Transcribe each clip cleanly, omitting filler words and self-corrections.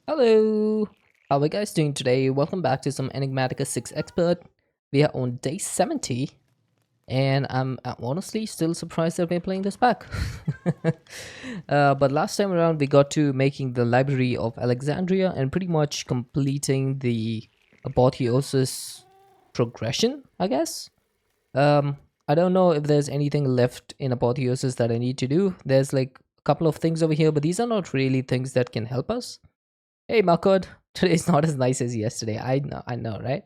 Hello! How are you guys doing today? Welcome back to some Enigmatica 6 Expert. We are on day 70, and I'm honestly still surprised that we're playing this back. But last time around, we got to making the Library of Alexandria and pretty much completing the apotheosis progression, I guess. I don't know if there's anything left in apotheosis that I need to do. There's like a couple of things over here, but these are not really things that can help us. Hey, Malcord. Today's not as nice as yesterday. I know, right?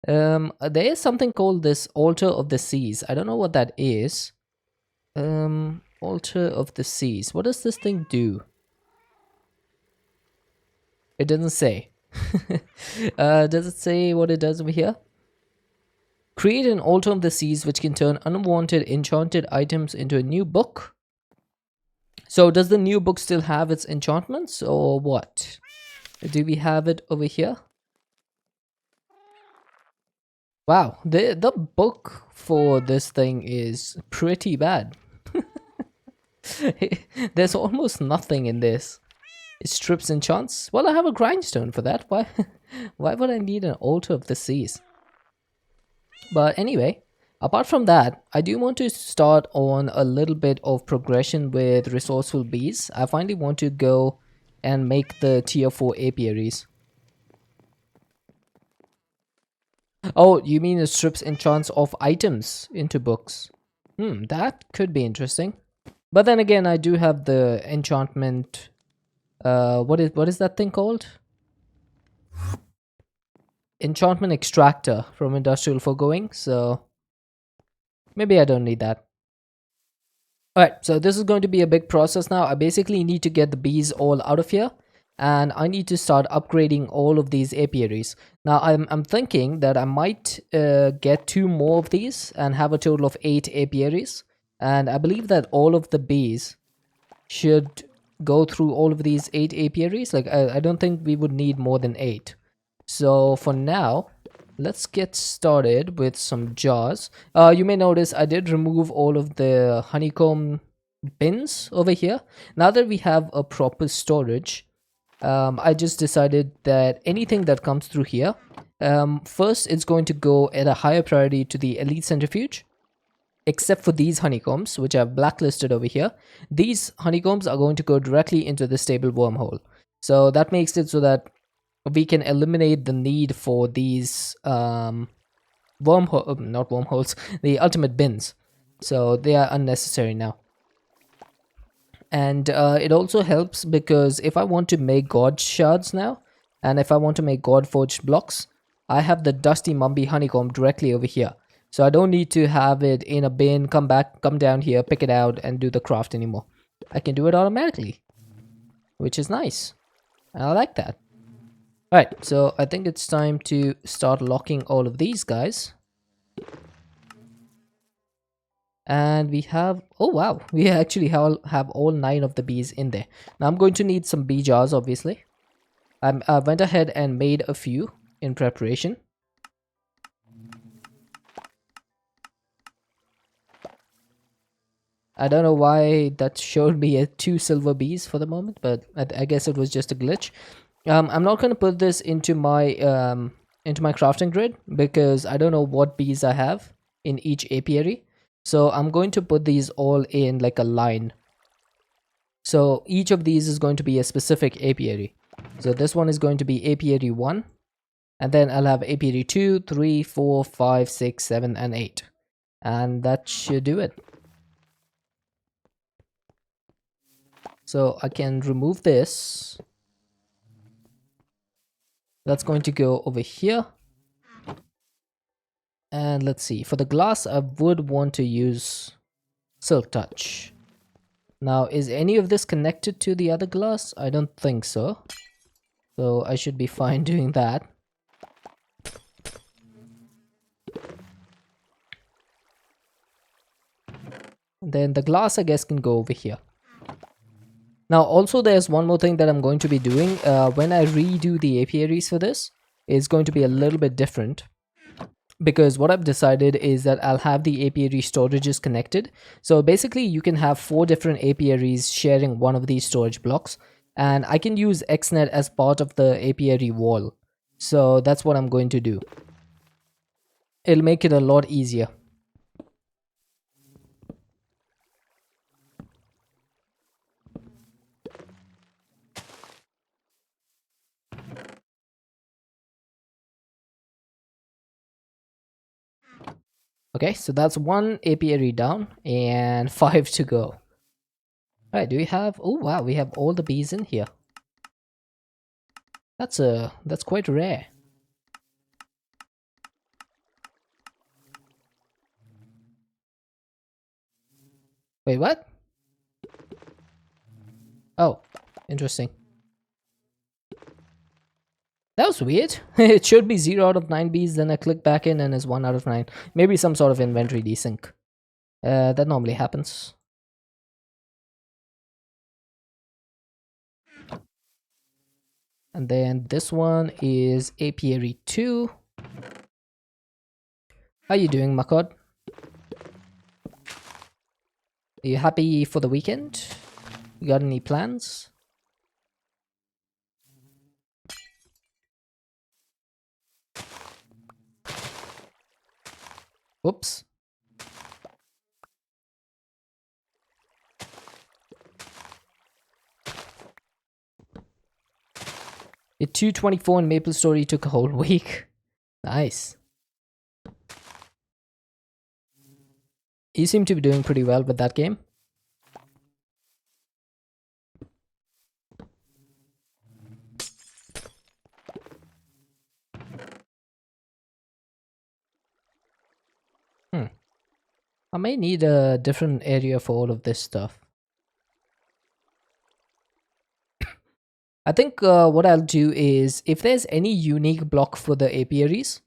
There is something called this Altar of the Seas. I don't know what that is. Altar of the Seas. What does this thing do? It doesn't say. Does it say what it does over here? Create an Altar of the Seas which can turn unwanted enchanted items into a new book. So does the new book still have its enchantments or what? Do we have it over here? Wow, the book for this thing is pretty bad. There's almost nothing in this. It strips enchants. Well, I have a grindstone for that. Why why would I need an altar of the seas? But anyway, apart from that, I do want to start on a little bit of progression with resourceful bees. I finally want to go and make the tier 4 apiaries. Oh, you mean it strips enchants of items into books? That could be interesting. But then again, I do have the enchantment. What is that thing called? Enchantment extractor from industrial foregoing. So maybe I don't need that. Alright, so this is going to be a big process now. I basically need to get the bees all out of here. And I need to start upgrading all of these apiaries. Now I'm thinking that I might get 2 more of these and have a total of 8 apiaries. And I believe that all of the bees should go through all of these 8 apiaries. Like I don't think we would need more than 8. So for now, let's get started with some jars. You may notice I did remove all of the honeycomb bins over here. Now that we have a proper storage, I just decided that anything that comes through here, first it's going to go at a higher priority to the elite centrifuge, except for these honeycombs, which I've blacklisted over here. These honeycombs are going to go directly into the stable wormhole. So that makes it so that we can eliminate the need for these not wormholes, the ultimate bins. So they are unnecessary now. And it also helps because if I want to make god shards now, and if I want to make god forged blocks, I have the dusty mumby honeycomb directly over here. So I don't need to have it in a bin, come down here, pick it out and do the craft anymore. I can do it automatically, which is nice. I like that. Alright, so I think it's time to start locking all of these guys. And we have, oh wow, we actually have all 9 of the bees in there. Now I'm going to need some bee jars, obviously. I went ahead and made a few in preparation. I don't know why that showed me 2 silver bees for the moment, but I guess it was just a glitch. I'm not going to put this into my crafting grid because I don't know what bees I have in each apiary. So I'm going to put these all in like a line. So each of these is going to be a specific apiary. So this one is going to be apiary 1. And then I'll have apiary 2, 3, 4, 5, 6, 7, and 8. And that should do it. So I can remove this. That's going to go over here. And let's see, for the glass, I would want to use Silk Touch. Now, is any of this connected to the other glass? I don't think so. So I should be fine doing that. Then the glass, I guess, can go over here. Now, also there's one more thing that I'm going to be doing. When I redo the apiaries for this, it's going to be a little bit different. Because what I've decided is that I'll have the apiary storages connected. So basically you can have 4 different apiaries sharing one of these storage blocks. and I can use XNet as part of the apiary wall. So that's what I'm going to do. It'll make it a lot easier. Okay, so that's one apiary down and 5 to go. All right, do we have... Oh wow, we have all the bees in here. That's quite rare. Wait, what? Oh, interesting. That was weird. It should be 0 out of 9 bees, then I click back in and it's 1 out of 9. Maybe some sort of inventory desync. That normally happens. And then this one is apiary 2. How you doing, Makod? Are you happy for the weekend? You got any plans? Whoops. It 224 in Maple Story took a whole week. Nice. You seem to be doing pretty well with that game. I may need a different area for all of this stuff. I think what I'll do is, if there's any unique block for the apiaries,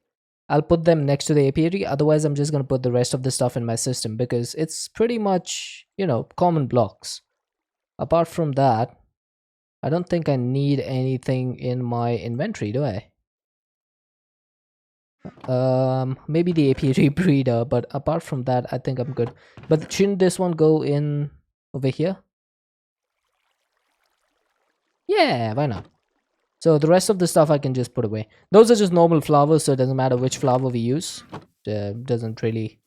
I'll put them next to the apiary. Otherwise, I'm just going to put the rest of the stuff in my system because it's pretty much, you know, common blocks. Apart from that, I don't think I need anything in my inventory, do I? Maybe the apiary breeder, but apart from that, I think I'm good. But shouldn't this one go in over here? Yeah, why not? So the rest of the stuff I can just put away. Those are just normal flowers, so it doesn't matter which flower we use. Doesn't really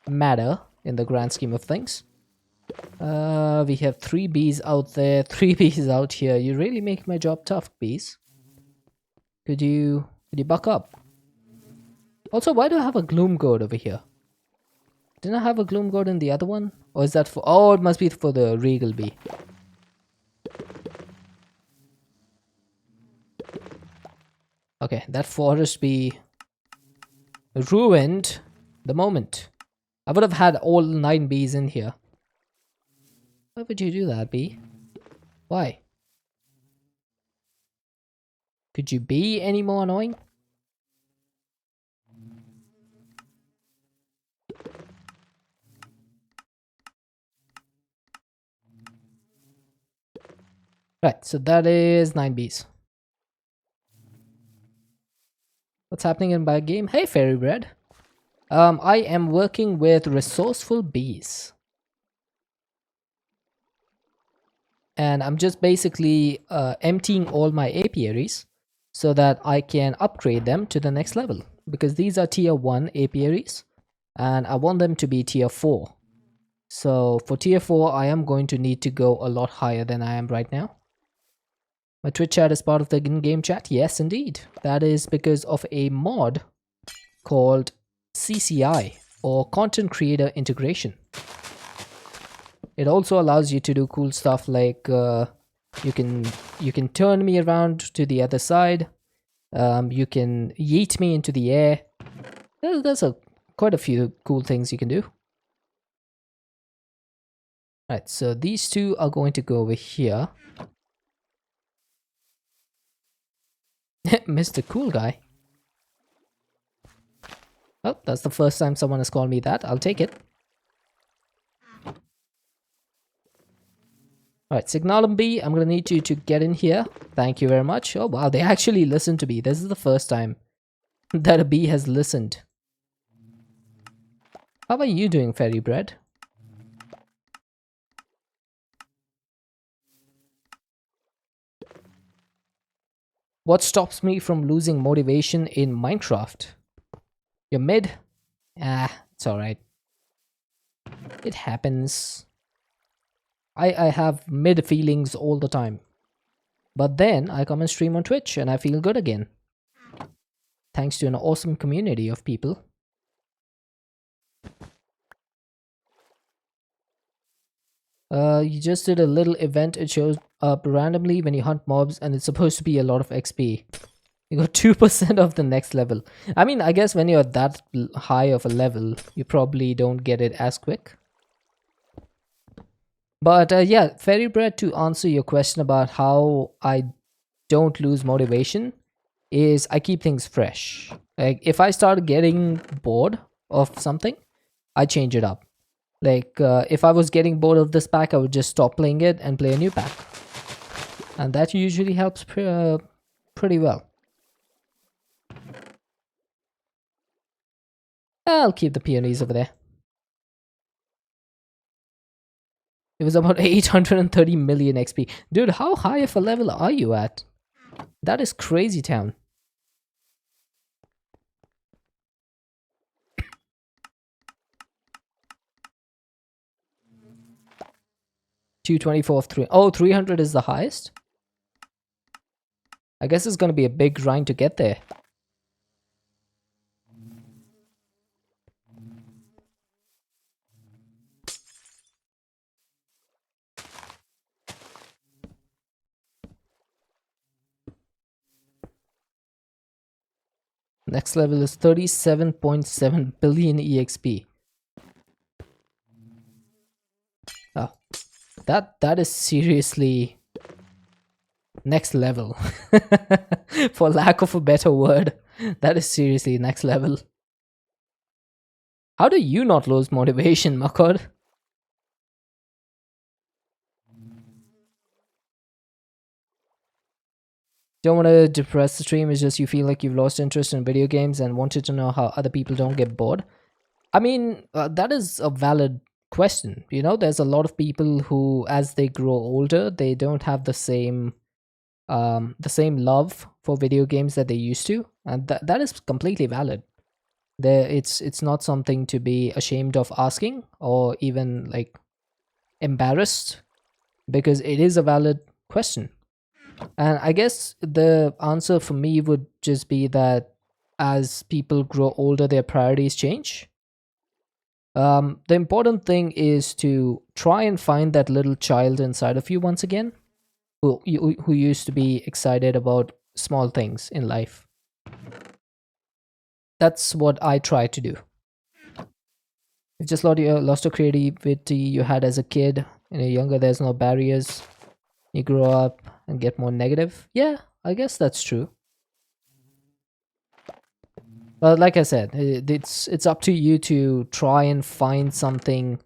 matter in the grand scheme of things. We have 3 bees out there, 3 bees out here. You really make my job tough, bees. Could you buck up? Also, why do I have a gloom gourd over here? Didn't I have a gloom gourd in the other one? Or is that for... Oh, it must be for the regal bee. Okay, that forest bee ruined the moment. I would have had all 9 bees in here. Why would you do that, bee? Why? Could you be any more annoying? Right, so that is 9 bees. What's happening in my game? Hey, fairy bread. I am working with resourceful bees. And I'm just basically emptying all my apiaries so that I can upgrade them to the next level. Because these are tier 1 apiaries and I want them to be tier 4. So for tier 4, I am going to need to go a lot higher than I am right now. My Twitch chat is part of the in-game chat? Yes, indeed. That is because of a mod called CCI, or Content Creator Integration. It also allows you to do cool stuff like you can turn me around to the other side. You can yeet me into the air. There's quite a few cool things you can do. Right, so these 2 are going to go over here. Mr. Cool Guy. Oh, that's the first time someone has called me that. I'll take it. Alright, Signalum B, I'm gonna need you to get in here. Thank you very much. Oh wow, they actually listened to me. This is the first time that a bee has listened. How are you doing, Fairy Bread? What stops me from losing motivation in Minecraft? You're mid? Ah, it's alright. It happens. I have mid feelings all the time. But then I come and stream on Twitch and I feel good again. Thanks to an awesome community of people. You just did a little event. It shows up randomly when you hunt mobs and it's supposed to be a lot of XP. You got 2% of the next level. I mean, I guess when you're that high of a level, you probably don't get it as quick. But yeah, Fairy Bread, to answer your question about how I don't lose motivation, is I keep things fresh. Like, if I start getting bored of something, I change it up. Like, if I was getting bored of this pack, I would just stop playing it and play a new pack. And that usually helps pretty well. I'll keep the peonies over there. It was about 830 million XP. Dude, how high of a level are you at? That is crazy town. 224 of 3. Oh, 300 is the highest? I guess it's going to be a big grind to get there. Next level is 37.7 billion EXP. Oh, that is seriously next level. For lack of a better word, that is seriously next level. How do you not lose motivation, Makod? Don't want to depress the stream, it's just you feel like you've lost interest in video games and wanted to know how other people don't get bored. I mean, that is a valid question. You know, there's a lot of people who, as they grow older, they don't have the same love for video games that they used to, and that is completely valid. It's not something to be ashamed of asking or even like embarrassed, because it is a valid question. And I guess the answer for me would just be that as people grow older, their priorities change. The important thing is to try and find that little child inside of you once again, who used to be excited about small things in life. That's what I try to do. You just lost your creativity you had as a kid. When you're younger, there's no barriers. You grow up and get more negative. Yeah, I guess that's true. But like I said, it's up to you to try and find something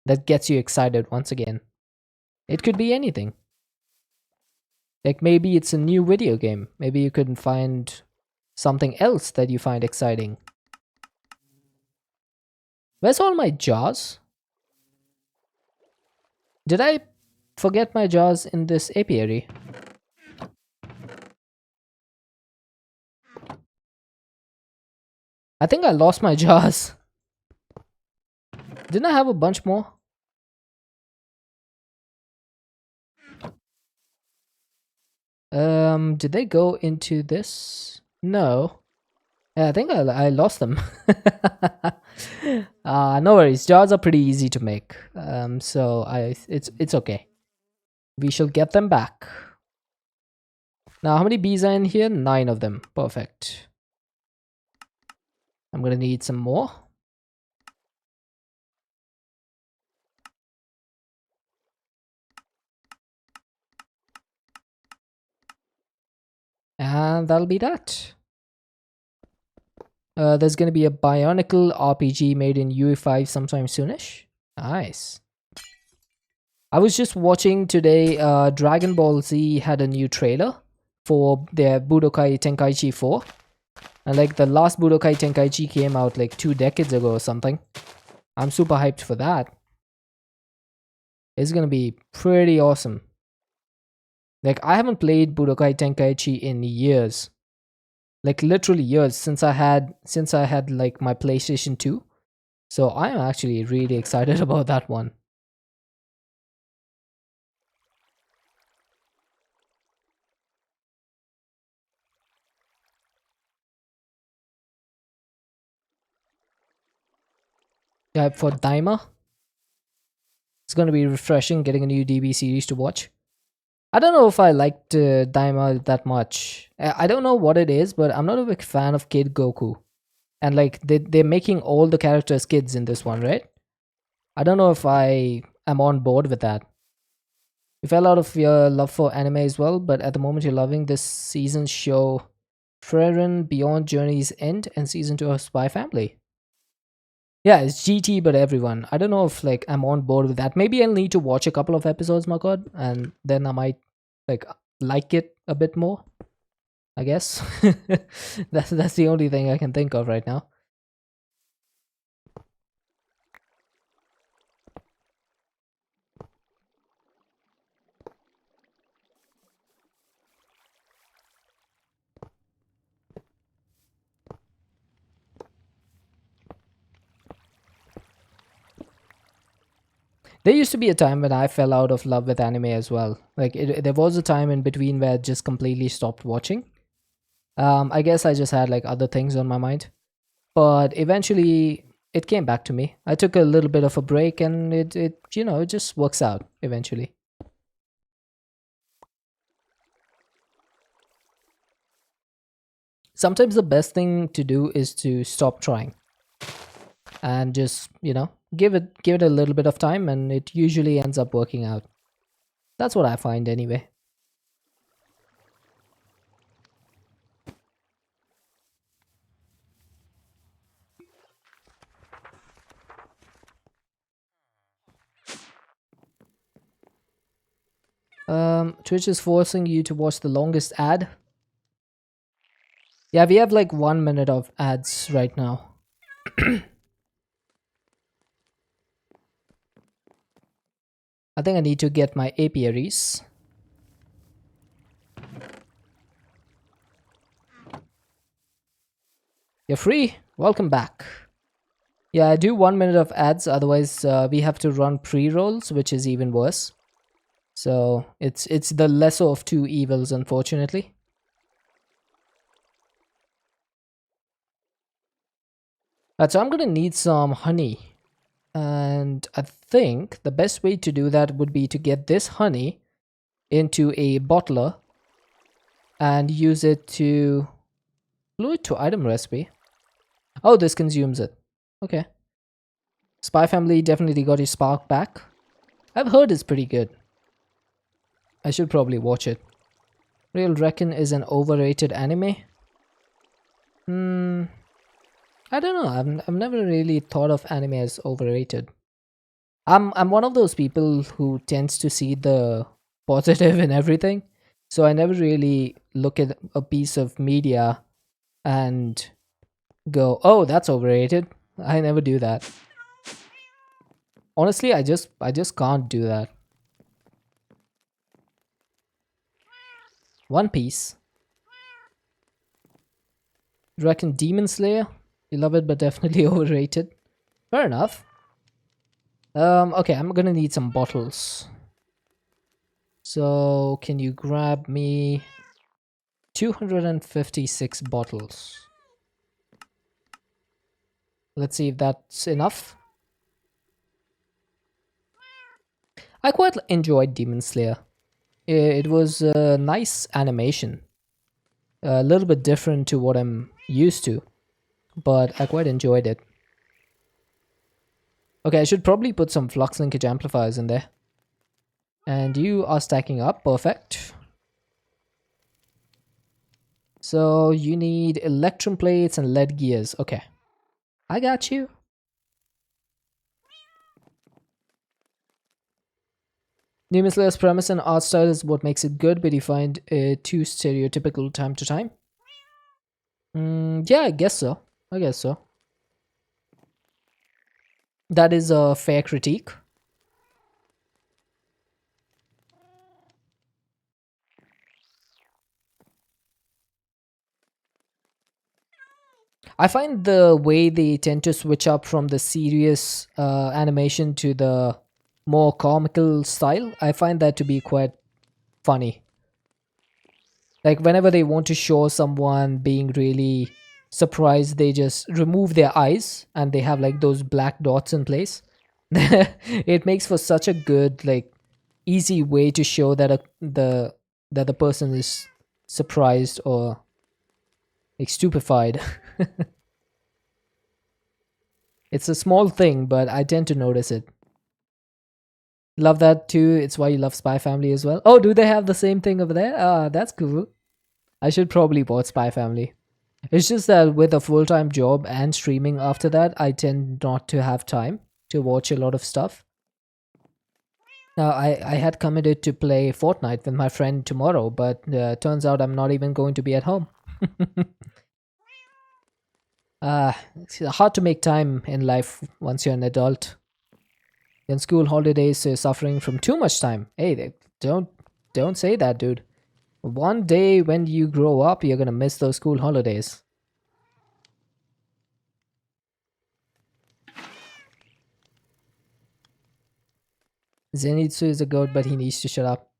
that gets you excited once again. It could be anything. Like maybe it's a new video game. Maybe you couldn't find something else that you find exciting. Where's all my jars? Did I forget my jars in this apiary? I think I lost my jars. Didn't I have a bunch more? Did they go into this? No. Yeah, I think I lost them. No worries. Jars are pretty easy to make. So it's okay. We shall get them back. Now, how many bees are in here? 9 of them. Perfect. I'm gonna need some more. And that'll be that. There's gonna be a Bionicle RPG made in UE5 sometime soonish. Nice. I was just watching today, Dragon Ball Z had a new trailer for their Budokai Tenkaichi 4. And like the last Budokai Tenkaichi came out like 2 decades ago or something. I'm super hyped for that. It's gonna be pretty awesome. Like I haven't played Budokai Tenkaichi in years. Like literally years since I had like my PlayStation 2. So I'm actually really excited about that one. Yeah, for Daima, it's going to be refreshing getting a new DB series to watch. I don't know if I liked Daima that much. I don't know what it is, but I'm not a big fan of Kid Goku. And like they're making all the characters kids in this one, right? I don't know if I am on board with that. You fell out of your love for anime as well, but at the moment you're loving this season's show, Frieren Beyond Journey's End and season 2 of Spy Family. Yeah, it's GT, but everyone. I don't know if like I'm on board with that. Maybe I'll need to watch a couple of episodes, my god, and then I might like like it a bit more. I guess that's the only thing I can think of right now. There used to be a time when I fell out of love with anime as well. Like there was a time in between where I just completely stopped watching. I guess I just had like other things on my mind, but eventually it came back to me. I took a little bit of a break, and it just works out eventually. Sometimes the best thing to do is to stop trying and just give it a little bit of time, and it usually ends up working out. That's what I find anyway. Twitch is forcing you to watch the longest ad. Yeah, we have like 1 minute of ads right now. I think I need to get my apiaries. You're free. Welcome back. Yeah, I do 1 minute of ads. Otherwise, we have to run pre-rolls, which is even worse. So it's the lesser of two evils, unfortunately. So I'm gonna need some honey, and I think the best way to do that would be to get this honey into a bottler and use it to fluid to item recipe. Oh, this consumes it. Okay. Spy Family definitely got his spark back. I've heard it's pretty good. I should probably watch it. Real Reckon is an overrated anime. Hmm. I don't know. I've never really thought of anime as overrated. I'm one of those people who tends to see the positive in everything. So I never really look at a piece of media and go, "Oh, that's overrated." I never do that. Honestly, I just can't do that. One Piece. You reckon Demon Slayer? You love it, but definitely overrated. Fair enough. Okay, I'm gonna need some bottles. So, can you grab me 256 bottles? Let's see if that's enough. I quite enjoyed Demon Slayer. It was a nice animation. A little bit different to what I'm used to, but I quite enjoyed it. Okay, I should probably put some flux linkage amplifiers in there. And you are stacking up. Perfect. So you need electrum plates and lead gears. Okay. I got you. Demon Slayer's premise and art style is what makes it good, but you find it too stereotypical time to time. Yeah, I guess so. I guess so. That is a fair critique. I find the way they tend to switch up from the serious animation to the more comical style, I find that to be quite funny. Like whenever they want to show someone being really surprised, they just remove their eyes and they have like those black dots in place. It makes for such a good, like, easy way to show that the person is surprised or like stupefied. It's a small thing, but I tend to notice it. Love that too. It's why you love Spy Family as well. Oh, do they have the same thing over there? Ah, that's cool. I should probably watch Spy Family. It's just that with a full time job and streaming after that, I tend not to have time to watch a lot of stuff. Now, I had committed to play Fortnite with my friend tomorrow, but turns out I'm not even going to be at home. It's hard to make time in life once you're an adult. In school holidays, you're suffering from too much time. Hey, don't say that, dude. One day when you grow up, you're gonna miss those school holidays. Zenitsu is a goat, but he needs to shut up.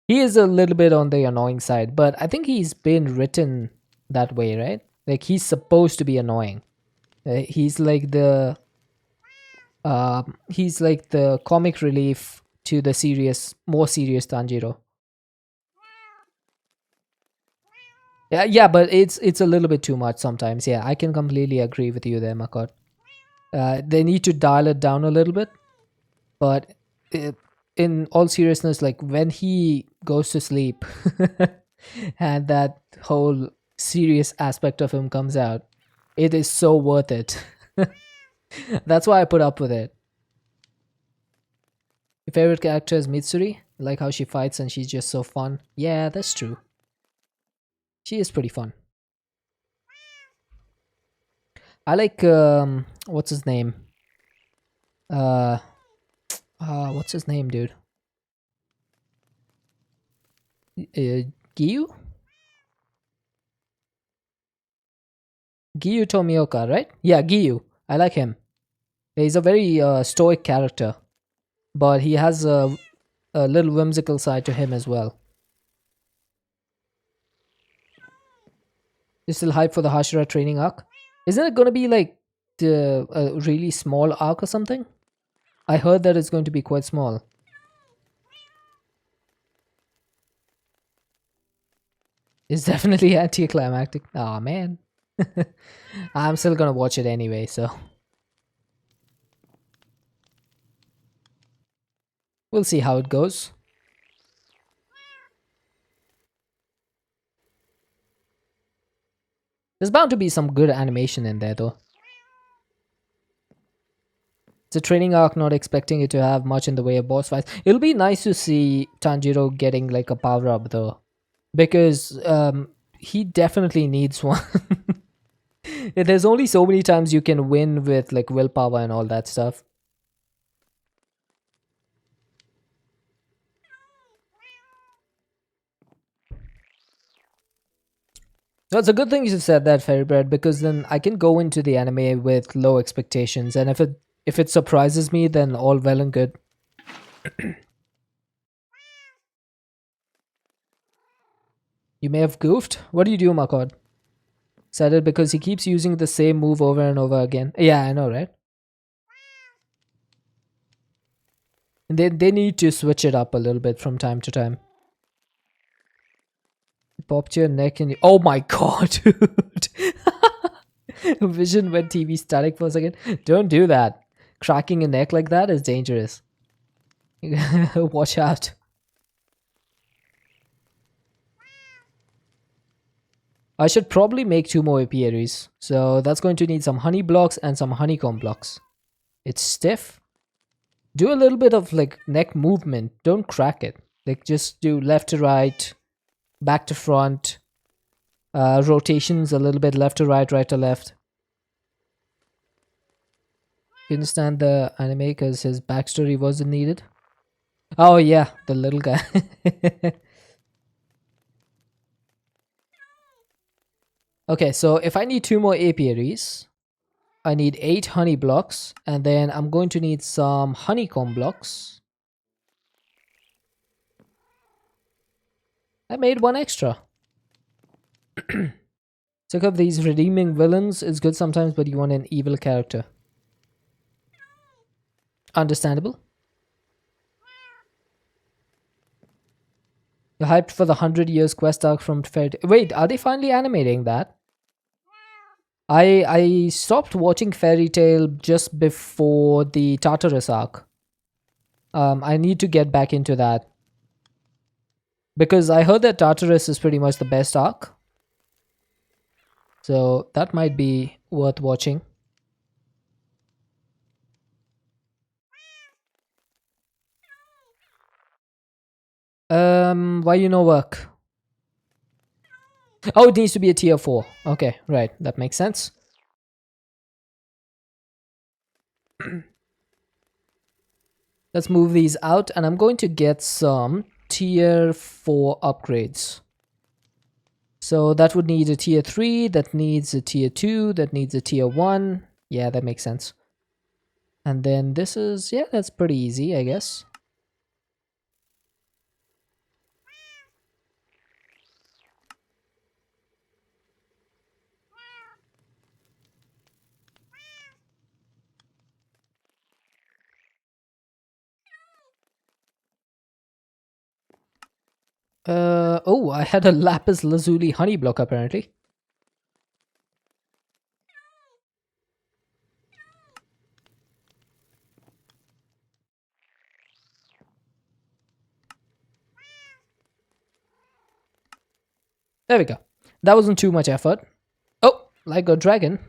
He is a little bit on the annoying side, but I think he's been written that way, right? Like he's supposed to be annoying. He's like the comic relief to the serious, more serious Tanjiro. Yeah, but it's a little bit too much sometimes. Yeah, I can completely agree with you there, Makot. They need to dial it down a little bit, but it, in all seriousness, like when he goes to sleep and that whole serious aspect of him comes out, it is so worth it. That's why I put up with it. Your favorite character is Mitsuri? I like how she fights and she's just so fun. Yeah, that's true. She is pretty fun. I like what's his name? Uh what's his name, dude? Giyu? Giyu Tomioka, right? Yeah, Giyu. I like him. He's a very stoic character, but he has a little whimsical side to him as well. You still hyped for the Hashira training arc? Isn't it going to be like a really small arc or something? I heard that it's going to be quite small. It's definitely anticlimactic. Oh man. I'm still gonna watch it anyway, so we'll see how it goes. There's bound to be some good animation in there though. It's a training arc, not expecting it to have much in the way of boss fights. It'll be nice to see Tanjiro getting like a power up though, because he definitely needs one. There's only so many times you can win with like willpower and all that stuff. No, it's a good thing you said that, Fairy because then I can go into the anime with low expectations, and if it surprises me, then all well and good. You may have goofed. What do you do, Makod? Said it because he keeps using the same move over and over again. Yeah, I know, right? And they need to switch it up a little bit from time to time. You popped your neck and oh my god, dude! Vision went TV static for a second. Don't do that. Cracking a neck like that is dangerous. Watch out. I should probably make 2 more apiaries. So that's going to need some honey blocks and some honeycomb blocks. It's stiff. Do a little bit of like neck movement. Don't crack it. Like just do left to right, back to front, rotations a little bit left to right to left. You understand the anime because his backstory wasn't needed? Oh yeah, the little guy. Okay, so if I need 2 more apiaries, I need 8 honey blocks, and then I'm going to need some honeycomb blocks. I made 1 extra. Sick of these redeeming villains is good sometimes, but you want an evil character. Understandable. You're hyped for the 100 years quest arc from Fairy Tail. Wait, are they finally animating that? I stopped watching Fairy Tail just before the Tartarus arc. I need to get back into that. Because I heard that Tartarus is pretty much the best arc. So that might be worth watching. Why you no work? Oh, it needs to be a tier 4. Okay, right. That makes sense. Let's move these out, and I'm going to get some tier 4 upgrades. So that would need a tier 3, that needs a tier 2, that needs a tier 1. Yeah, that makes sense. And then this is, yeah, that's pretty easy, I guess. Oh, I had a lapis lazuli honey block apparently. There we go. That wasn't too much effort. Oh, like a dragon.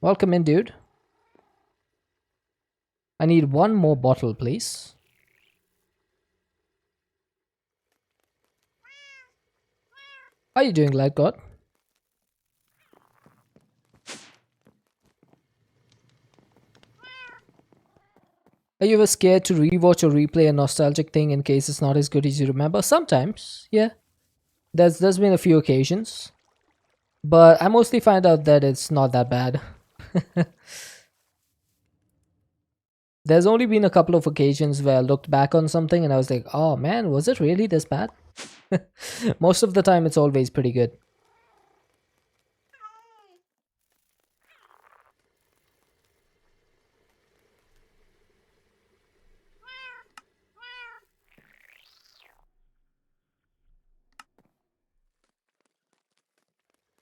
Welcome in, dude. I need 1 more bottle, please. How are you doing, Light God? Are you ever scared to rewatch or replay a nostalgic thing in case it's not as good as you remember? Sometimes, yeah. There's been a few occasions. But I mostly find out that it's not that bad. There's only been a couple of occasions where I looked back on something and I was like, oh man, was it really this bad? Most of the time it's always pretty good.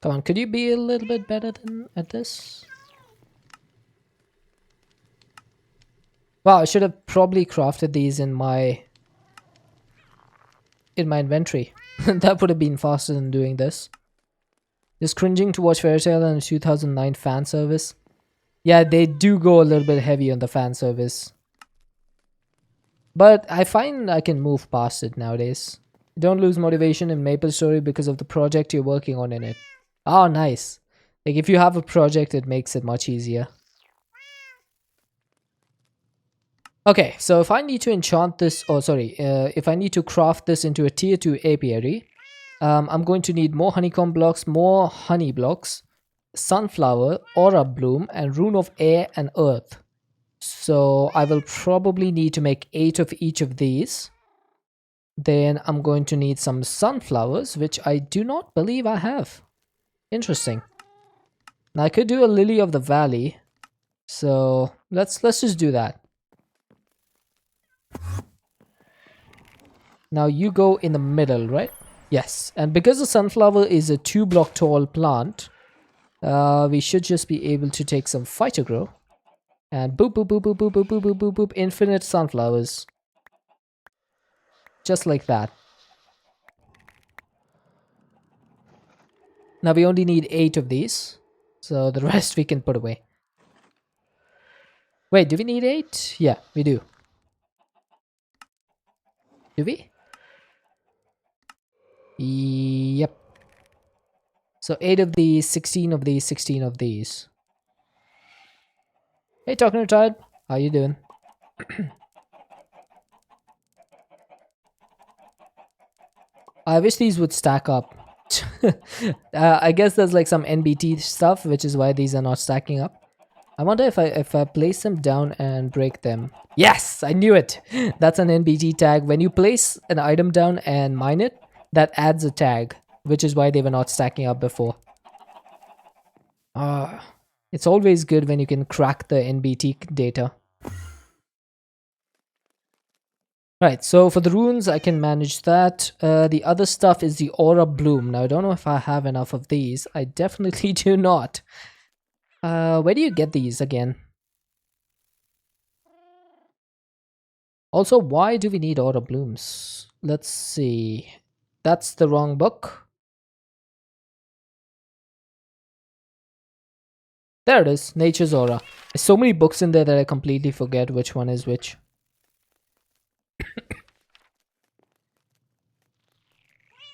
Come on, could you be a little bit better than at this? Wow, I should have probably crafted these in my inventory. That would have been faster than doing this. Just cringing to watch Fairy Tail and 2009 fan service. Yeah, they do go a little bit heavy on the fan service. But I find I can move past it nowadays. Don't lose motivation in Maple Story because of the project you're working on in it. Oh, nice. Like, if you have a project, it makes it much easier. Okay, so if I need to enchant this, if I need to craft this into a tier 2 apiary, I'm going to need more honeycomb blocks, more honey blocks, sunflower, aura bloom, and rune of air and earth. So I will probably need to make 8 of each of these. Then I'm going to need some sunflowers, which I do not believe I have. Interesting. Now I could do a lily of the valley. So let's just do that. Now you go in the middle, right? Yes. And because the sunflower is a 2-block tall plant, we should just be able to take some fighter grow. And boop, boop, boop, boop, boop, boop, boop, boop, boop, boop, infinite sunflowers. Just like that. Now we only need 8 of these. So the rest we can put away. Wait, do we need 8? Yeah, we do. Do we? Yep. So 8 of these, 16 of these, 16 of these. Hey, Talking Retired. How you doing? I wish these would stack up. I guess there's like some NBT stuff, which is why these are not stacking up. I wonder if I place them down and break them. Yes, I knew it. That's an NBT tag. When you place an item down and mine it, that adds a tag, which is why they were not stacking up before. It's always good when you can crack the NBT data. Right, so for the runes, I can manage that. The other stuff is the Aura Bloom. Now, I don't know if I have enough of these. I definitely do not. Where do you get these again? Also, why do we need Aura Blooms? Let's see. That's the wrong book. There it is, Nature's Aura. There's so many books in there that I completely forget which one is which.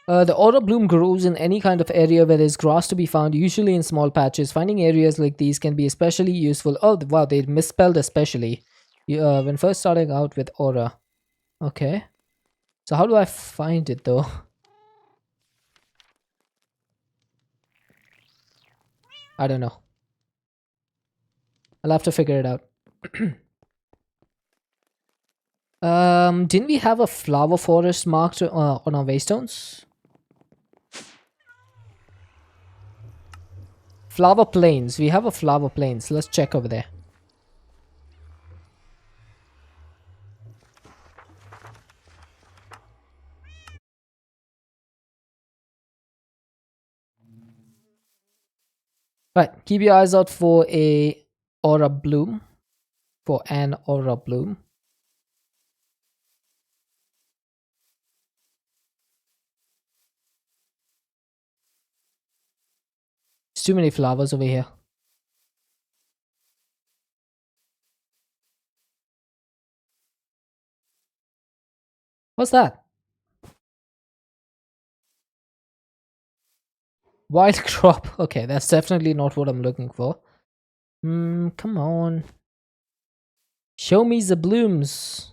The Aura Bloom grows in any kind of area where there's grass to be found, usually in small patches. Finding areas like these can be especially useful. Oh, wow, they misspelled especially. When first starting out with Aura. Okay. So how do I find it though? I don't know. I'll have to figure it out. Didn't we have a flower forest marked on our waystones? Flower plains. We have a flower plains. Let's check over there. Right. Keep your eyes out for a aura bloom. For an aura bloom. There's too many flowers over here. What's that? Wild crop. Okay, that's definitely not what I'm looking for. Come on. Show me the blooms.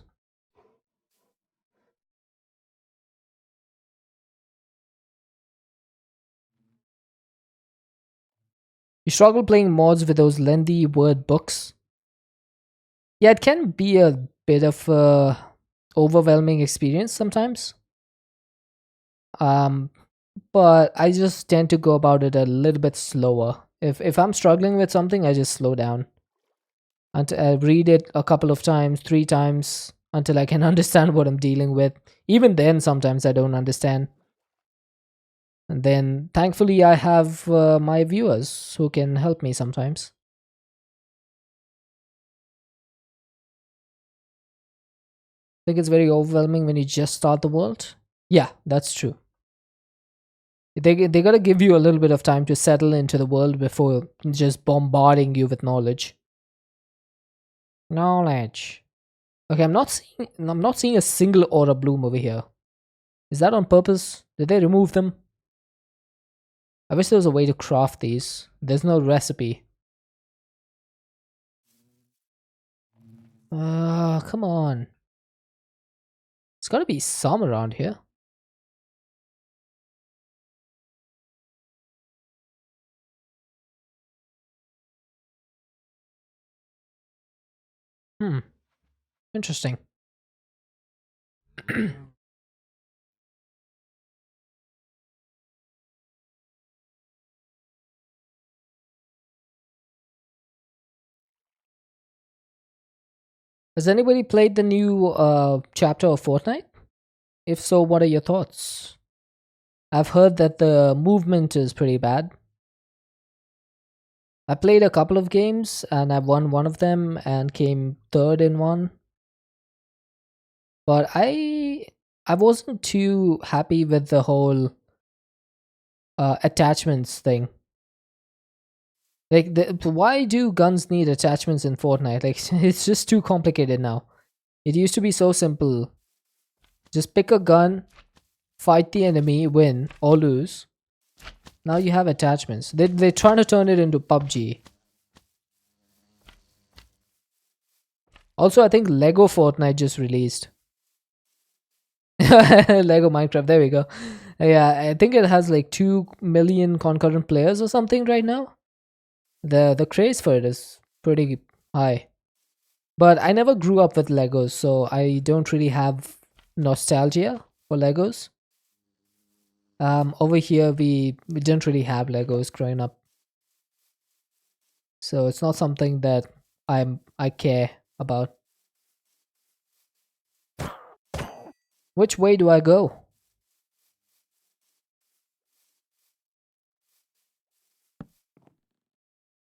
You struggle playing mods with those lengthy word books? Yeah, it can be a bit of a overwhelming experience sometimes. Um, but I just tend to go about it a little bit slower. If I'm struggling with something, I just slow down until I read it a couple of times, 3 times, until I can understand what I'm dealing with. Even then, sometimes I don't understand. And then, thankfully, I have my viewers who can help me sometimes. I think it's very overwhelming when you just start the world. Yeah, that's true. They gotta give you a little bit of time to settle into the world before just bombarding you with knowledge. Knowledge. Okay, I'm not seeing a single aura bloom over here. Is that on purpose? Did they remove them? I wish there was a way to craft these. There's no recipe. Come on. There's gotta be some around here. Interesting. Has anybody played the new chapter of Fortnite? If so, what are your thoughts? I've heard that the movement is pretty bad. I played a couple of games and I won one of them and came third in one. But I wasn't too happy with the whole attachments thing. Like, why do guns need attachments in Fortnite? Like, it's just too complicated now. It used to be so simple. Just pick a gun, fight the enemy, win or lose. Now you have attachments. They're trying to turn it into PUBG. Also, I think Lego Fortnite just released. Lego Minecraft, there we go. Yeah, I think it has like 2 million concurrent players or something right now. The craze for it is pretty high. But I never grew up with Legos, so I don't really have nostalgia for Legos. Over here we didn't really have Legos growing up, so it's not something that I care about. Which way do I go?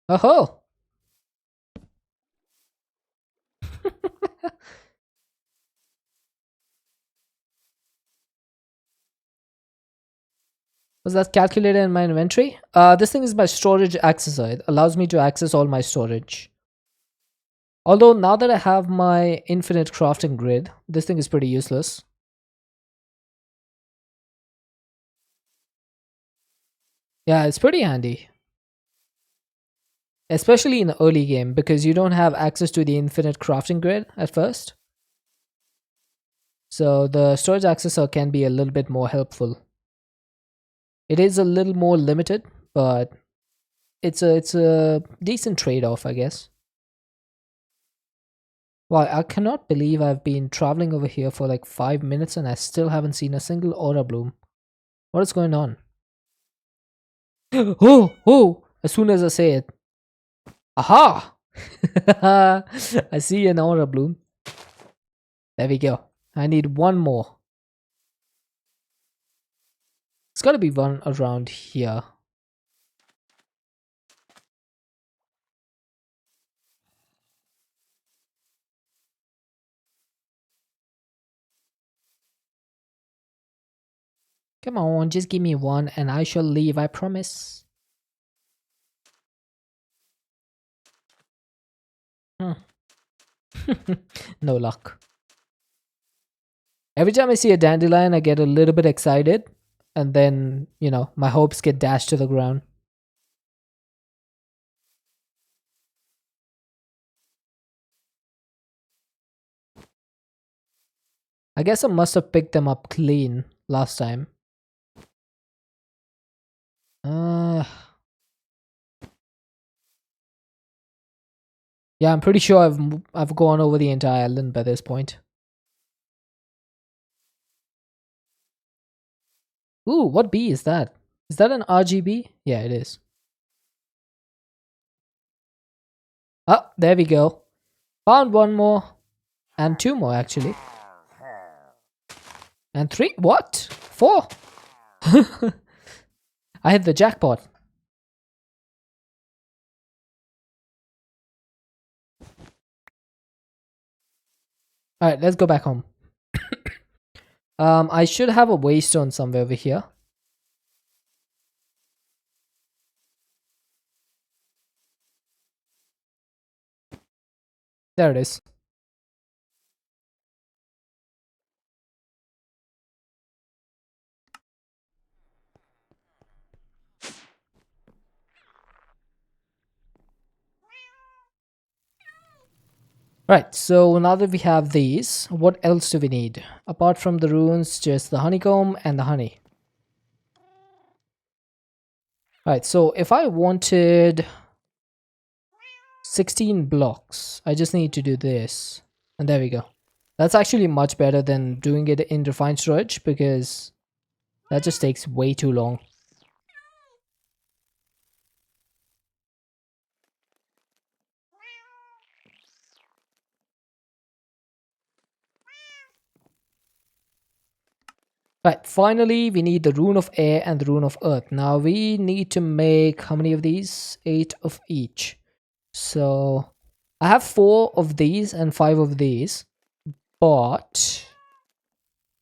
Oh, was that calculated in my inventory? This thing is my storage accessor. It allows me to access all my storage. Although now that I have my infinite crafting grid, this thing is pretty useless. Yeah, it's pretty handy. Especially in the early game because you don't have access to the infinite crafting grid at first. So the storage accessor can be a little bit more helpful. It is a little more limited, but it's a decent trade-off, I guess. Wow, I cannot believe I've been traveling over here for like 5 minutes and I still haven't seen a single aura bloom. What is going on? Oh, oh! As soon as I say it, aha! I see an aura bloom. There we go. I need one more. It's gotta be one around here. Come on, just give me one and I shall leave, I promise. Hmm. No luck. Every time I see a dandelion, I get a little bit excited, and then, my hopes get dashed to the ground. I guess I must have picked them up clean last time. Uh, yeah, I'm pretty sure I've gone over the entire island by this point. Ooh, what bee is that? Is that an RGB? Yeah, it is. Oh, there we go. Found one more. And two more, actually. And three? What? Four? I hit the jackpot. Alright, let's go back home. I should have a waystone somewhere over here. There it is. Right, so now that we have these, what else do we need? Apart from the runes, just the honeycomb and the honey. Right, so if I wanted 16 blocks, I just need to do this. And there we go. That's actually much better than doing it in refined storage because that just takes way too long. Right, finally we need the rune of air and the rune of earth. Now we need to make how many of these? 8 of each. So I have 4 of these and 5 of these, but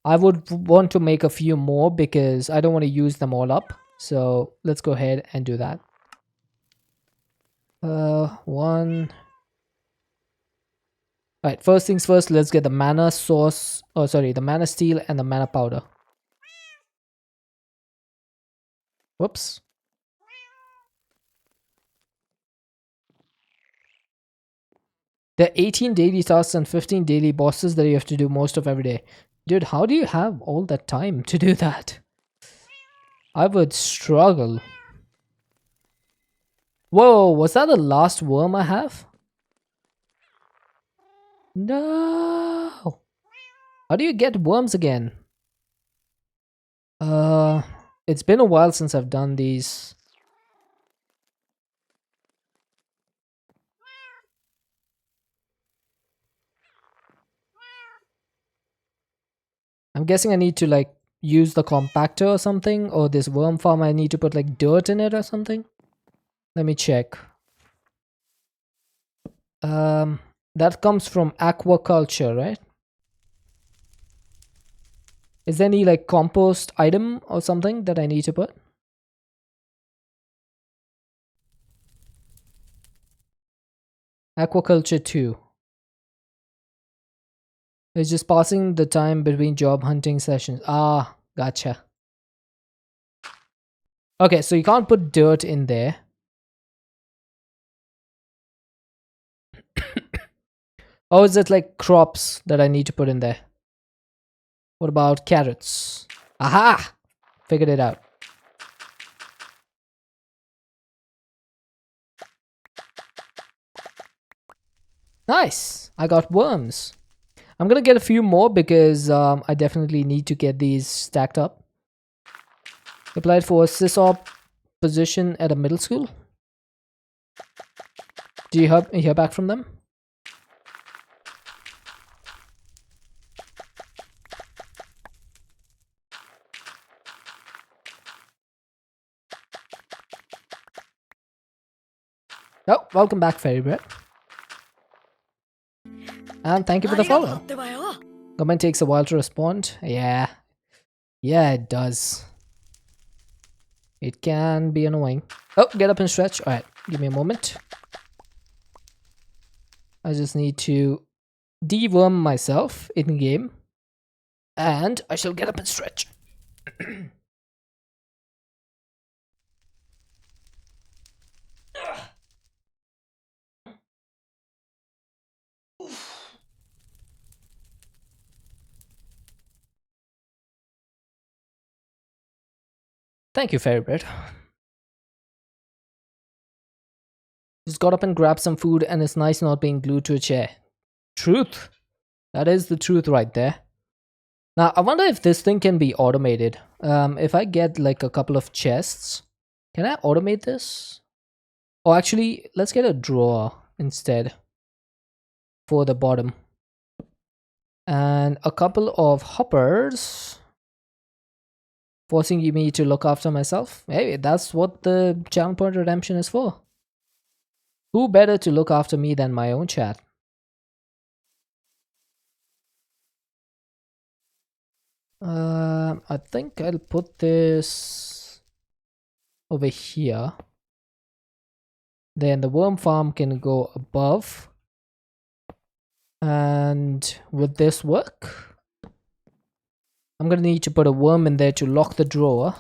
I would want to make a few more because I don't want to use them all up. So let's go ahead and do that. One. Right, first things first, let's get the mana source. Oh, sorry, the mana steel and the mana powder. Whoops. There are 18 daily tasks and 15 daily bosses that you have to do most of every day. Dude, how do you have all that time to do that? I would struggle. Whoa, was that the last worm I have? No. How do you get worms again? Uh, it's been a while since I've done these. I'm guessing I need to like use the compactor or something, or this worm farm I need to put like dirt in it or something. Let me check. Um, that comes from aquaculture, right? Is there any like compost item or something that I need to put? Aquaculture 2. It's just passing the time between job hunting sessions. Ah, gotcha. Okay, so you can't put dirt in there. Or is it like crops that I need to put in there? What about carrots? Aha! Figured it out. Nice! I got worms. I'm gonna get a few more because I definitely need to get these stacked up. Applied for a sysop position at a middle school. Do you hear back from them? Oh, welcome back, Fairy Bread. And thank you for the follow. Comment takes a while to respond. Yeah, it does. It can be annoying. Oh, get up and stretch. Alright, give me a moment. I just need to deworm myself in game. And I shall get up and stretch. Thank you, Fairy Bread. Just got up and grabbed some food, and it's nice not being glued to a chair. Truth. That is the truth right there. Now, I wonder if this thing can be automated. If I get like a couple of chests, can I automate this? Oh, actually, let's get a drawer instead for the bottom. And a couple of hoppers, forcing me to look after myself. Hey, that's what the channel point redemption is for. Who better to look after me than my own chat? I think I'll put this over here. Then the worm farm can go above. And would this work? I'm gonna need to put a worm in there to lock the drawer.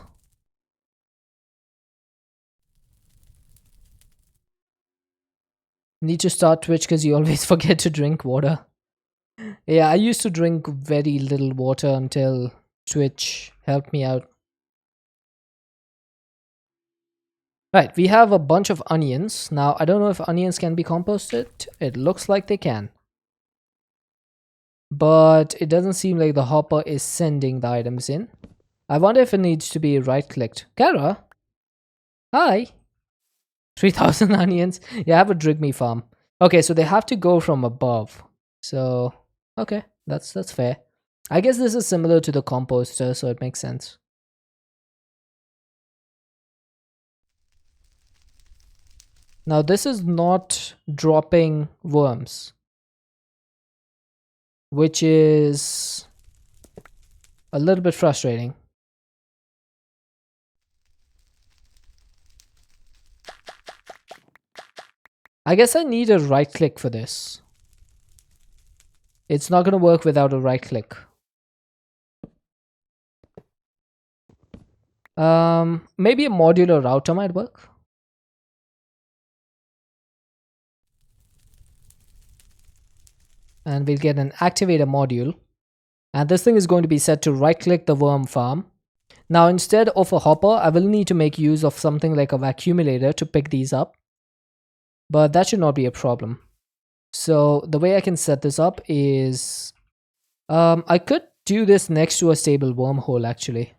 Need to start Twitch because you always forget to drink water. Yeah, I used to drink very little water until Twitch helped me out. Right, we have a bunch of onions. Now, I don't know if onions can be composted. It looks like they can. But it doesn't seem like the hopper is sending the items in. I wonder if it needs to be right-clicked. Kara? Hi. 3,000 onions. Yeah, I have a Drigme farm. Okay, so they have to go from above. So, okay, that's fair. I guess this is similar to the composter, so it makes sense. Now, this is not dropping worms, which is a little bit frustrating. I guess I need a right click for this. It's not going to work without a right click. Maybe a modular router might work. And we'll get an activator module. And this thing is going to be set to right click the worm farm. Now, instead of a hopper, I will need to make use of something like a vacuumulator to pick these up. But that should not be a problem. So the way I can set this up is I could do this next to a stable wormhole actually.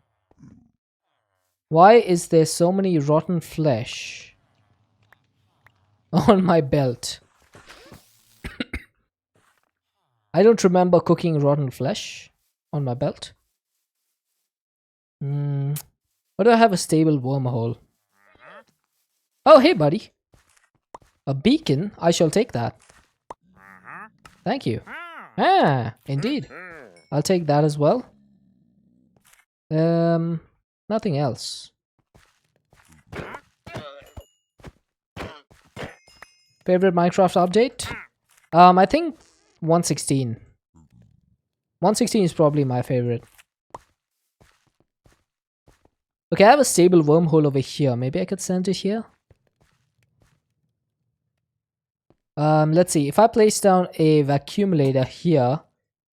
Why is there so many rotten flesh on my belt? I don't remember cooking rotten flesh on my belt. Why do I have a stable wormhole? Oh, hey buddy. A beacon? I shall take that. Thank you. Ah, indeed. I'll take that as well. Nothing else. Favorite Minecraft update? I think 116. 116 is probably my favorite. Okay, I have a stable wormhole over here. Maybe I could send it here. Let's see. If I place down a vacuumulator here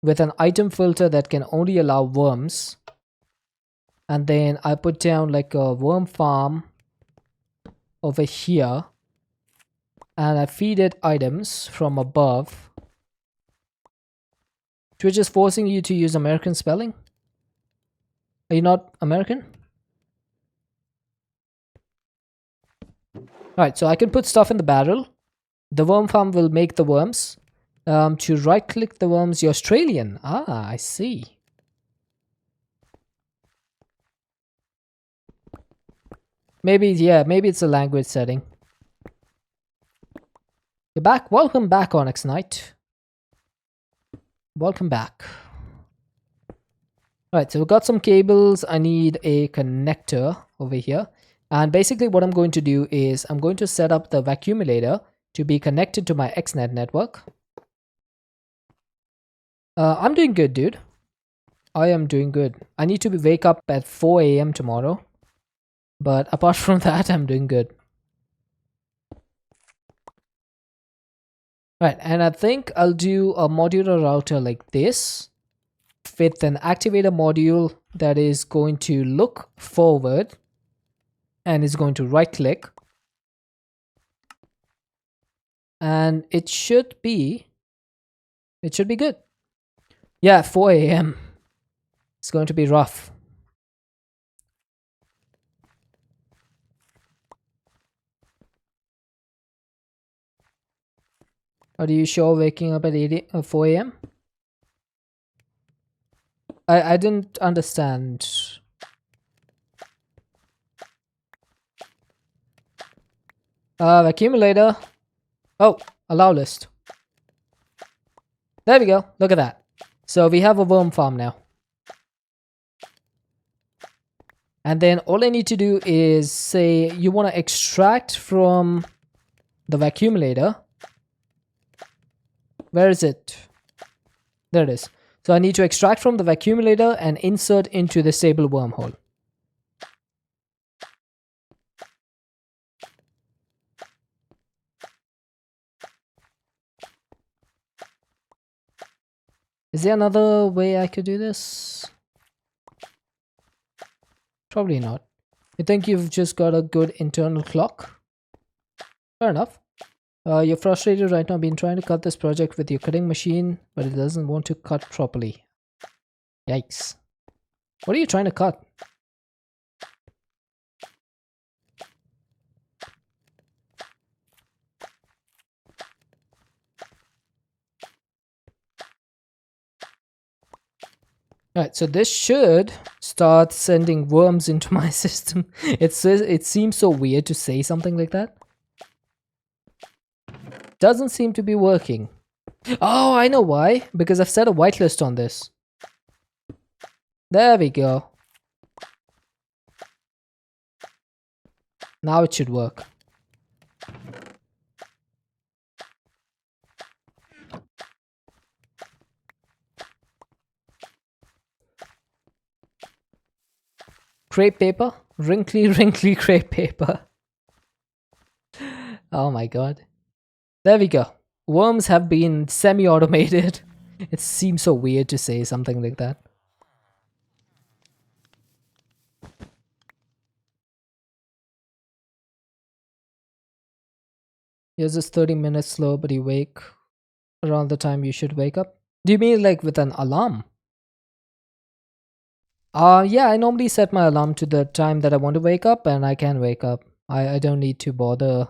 with an item filter that can only allow worms, and then I put down like a worm farm over here, and I feed it items from above. Twitch is forcing you to use American spelling? Are you not American? Alright, so I can put stuff in the barrel. The worm farm will make the worms. To right click the worms, you're Australian. Ah, I see. Maybe, yeah, maybe it's a language setting. You're back. Welcome back, Onyx Knight. Welcome back. Alright, so we've got some cables. I need a connector over here. And basically what I'm going to do is I'm going to set up the vacuumulator to be connected to my XNet network. I'm doing good, dude. I am doing good. I need to wake up at 4 a.m. tomorrow. But apart from that, I'm doing good. Right, and I think I'll do a modular router like this with an activator module that is going to look forward and is going to right click. And it should be good. Yeah, 4 a.m. It's going to be rough. Are you sure waking up at 4 a.m.? I didn't understand. Accumulator. Oh, allow list. There we go. Look at that. So we have a worm farm now. And then all I need to do is say you want to extract from the vacuumulator. Where is it? There it is. So I need to extract from the vacuumulator and insert into the stable wormhole. Is there another way I could do this? Probably not. You think you've just got a good internal clock? Fair enough. You're frustrated right now. Been trying to cut this project with your cutting machine, but it doesn't want to cut properly. Yikes. What are you trying to cut? Alright, so this should start sending worms into my system. It seems so weird to say something like that. Doesn't seem to be working. Oh, I know why. Because I've set a whitelist on this. There we go. Now it should work. Crepe paper? Wrinkly, wrinkly crepe paper. Oh my god. There we go. Worms have been semi-automated. It seems so weird to say something like that. Yours is 30 minutes slow, but you wake around the time you should wake up. Do you mean like with an alarm? Yeah, I normally set my alarm to the time that I want to wake up, and I can wake up. I don't need to bother.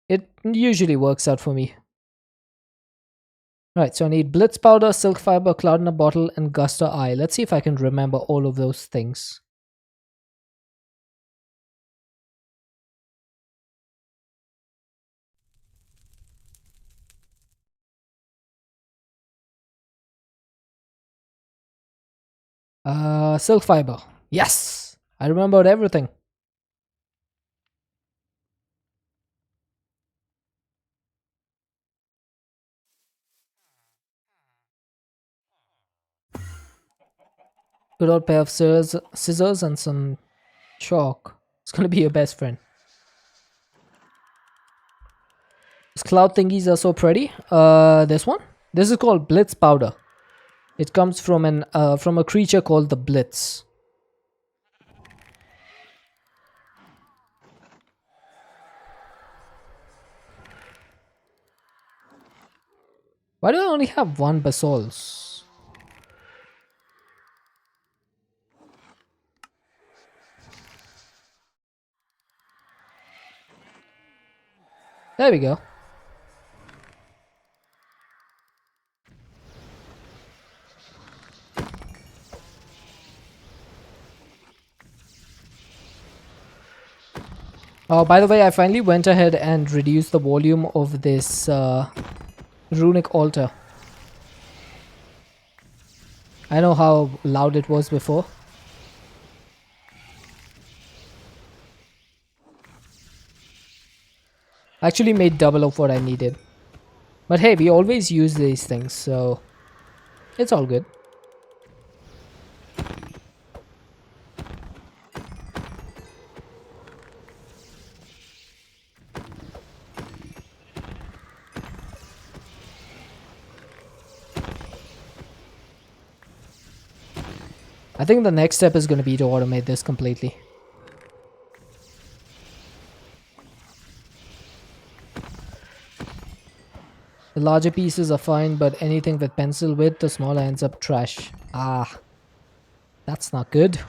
It usually works out for me. Right, so I need blitz powder, silk fiber, cloud in a bottle, and guster eye. Let's see if I can remember all of those things. Silk fiber. Yes! I remembered everything. Good old pair of scissors and some chalk. It's gonna be your best friend. These cloud thingies are so pretty. This one? This is called blitz powder. It comes from a creature called the Blitz. Why do I only have one basols? There we go. Oh, by the way, I finally went ahead and reduced the volume of this runic altar. I know how loud it was before. I actually made double of what I needed. But hey, we always use these things, so it's all good. I think the next step is going to be to automate this completely. The larger pieces are fine, but anything with pencil width, the smaller ends up trash. Ah, that's not good.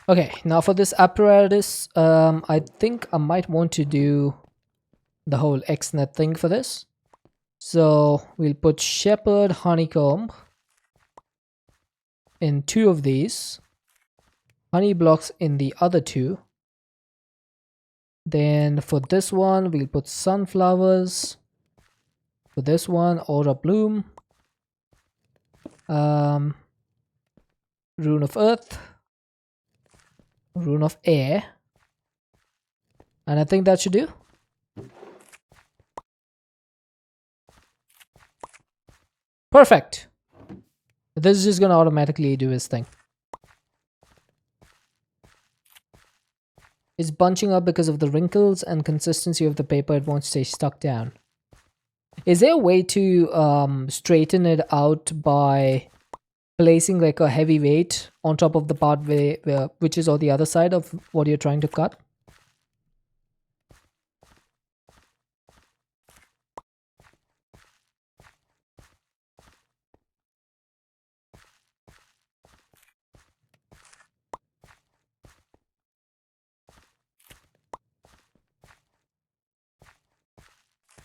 Okay, now for this apparatus, I think I might want to do the whole XNet thing for this. So we'll put shepherd honeycomb in 2 of these, honey blocks in the other 2. Then for this one, we'll put sunflowers. For this one, aura bloom, rune of earth, rune of air, and I think that should do. Perfect. This is just gonna automatically do his thing. It's bunching up because of the wrinkles and consistency of the paper. It won't stay stuck down. Is there a way to straighten it out by placing like a heavy weight on top of the part which is on the other side of what you're trying to cut?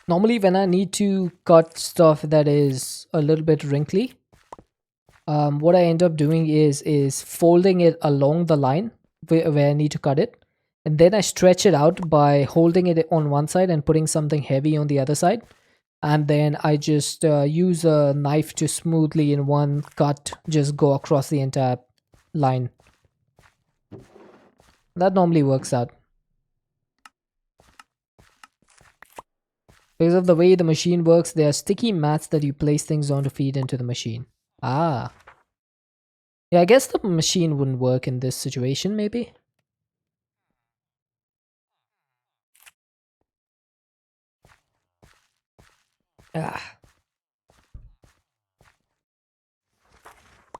Normally when I need to cut stuff that is a little bit wrinkly, what I end up doing is folding it along the line where I need to cut it, and then I stretch it out by holding it on one side and putting something heavy on the other side, and then I just use a knife to smoothly in one cut just go across the entire line. That normally works out. Because of the way the machine works, there are sticky mats that you place things on to feed into the machine. Ah. Yeah, I guess the machine wouldn't work in this situation, maybe? Ah.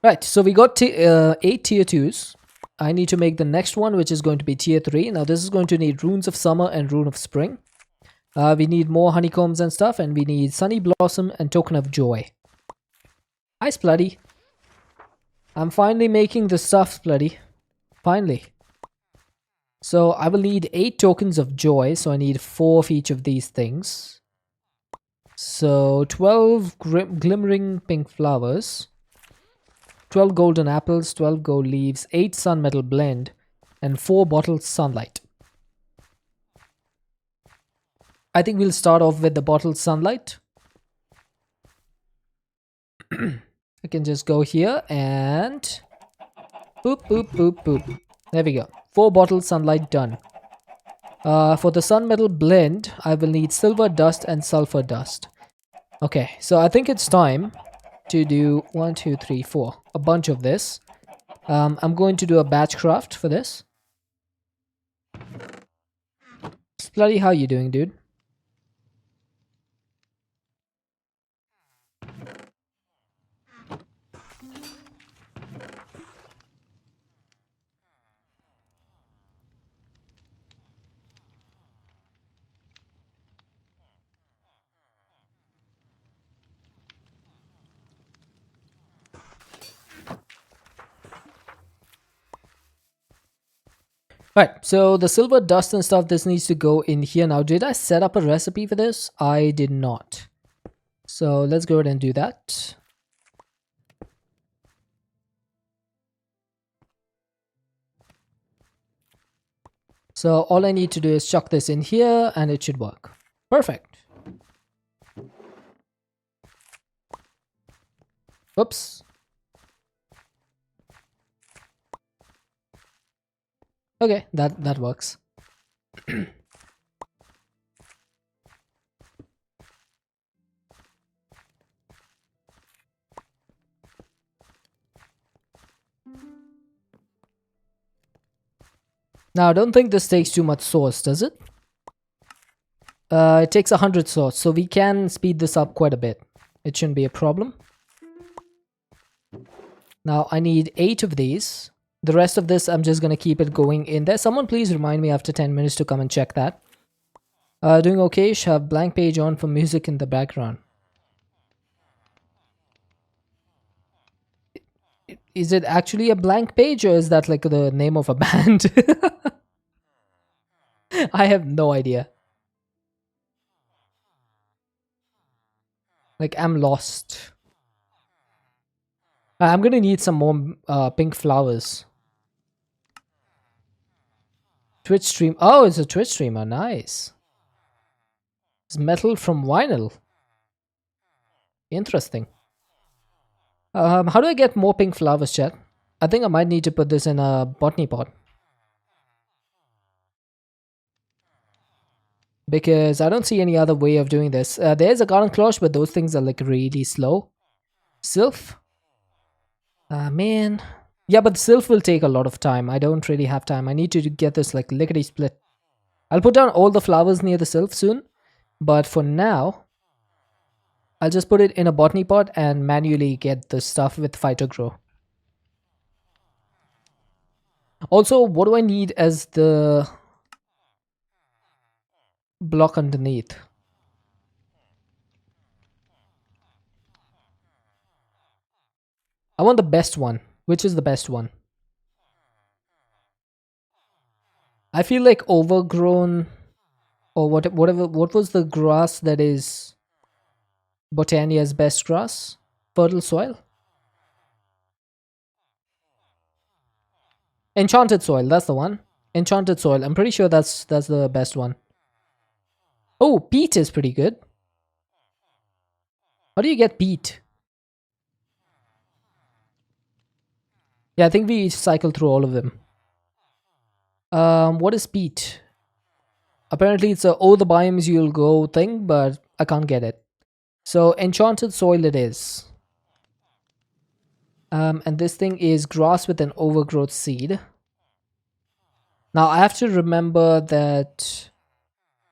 Right, so we got 8 tier 2s. I need to make the next one, which is going to be tier 3. Now this is going to need Runes of Summer and Rune of Spring. We need more honeycombs and stuff, and we need Sunny Blossom and Token of Joy. Hi, Spluddy. I'm finally making the stuff, Spluddy. Finally. So I will need 8 tokens of joy, so I need 4 of each of these things. So 12 glimmering pink flowers, 12 golden apples, 12 gold leaves, 8 sun metal blend, and 4 bottled sunlight. I think we'll start off with the bottled sunlight. I can just go here and boop, boop, boop, boop. There we go. 4 bottled sunlight done. For the sun metal blend, I will need silver dust and sulfur dust. Okay, so I think it's time to do 1, 2, 3, 4. A bunch of this. I'm going to do a batch craft for this. Bloody, how you doing, dude? Right, so the silver dust and stuff, this needs to go in here. Now, did I set up a recipe for this? I did not. So let's go ahead and do that. So all I need to do is chuck this in here and it should work. Perfect. Oops. Okay, that works. Now, I don't think this takes too much source, does it? It takes 100 source, so we can speed this up quite a bit. It shouldn't be a problem. Now, I need 8 of these. The rest of this, I'm just going to keep it going in there. Someone please remind me after 10 minutes to come and check that. Doing okay. Have blank page on for music in the background. Is it actually a blank page or is that like the name of a band? I have no idea. Like, I'm lost. I'm gonna need some more pink flowers. Twitch stream. Oh, it's a Twitch streamer. Nice. It's metal from vinyl. Interesting. How do I get more pink flowers, chat? I think I might need to put this in a botany pot. Because I don't see any other way of doing this. There's a garden cloche, but those things are like really slow. Sylph? Man. Yeah, but Sylph will take a lot of time. I don't really have time. I need to get this like lickety split. I'll put down all the flowers near the Sylph soon. But for now, I'll just put it in a botany pot and manually get the stuff with Phytogrow. Also, what do I need as the block underneath? I want the best one. Which is the best one? I feel like overgrown or whatever. What was the grass that is Botania's best grass? Fertile soil? Enchanted soil, that's the one. Enchanted soil. I'm pretty sure that's the best one. Oh, peat is pretty good. How do you get peat? Yeah, I think we cycle through all of them. What is peat? Apparently it's a the biomes you'll go thing, but I can't get it. So enchanted soil it is. And this thing is grass with an overgrowth seed. Now I have to remember that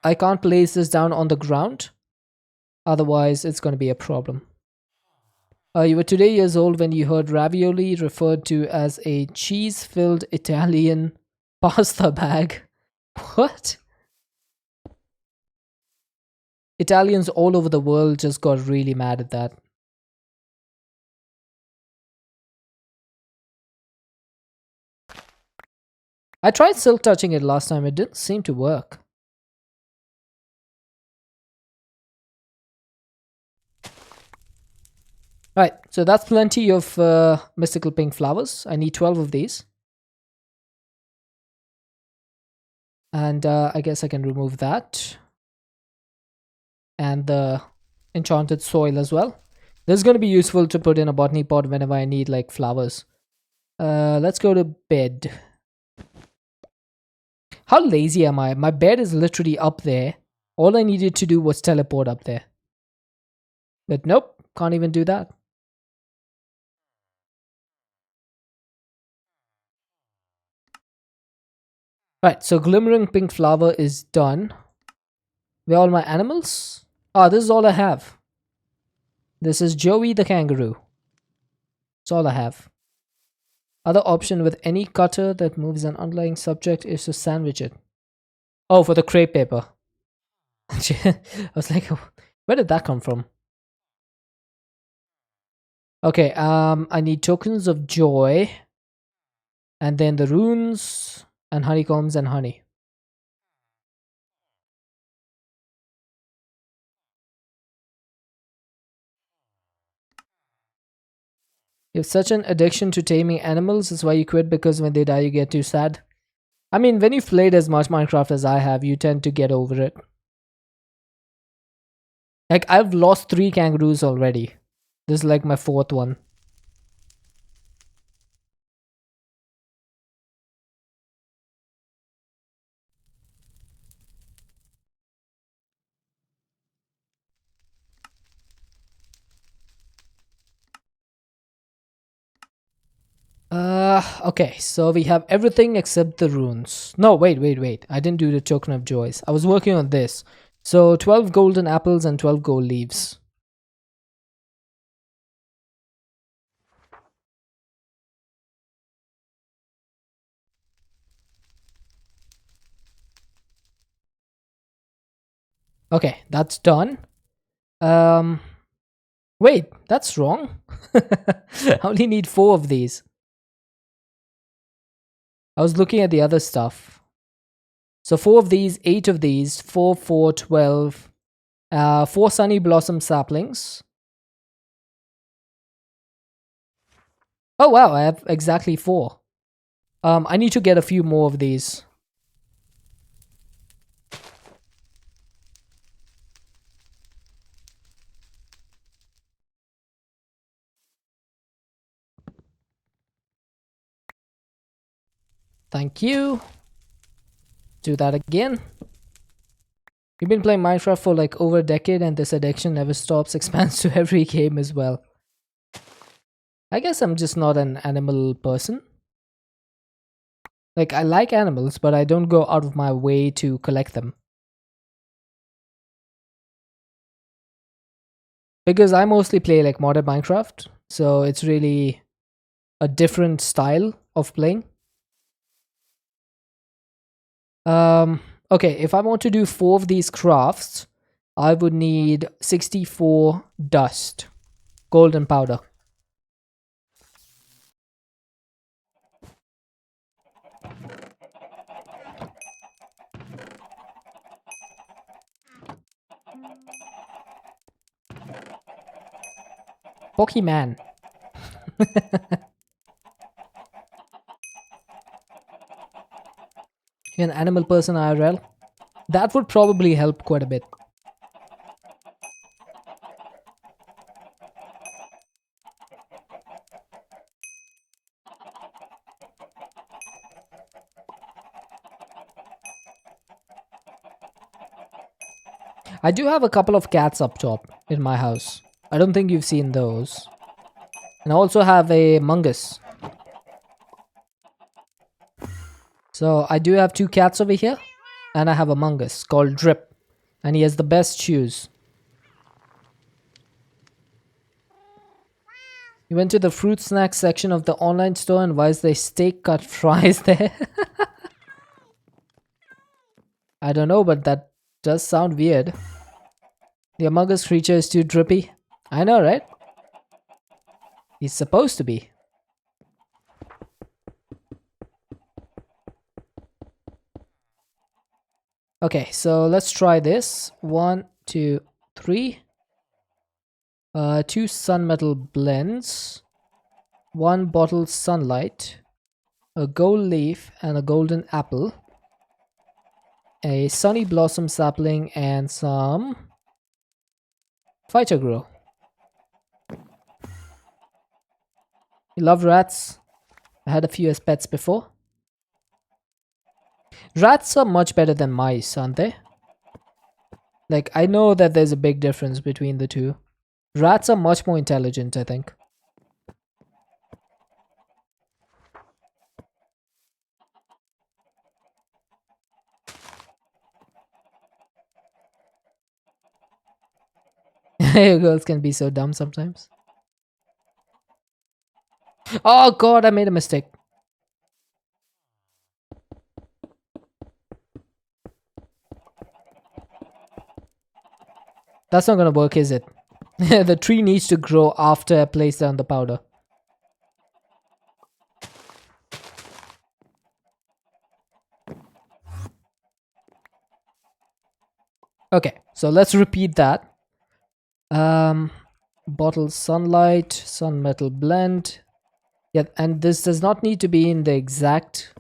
I can't place this down on the ground. Otherwise, it's going to be a problem. You were today years old when you heard ravioli referred to as a cheese filled Italian pasta bag. What? Italians all over the world just got really mad at that. I tried silk touching it last time, it didn't seem to work. Right, so that's plenty of mystical pink flowers. I need 12 of these. And I guess I can remove that. And the enchanted soil as well. This is going to be useful to put in a botany pot whenever I need like flowers. Let's go to bed. How lazy am I? My bed is literally up there. All I needed to do was teleport up there. But nope, can't even do that. Right, so glimmering pink flower is done. Where are all my animals? Ah, this is all I have. This is Joey the kangaroo. That's all I have. Other option with any cutter that moves an underlying subject is to sandwich it. Oh, for the crepe paper. I was like, where did that come from? Okay, I need tokens of joy. And then the runes and honeycombs and honey. You have such an addiction to taming animals, that's why you quit, because when they die you get too sad. I mean, when you've played as much Minecraft as I have, you tend to get over it. Like, I've lost 3 kangaroos already. This is like my 4th one. Okay, so we have everything except the runes. No, wait. I didn't do the token of joys. I was working on this. So 12 golden apples and 12 gold leaves. Okay, that's done. Wait, that's wrong. I only need 4 of these. I was looking at the other stuff. So 4 of these, 8 of these, 4, 4, 12. 4 sunny blossom saplings. Oh wow, I have exactly 4. I need to get a few more of these. Thank you. Do that again. You've been playing Minecraft for like over a decade and this addiction never stops, expands to every game as well. I guess I'm just not an animal person. Like, I like animals, but I don't go out of my way to collect them. Because I mostly play like modded Minecraft, so it's really a different style of playing. Okay, if I want to do 4 of these crafts, I would need 64 dust, golden powder. Pokemon. You're an animal person IRL. That would probably help quite a bit. I do have a couple of cats up top in my house. I don't think you've seen those. And I also have a mungus. So I do have 2 cats over here. And I have a mungus called Drip. And he has the best shoes. You went to the fruit snack section of the online store, and why is there steak cut fries there? I don't know, but that does sound weird. The Among Us creature is too drippy. I know, right? He's supposed to be. Okay, so let's try this. 1, 2, 3. 2 sunmetal blends. 1 bottle sunlight. A gold leaf and a golden apple. A sunny blossom sapling and some fighter grow. You love rats? I had a few as pets before. Rats are much better than mice, aren't they? Like, I know that there's a big difference between the two. Rats are much more intelligent, I think. Girls can be so dumb sometimes. Oh god, I made a mistake. That's not gonna work, is it? The tree needs to grow after I place down the powder. Okay, so let's repeat that. Bottle sunlight, sunmetal blend. Yeah, and this does not need to be in the exact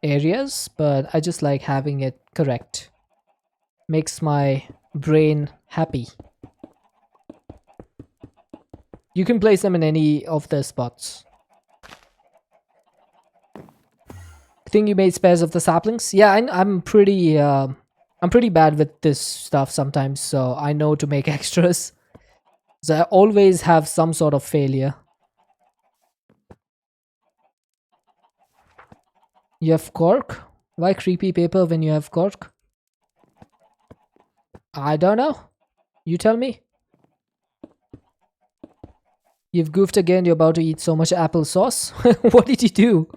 areas, but I just like having it correct. Makes my brain happy. You can place them in any of the spots. Think you made spares of the saplings? Yeah, I'm pretty bad with this stuff sometimes, so I know to make extras. So I always have some sort of failure. You have cork? Why creepy paper when you have cork? I don't know. You tell me. You've goofed again. You're about to eat so much applesauce. What did you do?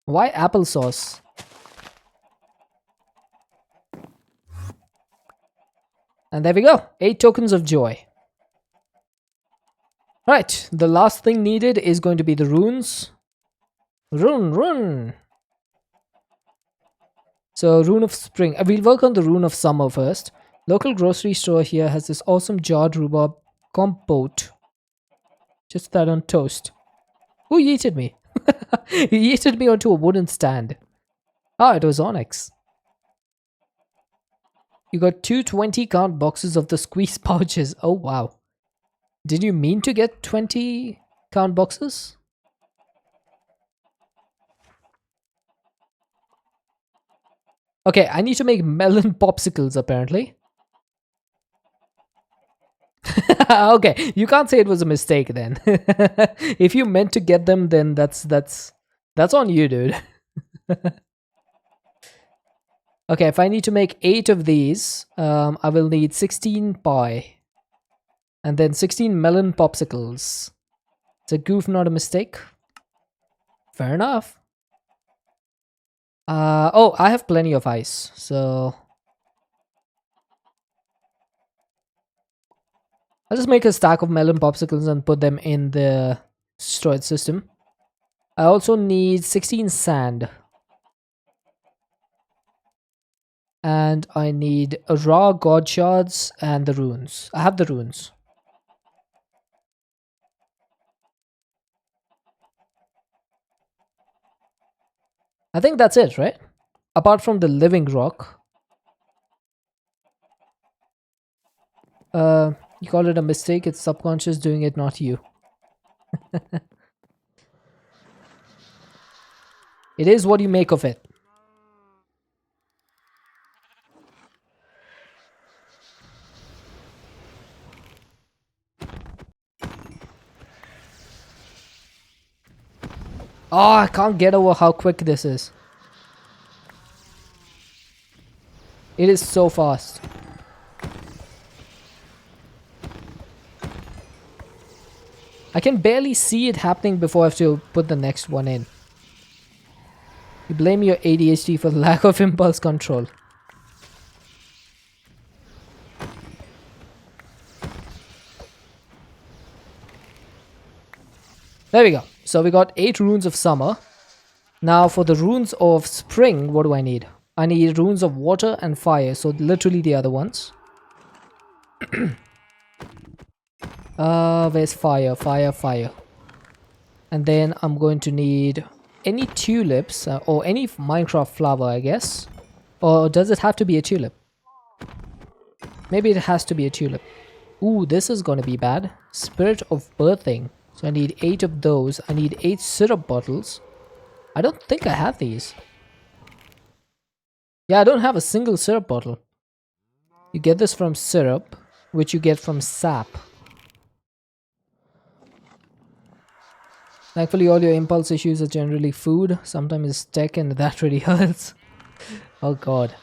Why applesauce? And there we go. 8 tokens of joy. Right. The last thing needed is going to be the runes. Rune. So, Rune of Spring. We'll work on the Rune of Summer first. Local grocery store here has this awesome jarred rhubarb compote. Just that on toast. Who yeeted me? He yeeted me onto a wooden stand. Ah, it was Onyx. You got 2 20-count boxes of the squeeze pouches. Oh, wow. Did you mean to get 20-count boxes? Okay, I need to make melon popsicles, apparently. Okay, you can't say it was a mistake then. If you meant to get them, then that's on you, dude. Okay, if I need to make 8 of these, I will need 16 pie. And then 16 melon popsicles. It's a goof, not a mistake. Fair enough. Oh, I have plenty of ice, so I'll just make a stack of melon popsicles and put them in the storage system. I also need 16 sand. And I need a raw god shards and the runes. I have the runes. I think that's it, right? Apart from the living rock. You call it a mistake, it's subconscious doing it, not you. It is what you make of it. Oh, I can't get over how quick this is. It is so fast. I can barely see it happening before I have to put the next one in. You blame your ADHD for the lack of impulse control. There we go. So we got 8 runes of summer. Now for the runes of spring, what do I need? I need runes of water and fire. So literally the other ones. Where's fire? Fire, fire. And then I'm going to need any tulips or any Minecraft flower, I guess. Or does it have to be a tulip? Maybe it has to be a tulip. Ooh, this is going to be bad. Spirit of birthing. So I need 8 of those. I need 8 syrup bottles. I don't think I have these. Yeah, I don't have a single syrup bottle. You get this from syrup, which you get from sap. Thankfully, all your impulse issues are generally food. Sometimes it's tech and that really hurts. Oh god.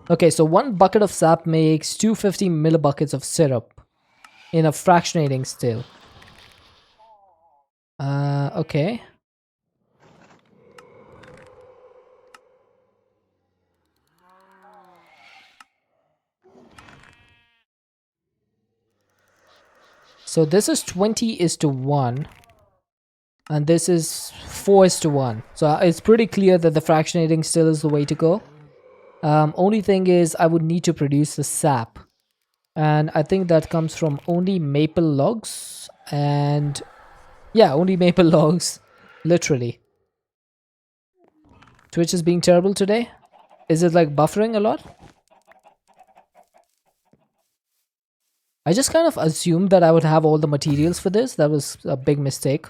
Okay, so 1 bucket of sap makes 250 millibuckets of syrup in a fractionating still. Okay. So this is 20:1. And this is 4:1. So it's pretty clear that the fractionating still is the way to go. Only thing is I would need to produce the sap. And I think that comes from only maple logs. And yeah, only maple logs. Literally. Twitch is being terrible today. Is it like buffering a lot? I just kind of assumed that I would have all the materials for this. That was a big mistake.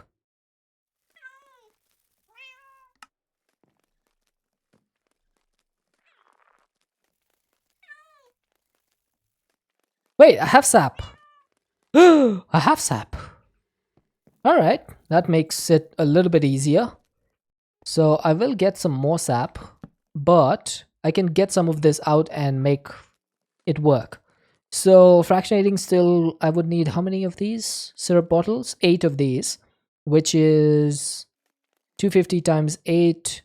Wait, I have sap. I have sap. Alright, that makes it a little bit easier. So I will get some more sap, but I can get some of this out and make it work. So fractionating still, I would need how many of these syrup bottles? 8 of these, which is 250 times 8.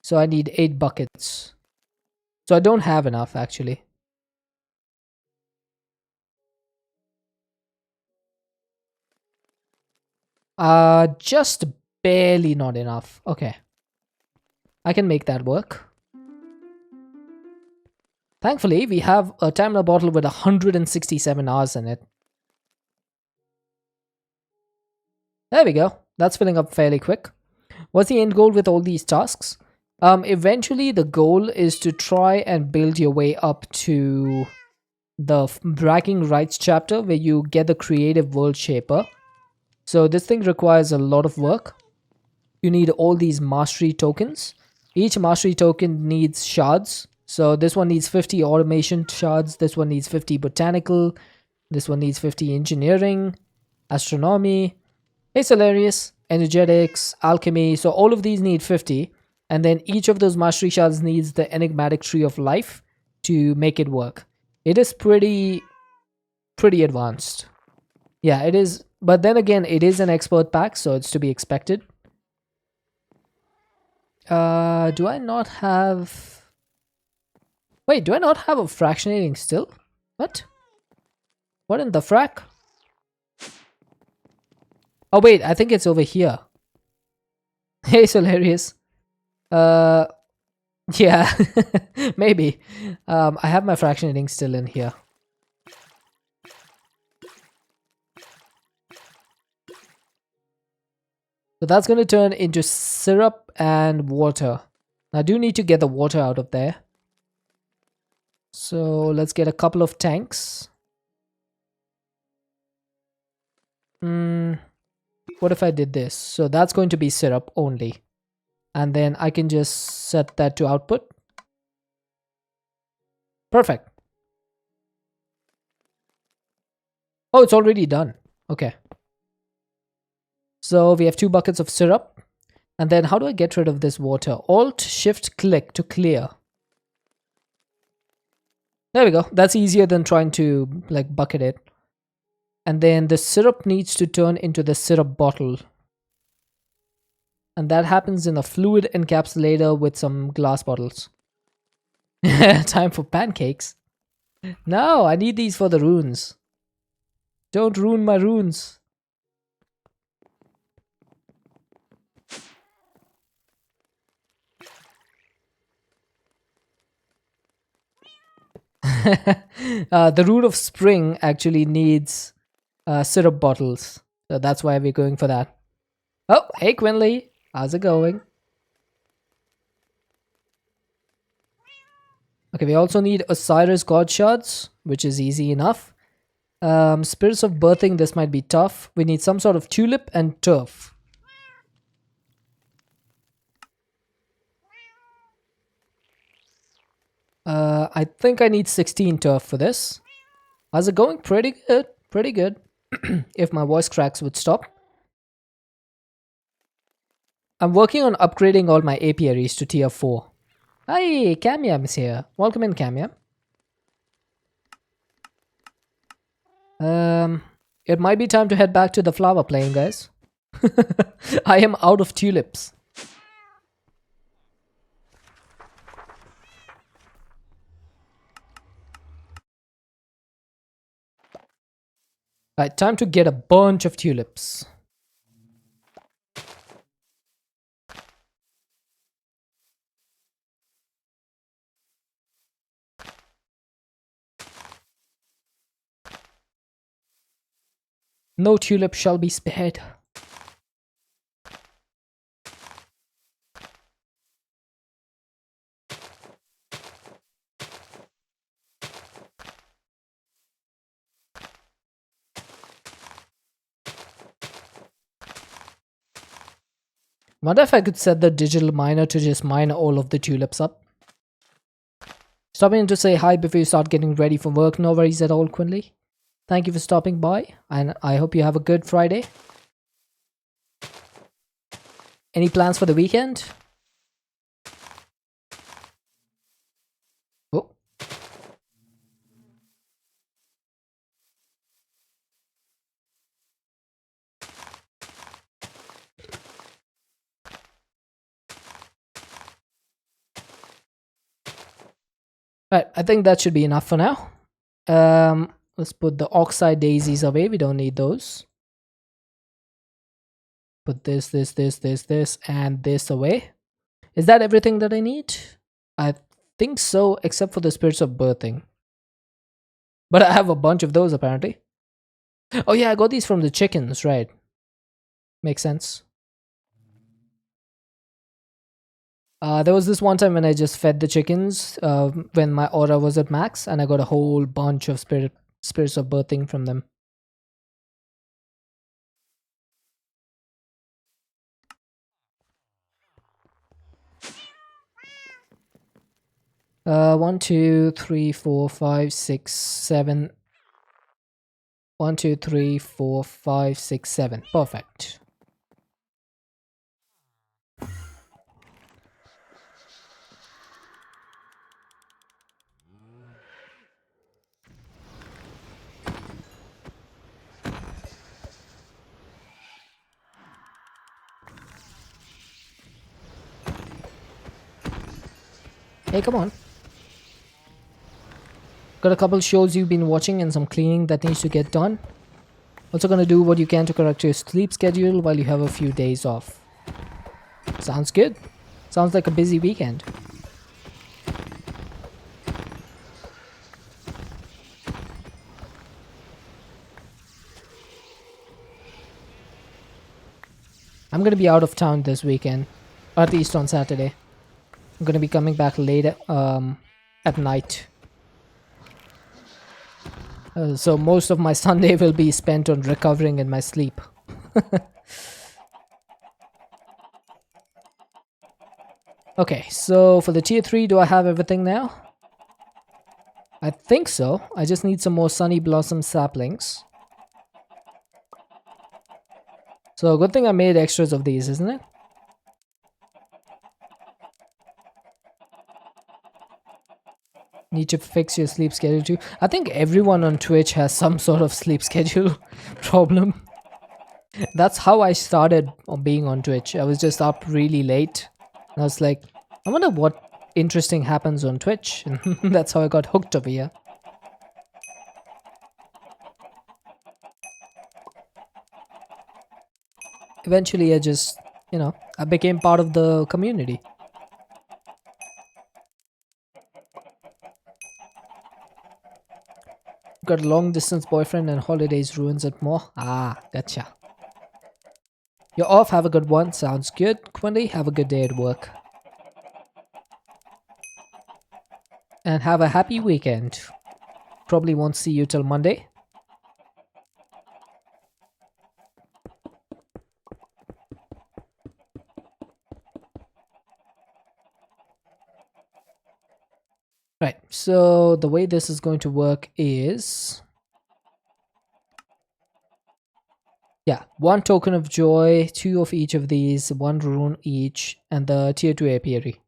So I need 8 buckets. So I don't have enough actually. Just barely not enough. Okay. I can make that work. Thankfully, we have a timer bottle with 167 hours in it. There we go. That's filling up fairly quick. What's the end goal with all these tasks? Eventually, the goal is to try and build your way up to the bragging rights chapter where you get the creative world shaper. So this thing requires a lot of work. You need all these mastery tokens. Each mastery token needs shards. So this one needs 50 automation shards. This one needs 50 botanical. This one needs 50 engineering, astronomy. It's hilarious. Energetics, alchemy. So all of these need 50. And then each of those mastery shards needs the enigmatic tree of life to make it work. It is pretty advanced. Yeah, it is. But then again, it is an expert pack, so it's to be expected. Do I not have... Wait, do I not have a fractionating still? What? What in the frack? Oh wait, I think it's over here. Hey, it's hilarious. Yeah, maybe. I have my fractionating still in here. So that's going to turn into syrup and water. I do need to get the water out of there. So let's get a couple of tanks. What if I did this? So that's going to be syrup only. And then I can just set that to output. Perfect. Oh, it's already done. Okay. So we have 2 buckets of syrup. And then how do I get rid of this water? Alt, Shift, click to clear. There we go. That's easier than trying to like bucket it. And then the syrup needs to turn into the syrup bottle. And that happens in a fluid encapsulator with some glass bottles. Time for pancakes. No, I need these for the runes. Don't ruin my runes. The rune of spring actually needs syrup bottles. So that's why we're going for that. Oh, hey Quinley. How's it going? Okay, we also need Osiris God Shards, which is easy enough. Spirits of Birthing, this might be tough. We need some sort of tulip and turf. I think I need 16 turf for this. How's it going? Pretty good. Pretty good. If my voice cracks would stop. I'm working on upgrading all my apiaries to tier 4. Hi, Camiam is here. Welcome in, Camiam. It might be time to head back to the flower plane, guys. I am out of tulips. Right, time to get a bunch of tulips. No tulip shall be spared. Wonder if I could set the digital miner to just mine all of the tulips up. Stopping in to say hi before you start getting ready for work. No worries at all, Quinley. Thank you for stopping by, and I hope you have a good Friday. Any plans for the weekend? Oh. Right, I think that should be enough for now. Let's put the oxide daisies away. We don't need those. Put this, and this away. Is that everything that I need? I think so, except for the spirits of birthing. But I have a bunch of those apparently. Oh yeah, I got these from the chickens, right? Makes sense. There was this one time when I just fed the chickens when my aura was at max, and I got a whole bunch of spirits of birthing from them. One, two, three, four, five, six, seven. 1, 2, 3, 4, 5, 6, 7. Perfect. Hey, come on. Got a couple shows you've been watching and some cleaning that needs to get done. Also gonna do what you can to correct your sleep schedule while you have a few days off. Sounds good. Sounds like a busy weekend. I'm gonna be out of town this weekend, or at least on Saturday. I'm gonna be coming back later at night. So most of my Sunday will be spent on recovering in my sleep. Okay, so for the tier 3, do I have everything now? I think so. I just need some more Sunny Blossom saplings. So good thing I made extras of these, isn't it? Need to fix your sleep schedule too. I think everyone on Twitch has some sort of sleep schedule problem. That's how I started on being on Twitch. I was just up really late. And I was like, I wonder what interesting happens on Twitch. And that's how I got hooked over here. Eventually, I just, I became part of the community. Got a long distance boyfriend and holidays ruins it more. Ah, gotcha. You're off, have a good one. Sounds good. Quindy, have a good day at work. And have a happy weekend. Probably won't see you till Monday. Right, so the way this is going to work is... yeah, 1 token of joy, 2 of each of these, 1 rune each, and the tier 2 apiary.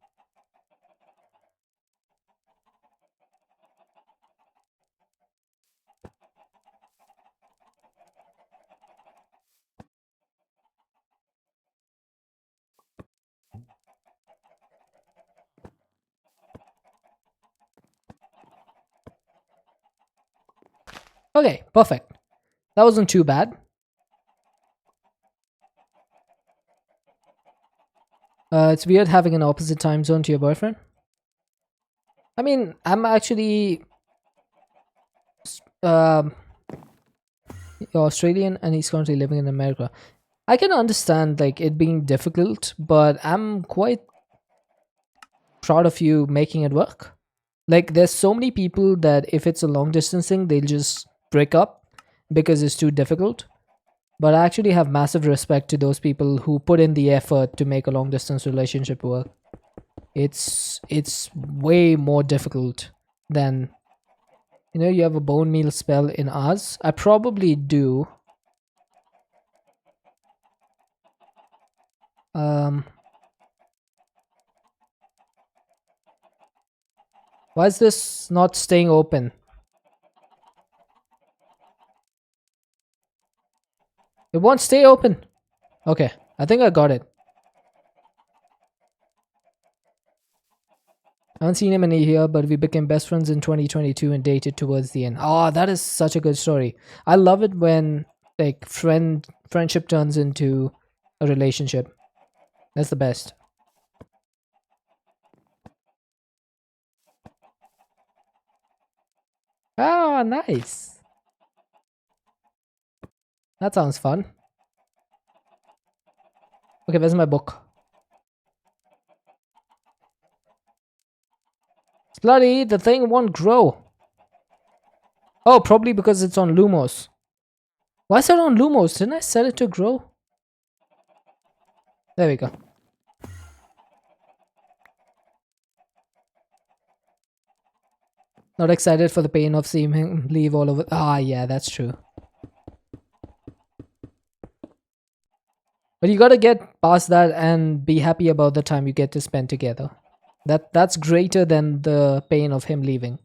Okay, perfect. That wasn't too bad. It's weird having an opposite time zone to your boyfriend. I mean, I'm actually Australian and he's currently living in America. I can understand like it being difficult, but I'm quite proud of you making it work. Like there's so many people that if it's a long distance thing, they'll just break up because it's too difficult. But I actually have massive respect to those people who put in the effort to make a long distance relationship work. It's way more difficult than you have a bone meal spell in ours. I probably do. Why is this not staying open? It won't stay open. Okay, I think I got it. I haven't seen him in a year, but we became best friends in 2022 and dated towards the end. Oh, that is such a good story. I love it when like friendship turns into a relationship. That's the best. Ah, nice. That sounds fun. Okay, where's my book? Bloody, the thing won't grow. Oh, probably because it's on Lumos. Why is it on Lumos? Didn't I set it to grow? There we go. Not excited for the pain of seeing him leave all over. Ah, yeah, that's true. But you gotta get past that and be happy about the time you get to spend together. That's greater than the pain of him leaving.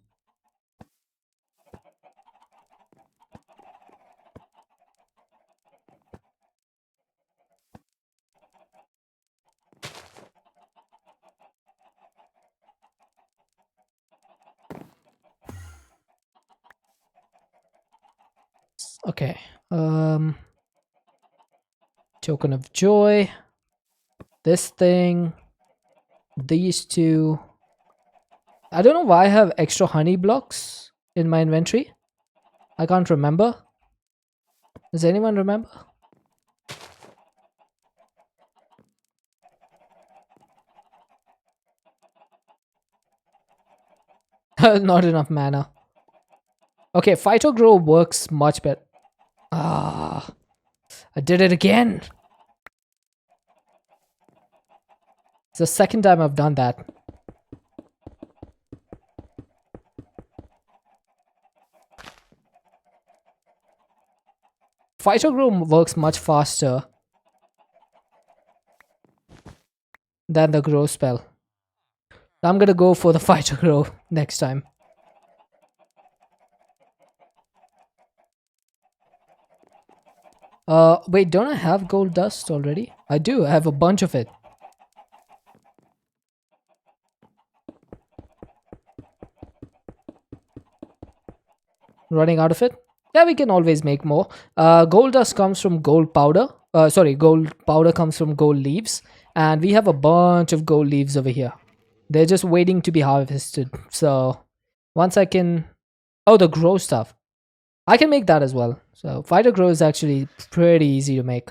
Okay. Token of joy. This thing. These two. I don't know why I have extra honey blocks in my inventory. I can't remember. Does anyone remember? Not enough mana. Okay, Phytogrow works much better. Ah, I did it again. It's the second time I've done that. Phytogrow works much faster than the grow spell. I'm gonna go for the Phytogrow next time. Wait, don't I have gold dust already? I do, I have a bunch of it. Running out of it? Yeah, we can always make more. Gold dust comes from gold powder. Sorry, gold powder comes from gold leaves. And we have a bunch of gold leaves over here. They're just waiting to be harvested. So, once I can... Oh, the grow stuff. I can make that as well. So, fighter grow is actually pretty easy to make.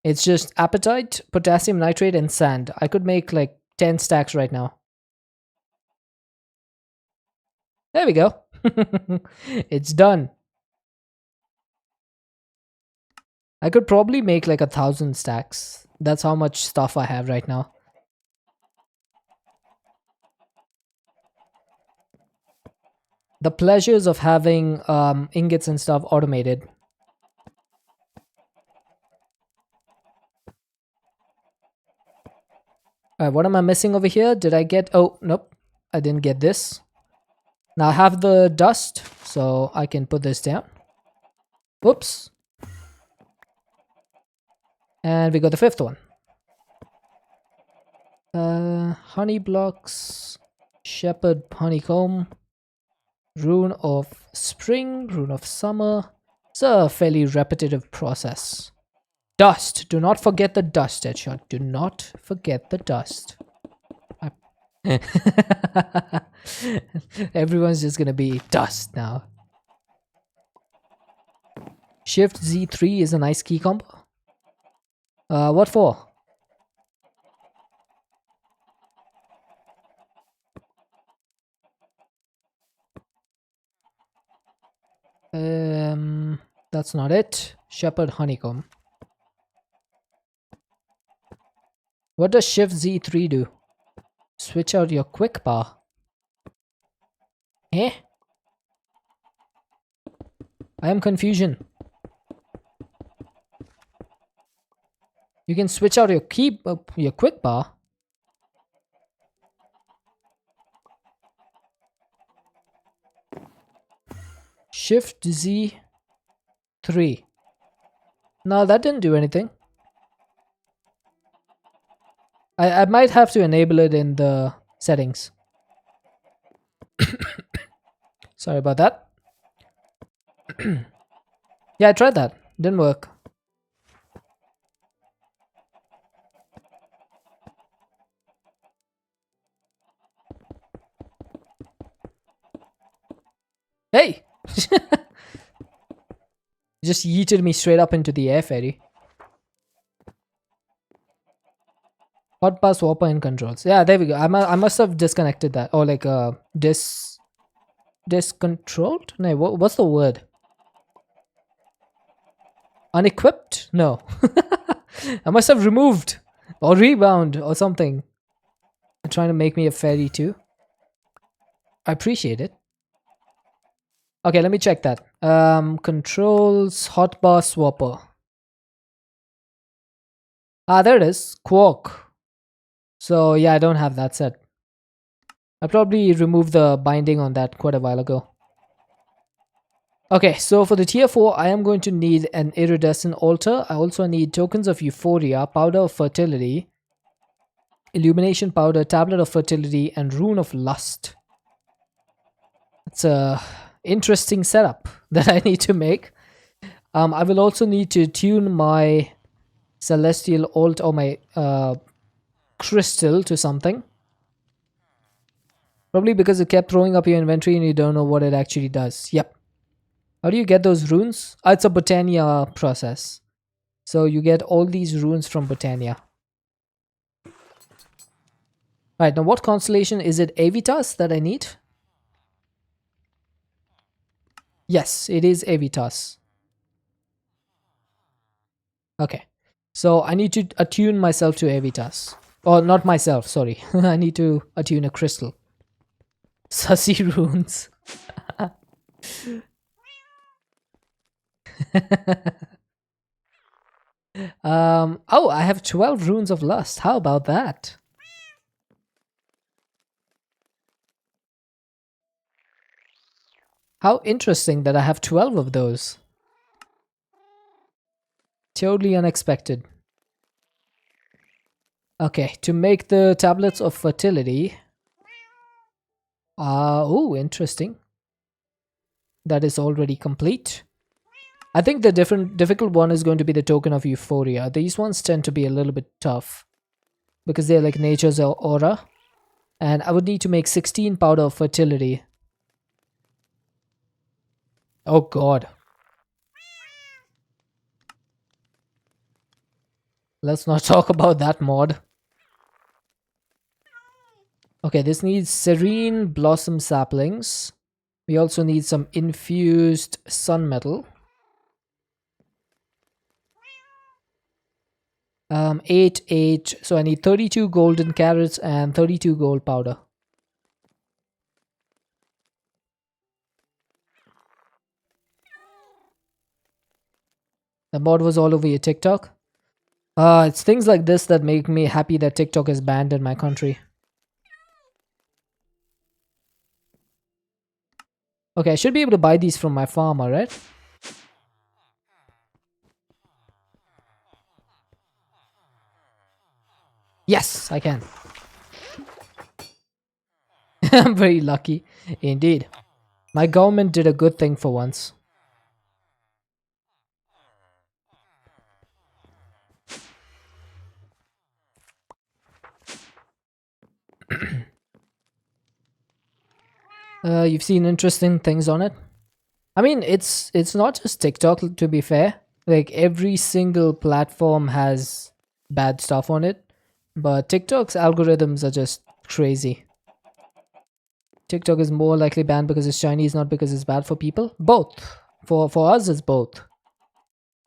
It's just apatite, potassium nitrate, and sand. I could make like 10 stacks right now. There we go. It's done. I could probably make like 1,000 stacks. That's how much stuff I have right now. The pleasures of having ingots and stuff automated. What am I missing over here? Did I get... Oh, nope. I didn't get this. Now I have the dust, so I can put this down. Whoops. And we got the fifth one. Honey blocks, shepherd honeycomb, rune of spring, rune of summer. It's a fairly repetitive process. Dust. Do not forget the dust, Headshot. Do not forget the dust. Everyone's just gonna be dust now. Shift Z3 is a nice key combo. What for? That's not it. Shepherd honeycomb. What does Shift Z3 do? Switch out your quick bar. Eh? I am confusion. You can switch out your quick bar. Shift Z3. No, that didn't do anything. I might have to enable it in the settings. Sorry about that. Yeah, I tried that. Didn't work. Hey! Just yeeted me straight up into the air, fairy. Hot pass swapper in controls. Yeah, there we go. I must have disconnected that. Or like discontrolled? No, what's the word? Unequipped? No. I must have removed or rebound or something. They're trying to make me a fairy too. I appreciate it. Okay, let me check that. Controls hotbar swapper. Ah, there it is. Quark. So yeah, I don't have that set. I probably removed the binding on that quite a while ago. Okay, so for the tier 4, I am going to need an iridescent altar. I also need tokens of euphoria, powder of fertility, illumination powder, tablet of fertility, and rune of lust. It's a interesting setup that I need to make. I will also need to tune my celestial alt or my crystal to something. Probably because it kept throwing up your inventory and you don't know what it actually does. Yep. How do you get those runes? It's a Botania process. So you get all these runes from Botania. Right, now what constellation? Is it Avitas that I need? Yes, it is Avitas. Okay. So I need to attune myself to Avitas. Or not myself, sorry. I need to attune a crystal. Sussy runes. Oh, I have 12 runes of lust. How about that? How interesting that I have 12 of those. Totally unexpected. Okay, to make the tablets of fertility. Oh, interesting. That is already complete. I think the difficult one is going to be the token of euphoria. These ones tend to be a little bit tough because they're like nature's aura. And I would need to make 16 powder of fertility. Oh god. Let's not talk about that mod. Okay, this needs serene blossom saplings. We also need some infused sun metal. 8, 8. So I need 32 golden carrots and 32 gold powder. The mod was all over your TikTok. It's things like this that make me happy that TikTok is banned in my country. Okay, I should be able to buy these from my farmer, right? Yes, I can. I'm very lucky. Indeed. My government did a good thing for once. You've seen interesting things on it? I mean, it's not just TikTok, to be fair. Like, every single platform has bad stuff on it. But TikTok's algorithms are just crazy. TikTok is more likely banned because it's Chinese, not because it's bad for people. Both. For us, it's both.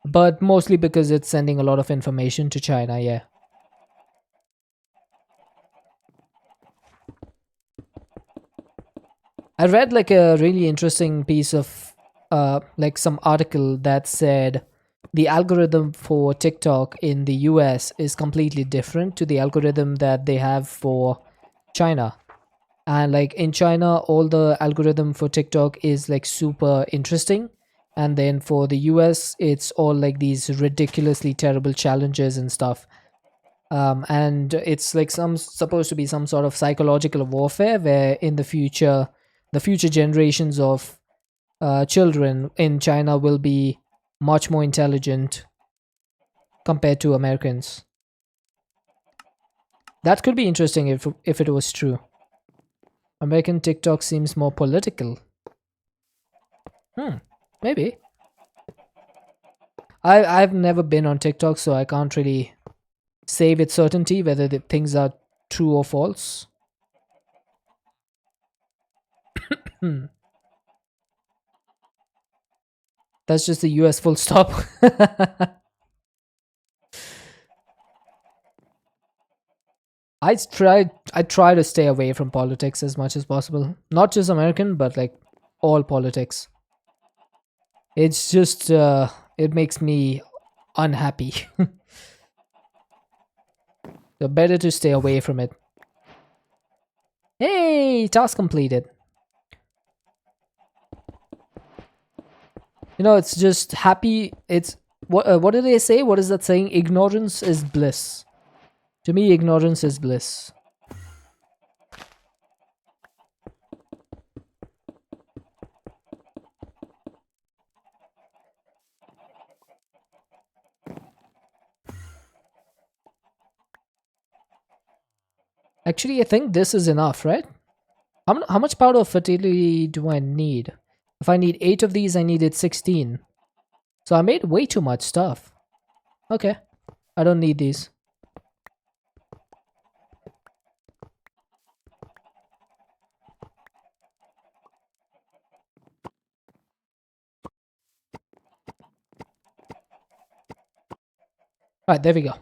But mostly because it's sending a lot of information to China, yeah. I read like a really interesting piece of like some article that said the algorithm for TikTok in the US is completely different to the algorithm that they have for China. And like in China, all the algorithm for TikTok is like super interesting. And then for the US, it's all like these ridiculously terrible challenges and stuff. And it's like some supposed to be some sort of psychological warfare where in the future generations of children in China will be much more intelligent compared to Americans. That could be interesting if it was true. American TikTok seems more political. Maybe. I've never been on TikTok, so I can't really say with certainty whether the things are true or false. That's just the US full stop. I try to stay away from politics as much as possible. Not just American, but like all politics. It's just it makes me unhappy. So better to stay away from it. Hey, task completed. You know, it's just happy. It's what did they say? What is that saying? Ignorance is bliss. To me, ignorance is bliss. Actually, I think this is enough, right? How much powder of fertility do I need? If I need 8 of these, I needed 16. So I made way too much stuff. Okay. I don't need these. Alright, there we go.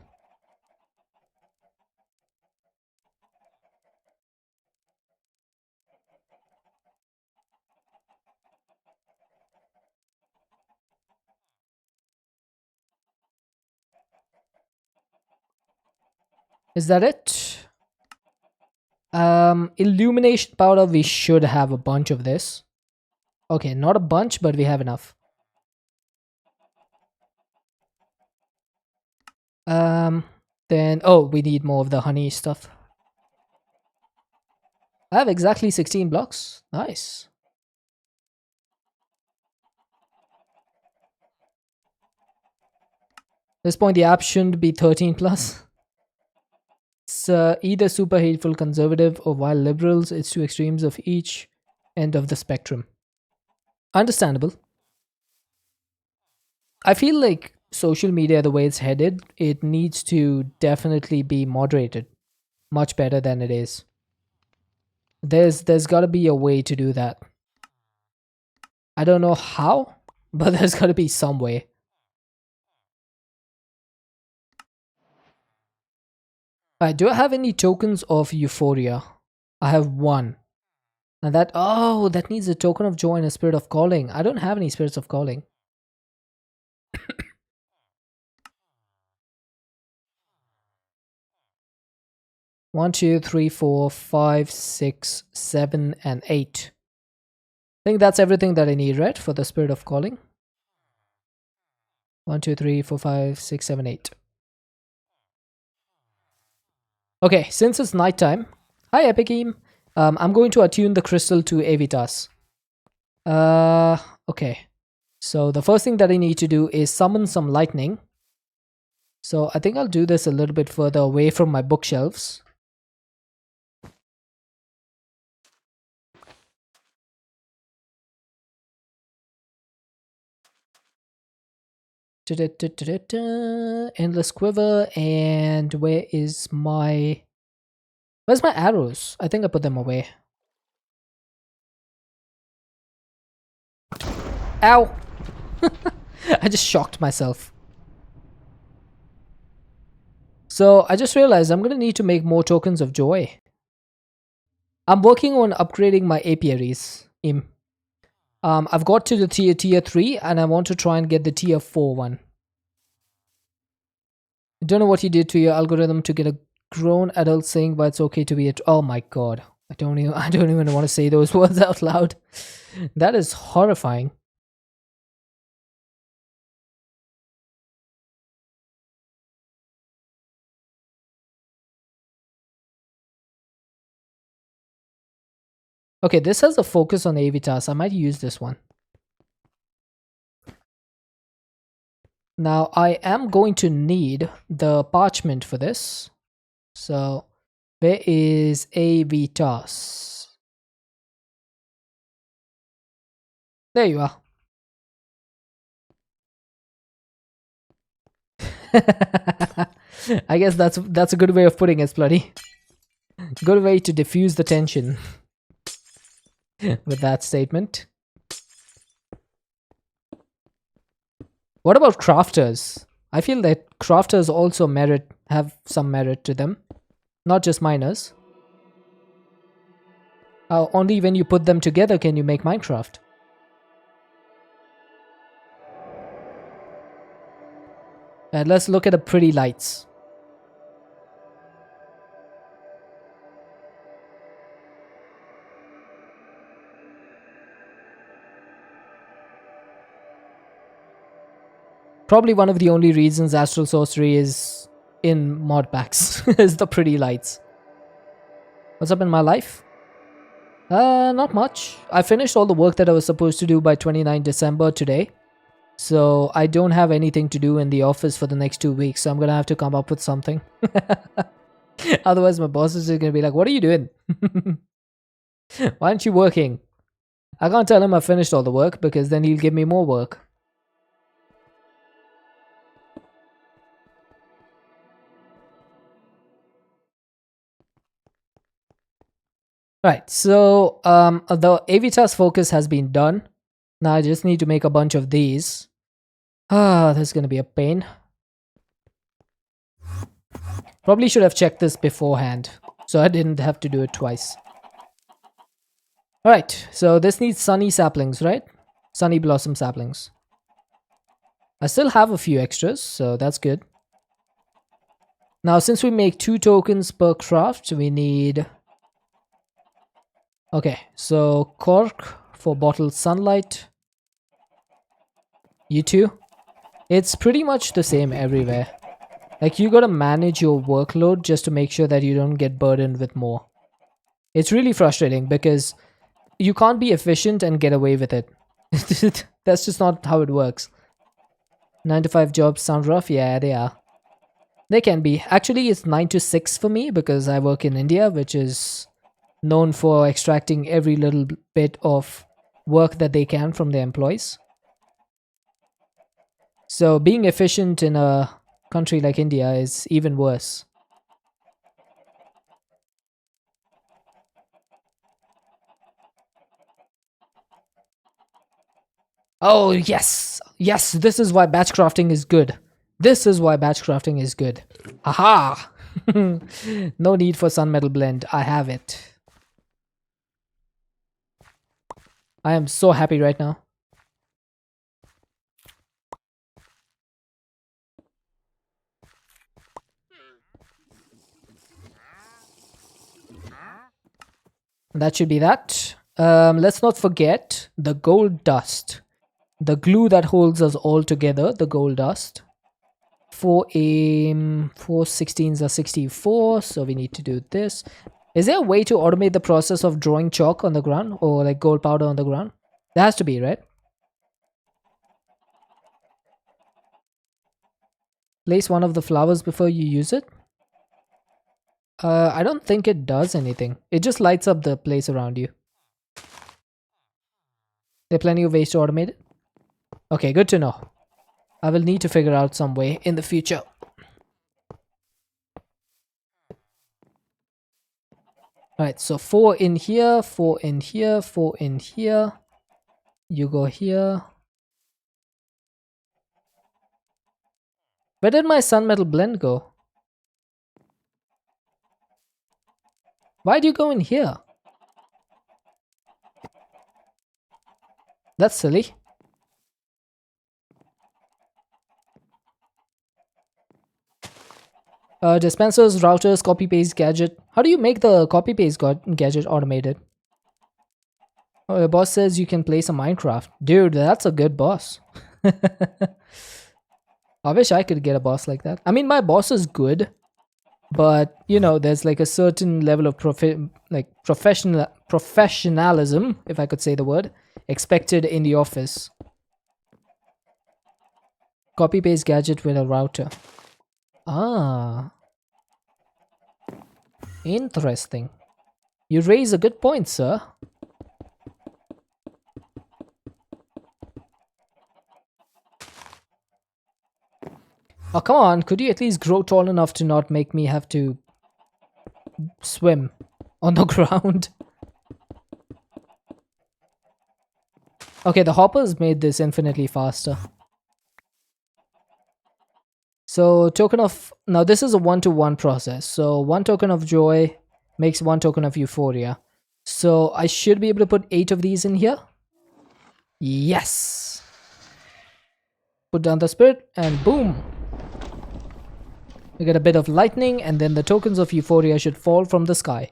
Is that it? Illumination powder, we should have a bunch of this. Okay, not a bunch, but we have enough. Um, then, oh, we need more of the honey stuff. I have exactly 16 blocks. Nice. At this point, the app shouldn't be 13 plus. It's either super hateful conservative or while liberals, it's two extremes of each end of the spectrum. Understandable. I feel like social media, the way it's headed, it needs to definitely be moderated much better than it is. There's got to be a way to do that. I don't know how, but there's got to be some way. Do I have any tokens of Euphoria? I have one. And that, oh, that needs a token of joy and a spirit of calling. I don't have any spirits of calling. One, two, three, four, five, six, 7, and 8. I think that's everything that I need, right? For the spirit of calling. 1, 2, 3, 4, 5, 6, 7, 8. Okay, since it's nighttime. Hi, Epiceme. I'm going to attune the crystal to Avitas. Okay. So the first thing that I need to do is summon some lightning. So I think I'll do this a little bit further away from my bookshelves. Endless quiver, and where's my arrows? I think I put them away. Ow! I just shocked myself. So I just realized I'm gonna need to make more tokens of joy. I'm working on upgrading my apiaries. I've got to the tier 3 and I want to try and get the tier 4 one. I don't know what you did to your algorithm to get a grown adult saying but it's okay to be oh my god. I don't even want to say those words out loud. That is horrifying. Okay, this has a focus on Avitas. I might use this one. Now, I am going to need the parchment for this. So, where is Avitas? There you are. I guess that's a good way of putting it, Bloody. Good way to diffuse the tension with that statement. What about crafters? I feel that crafters also have some merit to them, not just miners. Only when you put them together can you make Minecraft. And let's look at the pretty lights. Probably one of the only reasons Astral Sorcery is in mod packs is the pretty lights. What's up in my life? Not much. I finished all the work that I was supposed to do by 29 December today. So I don't have anything to do in the office for the next 2 weeks. So I'm going to have to come up with something. Otherwise my boss is going to be like, what are you doing? Why aren't you working? I can't tell him I finished all the work because then he'll give me more work. Right, so the Avitas focus has been done. Now I just need to make a bunch of these. That's gonna be a pain. Probably should have checked this beforehand, so I didn't have to do it twice. Alright, so this needs sunny saplings, right? Sunny blossom saplings. I still have a few extras, so that's good. Now, since we make 2 tokens per craft, we need... Okay, so cork for bottled sunlight. You too. It's pretty much the same everywhere. Like, you gotta manage your workload just to make sure that you don't get burdened with more. It's really frustrating because you can't be efficient and get away with it. That's just not how it works. 9 to 5 jobs sound rough. Yeah, they are. They can be. Actually, it's 9 to 6 for me because I work in India, which is known for extracting every little bit of work that they can from their employees. So being efficient in a country like India is even worse. Oh, yes. Yes, this is why batch crafting is good. This is why batch crafting is good. Aha! No need for sun metal blend. I have it. I am so happy right now. That should be that. Let's not forget the gold dust. The glue that holds us all together, the gold dust. 4 16s are 64, so we need to do this. Is there a way to automate the process of drawing chalk on the ground or like gold powder on the ground? There has to be, right? Place one of the flowers before you use it. I don't think it does anything. It just lights up the place around you. There are plenty of ways to automate it. Okay, good to know. I will need to figure out some way in the future. Alright, so 4 in here, 4 in here, 4 in here. You go here. Where did my sun metal blend go? Why do you go in here? That's silly. Dispensers, routers, copy paste gadget. How do you make the copy paste gadget automated? Oh, your boss says you can play some Minecraft. Dude, that's a good boss. I wish I could get a boss like that. I mean, my boss is good, but you know, there's like a certain level of professionalism, if I could say the word, expected in the office. Copy paste gadget with a router. Ah, interesting. You raise a good point, sir. Oh, come on. Could you at least grow tall enough to not make me have to swim on the ground? Okay, the hoppers made this infinitely faster. So, token of... Now, this is a one-to-one process. So, one token of joy makes one token of euphoria. So, I should be able to put 8 of these in here. Yes! Put down the spirit and boom! We get a bit of lightning and then the tokens of euphoria should fall from the sky.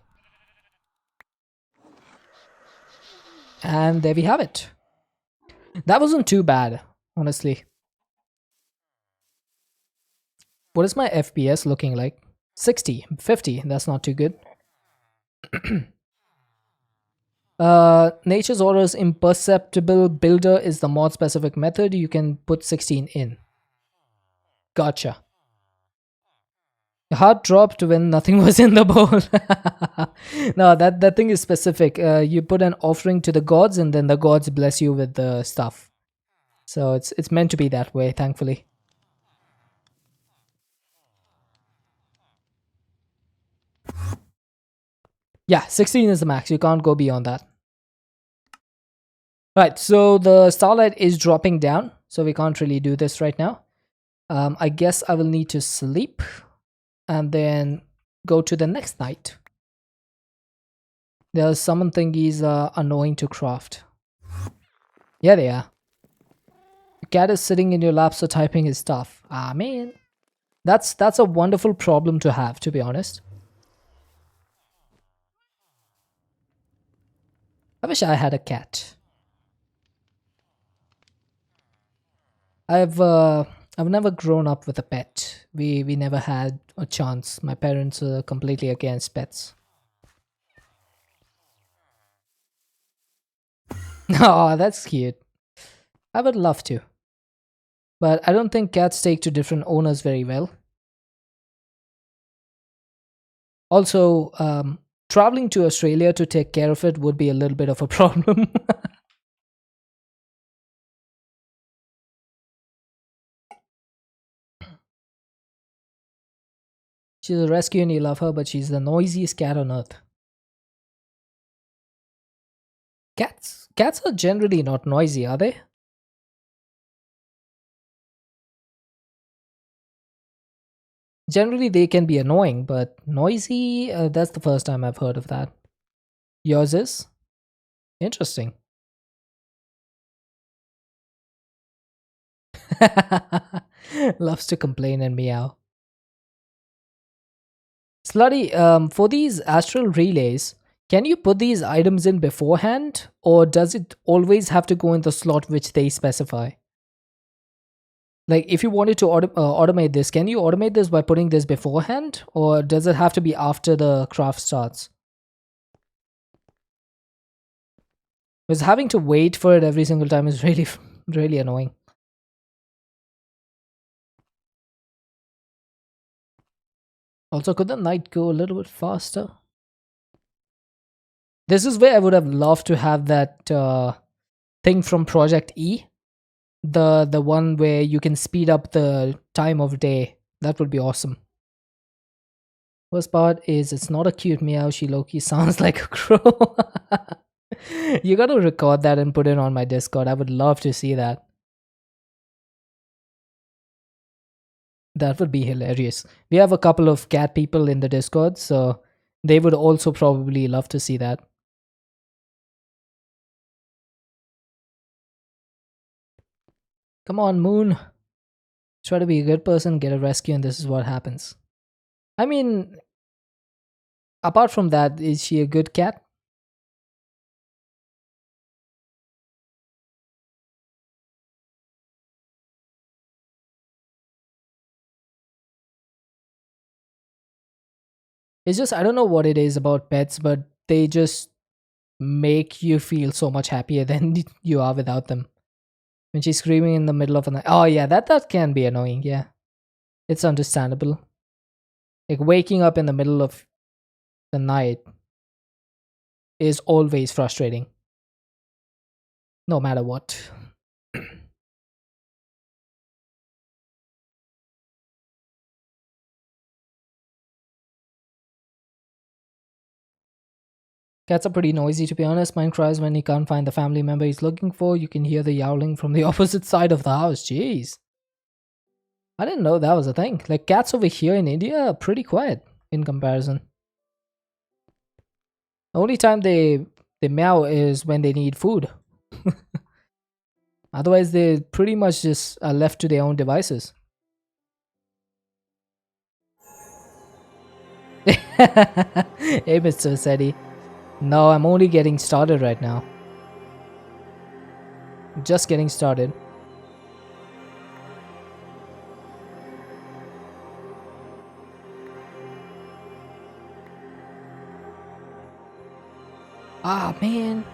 And there we have it. That wasn't too bad, honestly. What is my FPS looking like? 60, 50, that's not too good. Nature's Order's imperceptible builder is the mod specific method. You can put 16 in. Gotcha. Your heart dropped when nothing was in the bowl. No, that thing is specific. You put an offering to the gods and then the gods bless you with the stuff. So it's meant to be that way, thankfully. Yeah, 16 is the max. You can't go beyond that. Right, so the starlight is dropping down, so we can't really do this right now. I guess I will need to sleep and then go to the next night. The summon thingies are annoying to craft. Yeah, they are. The cat is sitting in your lap, so typing is tough. Ah, man. That's a wonderful problem to have, to be honest. I wish I had a cat. I've never grown up with a pet, We never had a chance. My parents are completely against pets. Oh, that's cute. I would love to, but I don't think cats take to different owners very well. Also, traveling to Australia to take care of it would be a little bit of a problem. She's a rescue and you love her, but she's the noisiest cat on earth. Cats are generally not noisy, are they? Generally, they can be annoying, but noisy, that's the first time I've heard of that. Yours is? Interesting. Loves to complain and meow. Slutty, for these astral relays, can you put these items in beforehand, or does it always have to go in the slot which they specify? Like, if you wanted to automate this, can you automate this by putting this beforehand, or does it have to be after the craft starts? Because having to wait for it every single time is really, really annoying. Also, could the night go a little bit faster? This is where I would have loved to have that thing from Project E, the one where you can speed up the time of day. That would be awesome. Worst part is it's not a cute meow. She Loki sounds like a crow. You got to record that and put it on my Discord. I would love to see that. That would be hilarious. We have a couple of cat people in the Discord, so they would also probably love to see that. Come on, Moon. Try to be a good person, get a rescue, and this is what happens. I mean, apart from that, is she a good cat? It's just, I don't know what it is about pets, but they just make you feel so much happier than you are without them. When she's screaming in the middle of the night. Oh, yeah, that can be annoying. Yeah, it's understandable. Like waking up in the middle of the night is always frustrating, no matter what. Cats are pretty noisy, to be honest. Mine cries when he can't find the family member he's looking for. You can hear the yowling from the opposite side of the house. Jeez. I didn't know that was a thing. Like, cats over here in India are pretty quiet in comparison. The only time they meow is when they need food. Otherwise, they pretty much just are left to their own devices. Hey, Mr. Seti. No, I'm only getting started right now. Just getting started. Ah, man.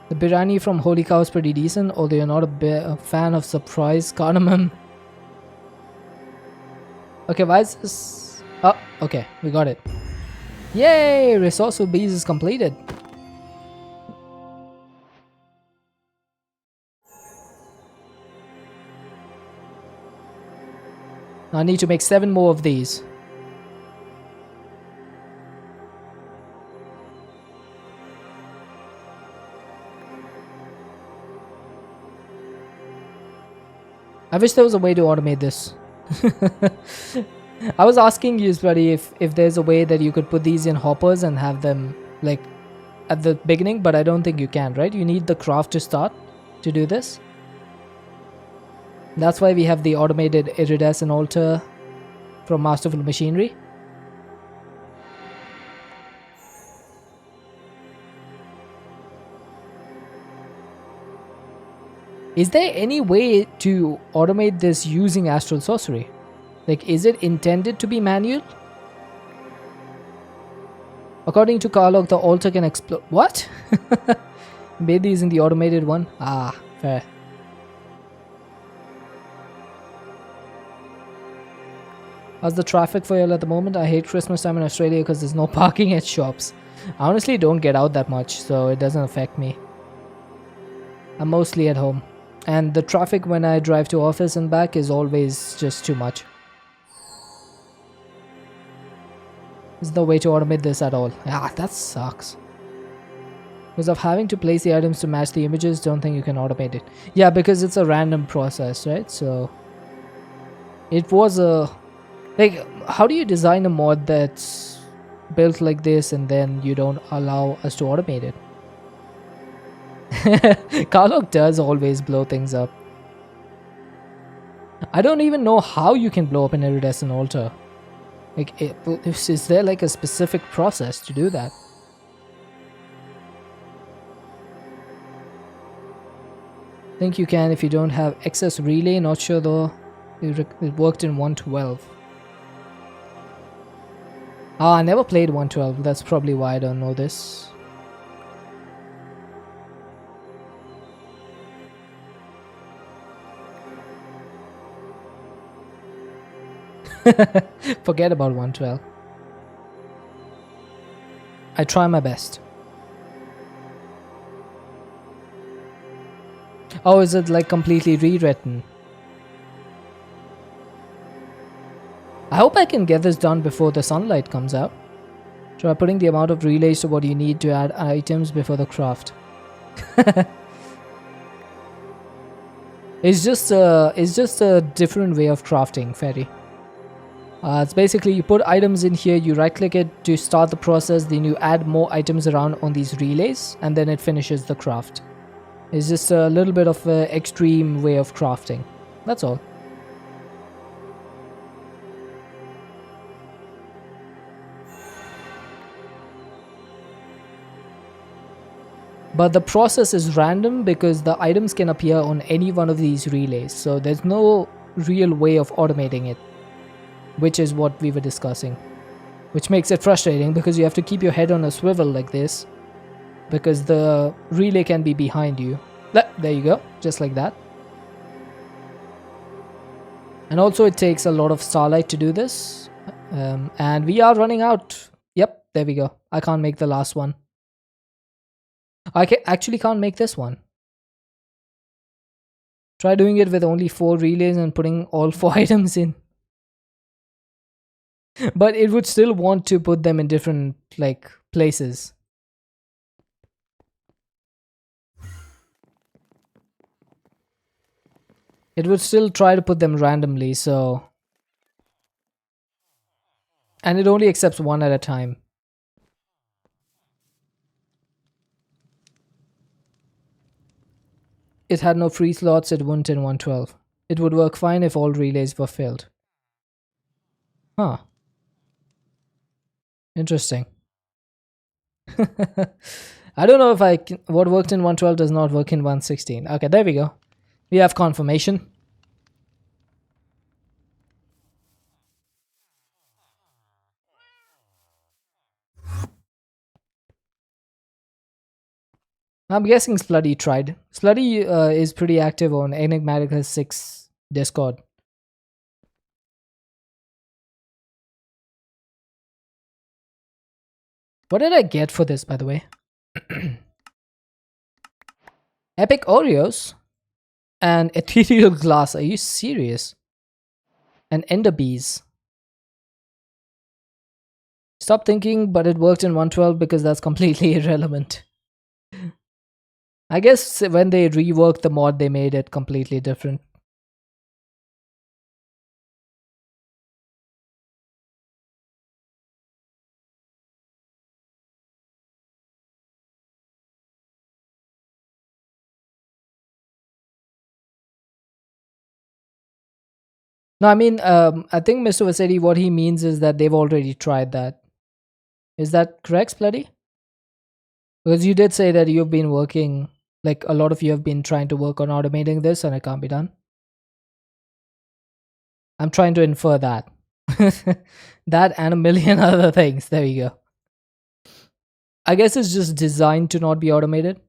The biryani from Holy Cow is pretty decent, although you're not a fan of surprise cardamom. Okay, why is this? Oh, okay, we got it. Yay! Resourceful bees is completed. Now I need to make 7 more of these. I wish there was a way to automate this. I was asking you, buddy, if there's a way that you could put these in hoppers and have them like at the beginning, but I don't think you can, right? You need the craft to start to do this. That's why we have the automated iridescent altar from Masterful Machinery. Is there any way to automate this using astral sorcery? Like, is it intended to be manual? According to Carlock, the altar can explode. What? Bailey is in the automated one? Ah, fair. How's the traffic for you at the moment? I hate Christmas time in Australia because there's no parking at shops. I honestly don't get out that much, so it doesn't affect me. I'm mostly at home. And the traffic when I drive to office and back is always just too much. There's no way to automate this at all. Ah, that sucks. Because of having to place the items to match the images, don't think you can automate it. Yeah, because it's a random process, right? So it was a... Like, how do you design a mod that's built like this and then you don't allow us to automate it? Carlock does always blow things up. I don't even know how you can blow up an iridescent altar. Like, is there like a specific process to do that? Think you can if you don't have excess relay. Not sure though. It worked in 112. Ah, I never played 112. That's probably why I don't know this. Forget about 112. I try my best. Oh, is it like completely rewritten? I hope I can get this done before the sunlight comes out. Try putting the amount of relays to what you need to add items before the craft. It's just a different way of crafting, Ferry. It's basically you put items in here, you right click it to start the process, then you add more items around on these relays, and then it finishes the craft. It's just a little bit of an extreme way of crafting. That's all. But the process is random because the items can appear on any one of these relays, so there's no real way of automating it, which is what we were discussing, which makes it frustrating because you have to keep your head on a swivel like this because the relay can be behind you. There you go, just like that. And also it takes a lot of starlight to do this, and we are running out. Yep, there we go. I can't make the last one. I actually can't make this one. Try doing it with only 4 relays and putting all 4 items in. But it would still want to put them in different like places. It would still try to put them randomly, so... And it only accepts 1 at a time. It had no free slots, it wouldn't in 112. It would work fine if all relays were filled. Huh. Interesting. I don't know if what worked in 112 does not work in 116. Okay, there we go. We have confirmation. I'm guessing Sluddy tried. Sluddy is pretty active on Enigmatica 6 Discord. What did I get for this, by the way? Epic Oreos and Ethereal Glass. Are you serious? And Ender Bees. Stop thinking, but it worked in 112 because that's completely irrelevant. I guess when they reworked the mod, they made it completely different. No, I mean, I think Mr. Vassetti, what he means is that they've already tried that. Is that correct, Bloody? Because you did say that you've been working Like a lot of you have been trying to work on automating this and it can't be done. I'm trying to infer that. That and a million other things. There we go. I guess it's just designed to not be automated.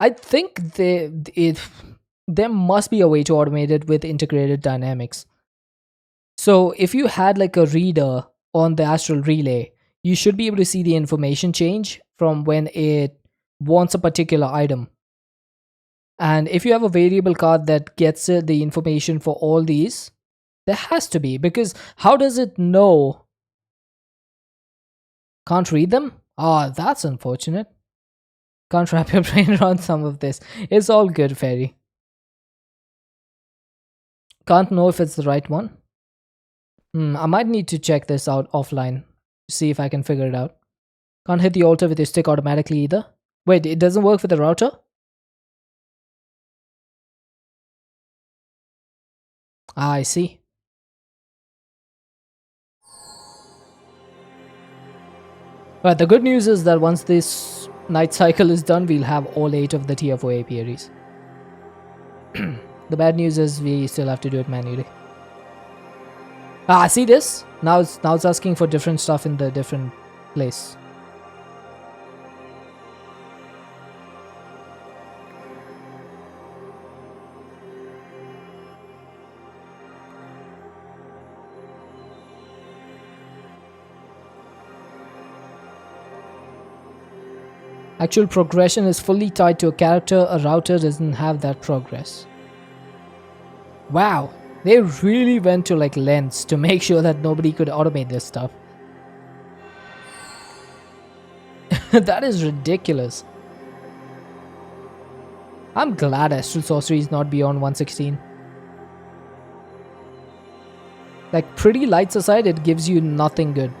I think there must be a way to automate it with integrated dynamics. So if you had like a reader on the astral relay, you should be able to see the information change from when it wants a particular item. And if you have a variable card that gets it the information for all these, there has to be, because how does it know? Can't read them? Ah, that's unfortunate. Can't wrap your brain around some of this. It's all good, fairy. Can't know if it's the right one. I might need to check this out offline. See if I can figure it out. Can't hit the altar with your stick automatically either. Wait, it doesn't work with the router? Ah, I see. Right, the good news is that once this night cycle is done, we'll have all 8 of the tier 4 apiaries. The bad news is we still have to do it manually. Ah, see this? Now it's asking for different stuff in the different place. Actual progression is fully tied to a character. A router doesn't have that progress. Wow, they really went to like lengths to make sure that nobody could automate this stuff. That is ridiculous. I'm glad Astral Sorcery is not beyond 116. Like, pretty lights aside, it gives you nothing good.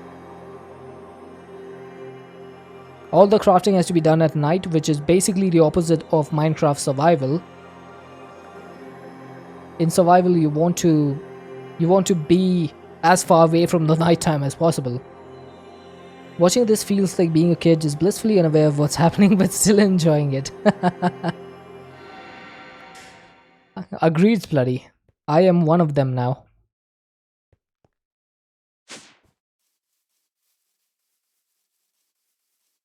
All the crafting has to be done at night, which is basically the opposite of Minecraft survival. In survival, you want to be as far away from the nighttime as possible. Watching this feels like being a kid, just blissfully unaware of what's happening but still enjoying it. Agreed, bloody. I am one of them now.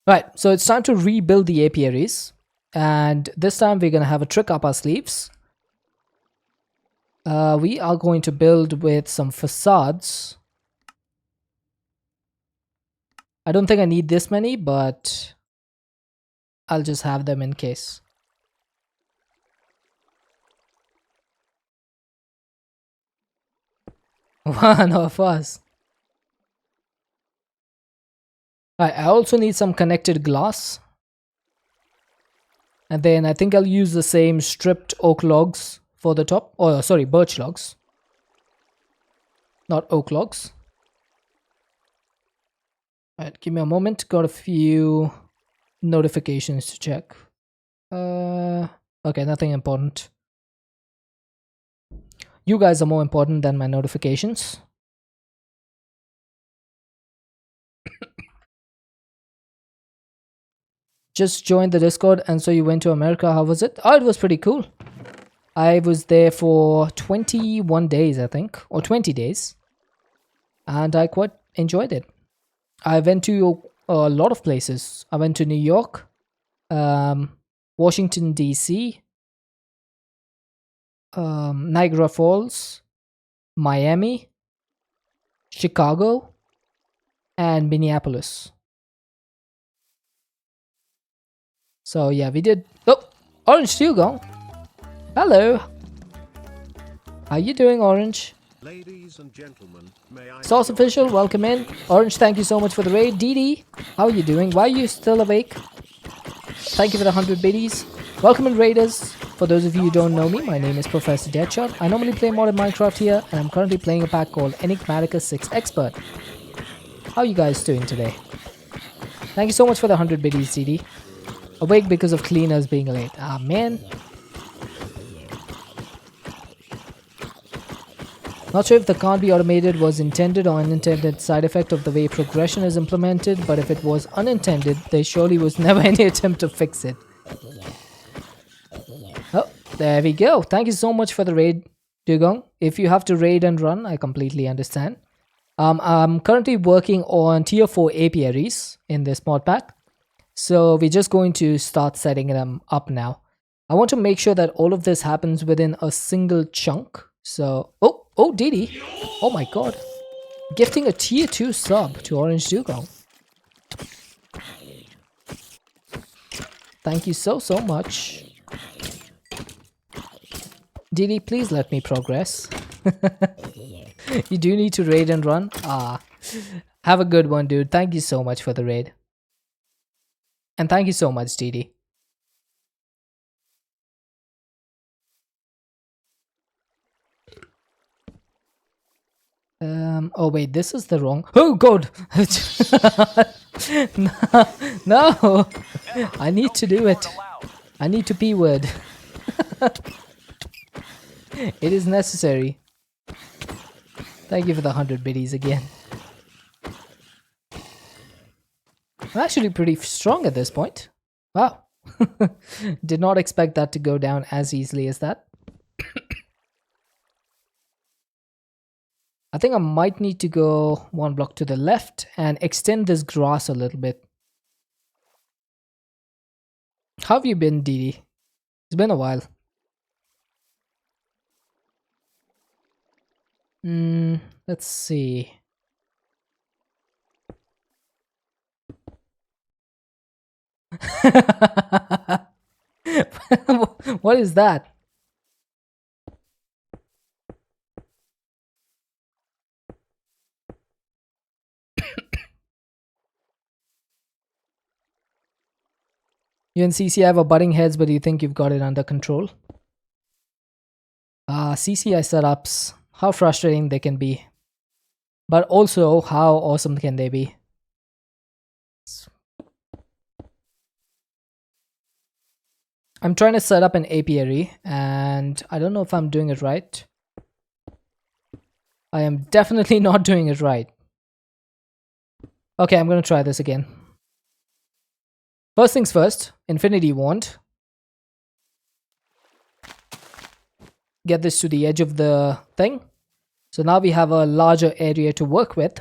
Right, so it's time to rebuild the apiaries. And this time we're going to have a trick up our sleeves. We are going to build with some facades. I don't think I need this many, but I'll just have them in case. One of us. I also need some connected glass. And then I think I'll use the same stripped oak logs for the top. Oh, sorry, birch logs. Not oak logs. Alright, give me a moment. Got a few notifications to check. Okay, nothing important. You guys are more important than my notifications. Just joined the Discord, and so you went to America. How was it? Oh, it was pretty cool. I was there for 21 days, I think, or 20 days. And I quite enjoyed it. I went to a lot of places. I went to New York, Washington, D.C., Niagara Falls, Miami, Chicago, and Minneapolis. So yeah, we did. Oh, Orange Dugong. Hello. How you doing, Orange? Ladies and gentlemen, may I... Sauce Official, welcome in. Orange, thank you so much for the raid. Dee, how are you doing? Why are you still awake? Thank you for the 100 biddies. Welcome in, Raiders. For those of you who don't know me, my name is Professor Deadshot. I normally play modern Minecraft here, and I'm currently playing a pack called Enigmatica 6 Expert. How are you guys doing today? Thank you so much for the 100 biddies, Dee. Awake because of cleaners being late. Ah, man. Not sure if the can't be automated was intended or unintended side effect of the way progression is implemented, but if it was unintended, there surely was never any attempt to fix it. There we go. Thank you so much for the raid, Dugong. If you have to raid and run, I completely understand. I'm currently working on tier 4 apiaries in this mod pack. So we're just going to start setting them up now. I want to make sure that all of this happens within a single chunk. So, oh, Didi. Oh my god. Gifting a tier 2 sub to Orange Dugong. Thank you so much. Didi, please let me progress. You do need to raid and run? Ah. Have a good one, dude. Thank you so much for the raid. And thank you so much, Didi. Oh wait, this is the wrong. Oh god! No! I need to do it. I need to P-word. It is necessary. Thank you for the 100 biddies again. I'm actually pretty strong at this point. Wow. Did not expect that to go down as easily as that. I think I might need to go one block to the left and extend this grass a little bit. How have you been, Didi? It's been a while. Let's see. What is that? You and CC have a butting heads, but you think you've got it under control? CCI setups, how frustrating they can be. But also, how awesome can they be? I'm trying to set up an apiary, and I don't know if I'm doing it right. I am definitely not doing it right. Okay, I'm going to try this again. First things first, Infinity Wand. Get this to the edge of the thing. So now we have a larger area to work with.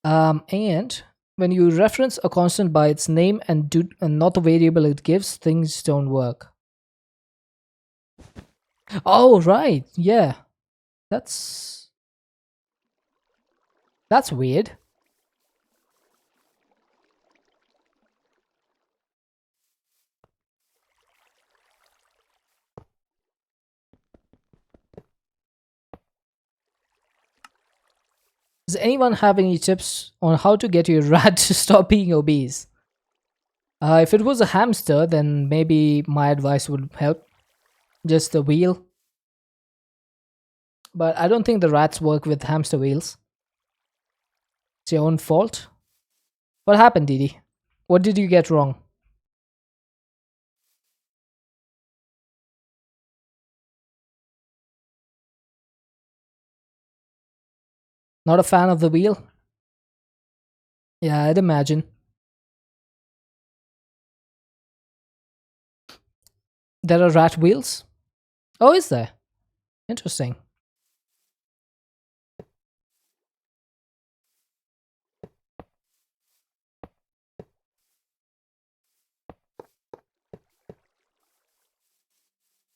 And when you reference a constant by its name and not the variable it gives, things don't work. Oh, right. Yeah. That's weird. Does anyone have any tips on how to get your rat to stop being obese? If it was a hamster, then maybe my advice would help. Just the wheel. But I don't think the rats work with hamster wheels. It's your own fault. What happened, Didi? What did you get wrong? Not a fan of the wheel? Yeah, I'd imagine. There are rat wheels? Oh, is there? Interesting.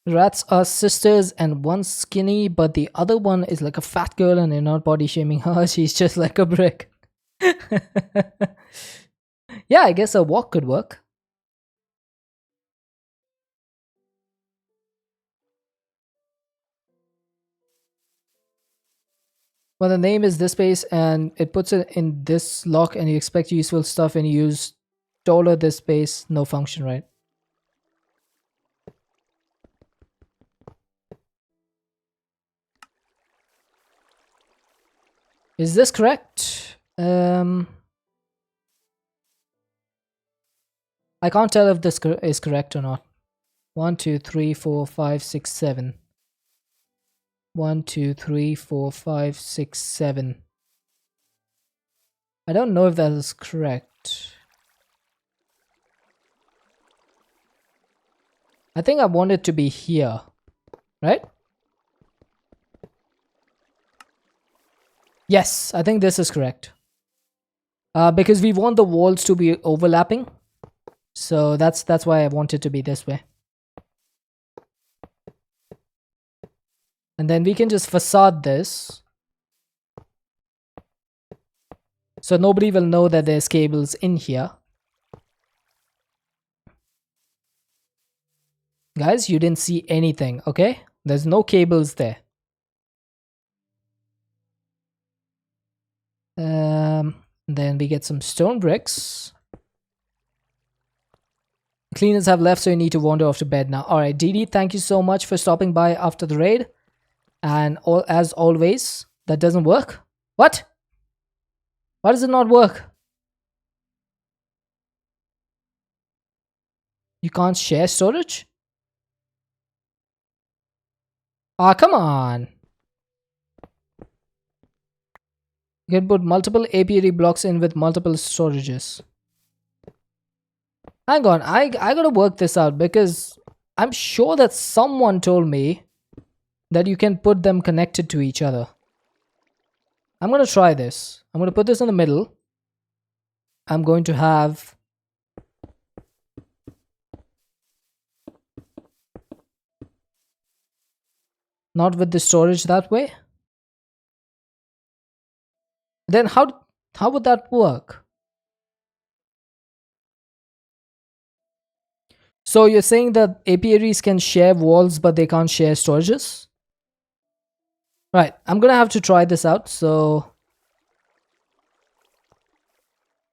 Rats are sisters, and one's skinny, but the other one is like a fat girl, and you're not body shaming her. She's just like a brick. Yeah, I guess a walk could work. Well, the name is this space, and it puts it in this lock, and you expect useful stuff, and you use taller this space, no function, right? Is this correct? I can't tell if this is correct or not. 1, 2, 3, 4, 5, 6, 7. 1, 2, 3, 4, 5, 6, 7. I don't know if that is correct. I think I want it to be here, right? Yes, I think this is correct. Because we want the walls to be overlapping. So that's why I want it to be this way. And then we can just facade this. So nobody will know that there's cables in here. Guys, you didn't see anything, okay? There's no cables there. Then we get some stone bricks. Cleaners have left, so you need to wander off to bed now. All right, Didi, thank you so much for stopping by after the raid. And as always, that doesn't work. What? Why does it not work? You can't share storage? Ah, come on. You can put multiple apiary blocks in with multiple storages. Hang on, I gotta work this out because I'm sure that someone told me that you can put them connected to each other. I'm gonna try this. I'm gonna put this in the middle. I'm going to have not with the storage that way. Then how would that work? So you're saying that apiaries can share walls but they can't share storages? Right, I'm gonna have to try this out. So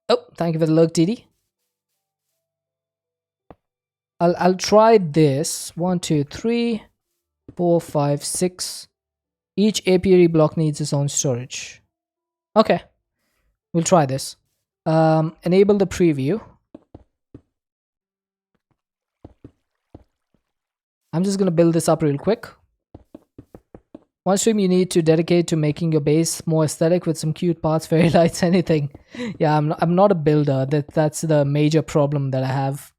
oh, thank you for the lurk, TD. I'll try this. 1, 2, 3, 4, 5, 6. Each apiary block needs its own storage. Okay, we'll try this. Enable the preview. I'm just gonna build this up real quick. One stream you need to dedicate to making your base more aesthetic with some cute parts, fairy lights, anything. Yeah, I'm not a builder. That's the major problem that I have.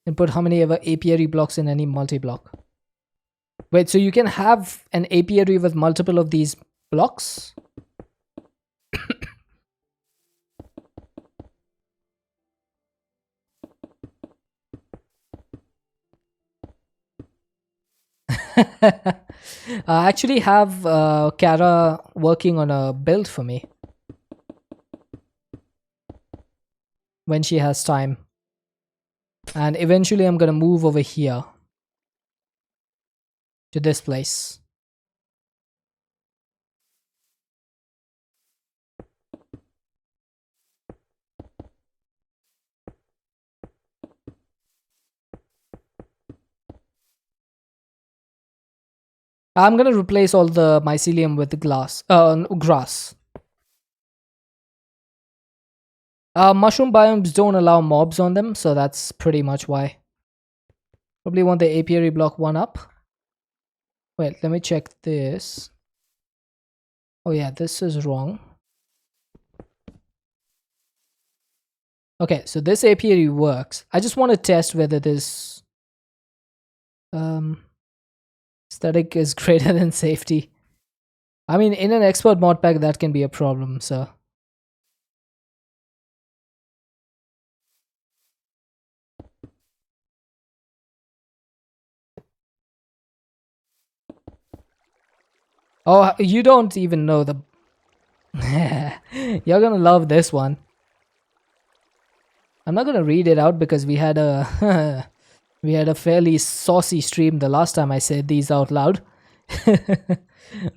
And put how many ever apiary blocks in any multi-block. Wait, so you can have an apiary with multiple of these blocks? I actually have Kara working on a build for me when she has time. And eventually I'm gonna move over here to this place. I'm gonna replace all the mycelium with the grass. Mushroom biomes don't allow mobs on them, so that's pretty much why. Probably want the apiary block 1 up. Wait, let me check this. Oh yeah, this is wrong. Okay, so this apiary works. I just want to test whether this aesthetic is greater than safety. I mean, in an expert mod pack, that can be a problem, so. Oh, you don't even know the... You're gonna love this one. I'm not gonna read it out because we had a... we had a fairly saucy stream the last time I said these out loud.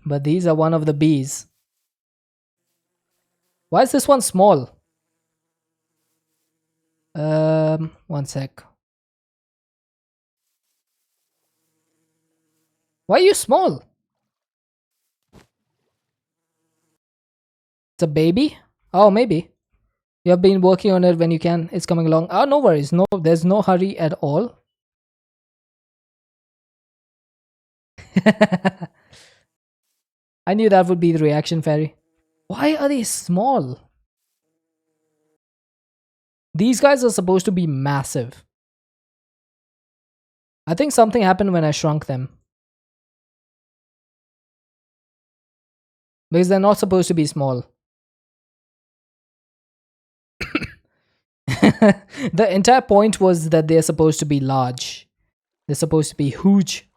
But these are one of the bees. Why is this one small? One sec. Why are you small? It's a baby? Oh, maybe. You have been working on it when you can. It's coming along. Oh, no worries. No, there's no hurry at all. I knew that would be the reaction, Fairy. Why are they small? These guys are supposed to be massive. I think something happened when I shrunk them. Because they're not supposed to be small. The entire point was that they're supposed to be large. They're supposed to be huge.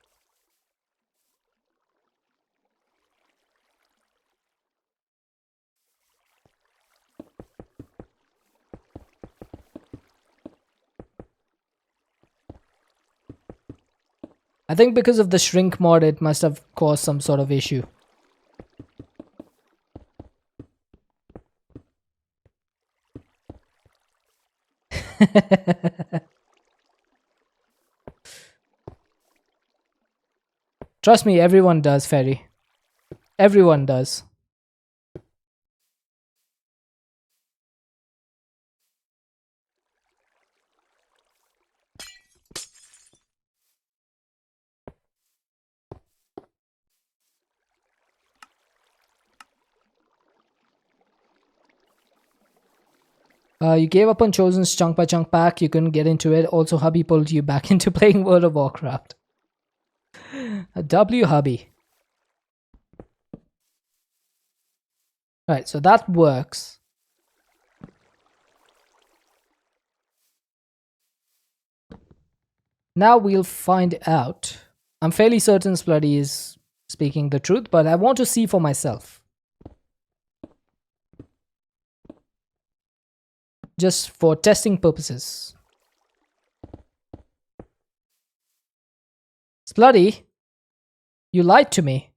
I think because of the shrink mod, it must have caused some sort of issue. Trust me, everyone does, Ferry. Everyone does. You gave up on Chosen's chunk by chunk pack. You couldn't get into it. Also, hubby pulled you back into playing World of Warcraft. W hubby. Right, so that works. Now we'll find out. I'm fairly certain Spluddy is speaking the truth, but I want to see for myself. Just for testing purposes. Spluddy, you lied to me.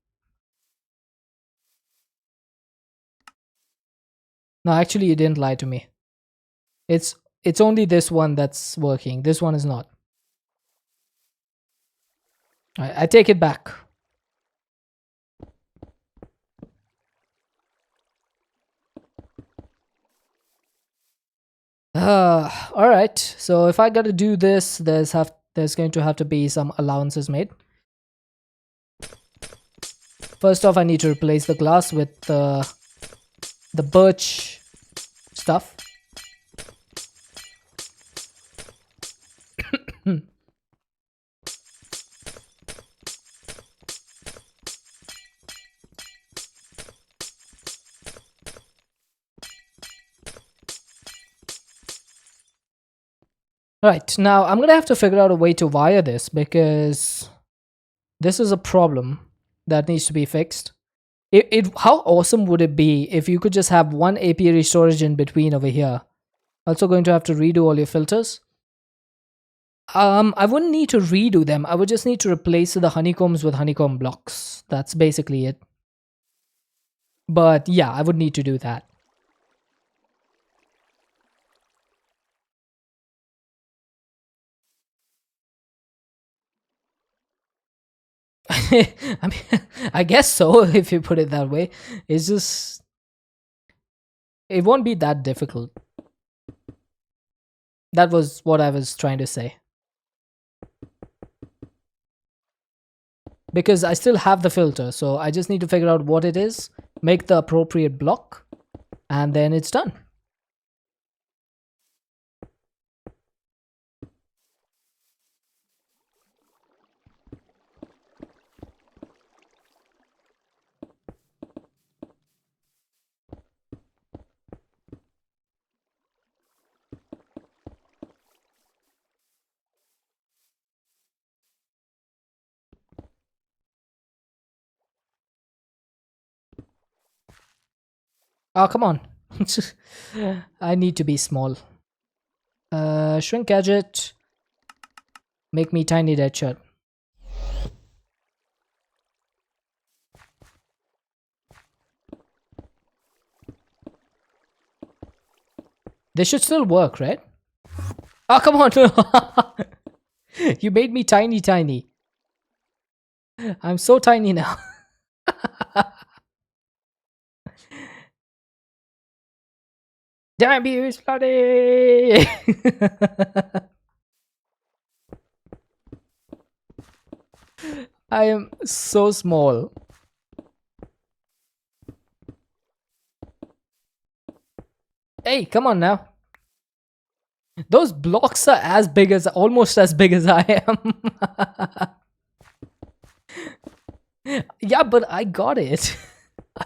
No, actually you didn't lie to me. It's only this one that's working. This one is not. I take it back. All right. So if I got to do this, there's going to have to be some allowances made. First off, I need to replace the glass with the birch stuff. Right, now I'm gonna have to figure out a way to wire this because this is a problem that needs to be fixed. How awesome would it be if you could just have one apiary storage in between over here? Also going to have to redo all your filters. I wouldn't need to redo them. I would just need to replace the honeycombs with honeycomb blocks. That's basically it. But yeah, I would need to do that. I mean, I guess so, if you put it that way. It's just, it won't be that difficult. That was what I was trying to say. Because I still have the filter, so I just need to figure out what it is, make the appropriate block, and then it's done. Oh, come on. I need to be small. Shrink gadget. Make me tiny dead shirt. This should still work, right? Oh, come on. You made me tiny. I'm so tiny now. Damn you, Slutty! I am so small. Hey, come on now. Those blocks are as big as, almost as big as I am. Yeah, but I got it.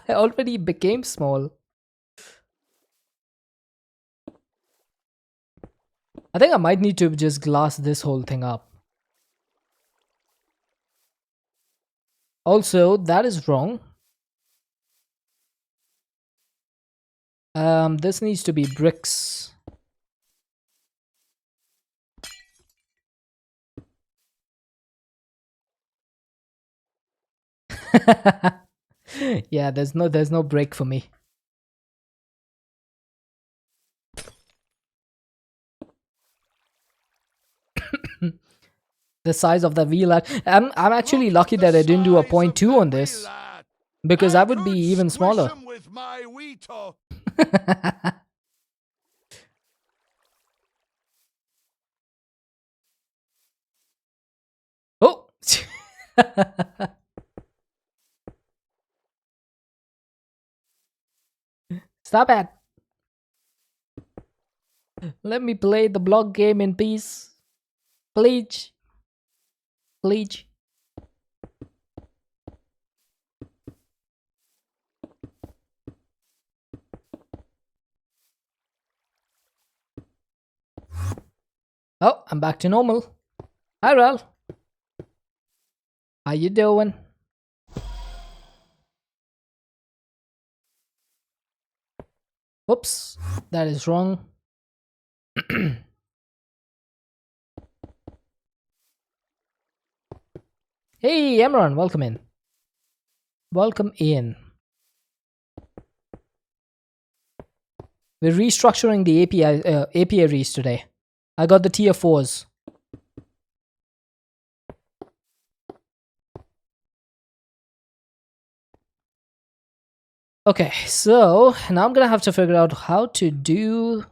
I already became small. I think I might need to just glass this whole thing up. Also, that is wrong. This needs to be bricks. Yeah, there's no break for me. The size of the wheel. I'm actually lucky that I didn't do a 0.2 on this, because I would be even smaller. With my Weeto. Oh. Stop it. Let me play the block game in peace. Please. Please. Oh, I'm back to normal. Hi, Ral. How you doing? Whoops, that is wrong. Hey, Emron, welcome in. Welcome in. We're restructuring the apiaries today. I got the tier 4s. Okay, so now I'm gonna have to figure out how to do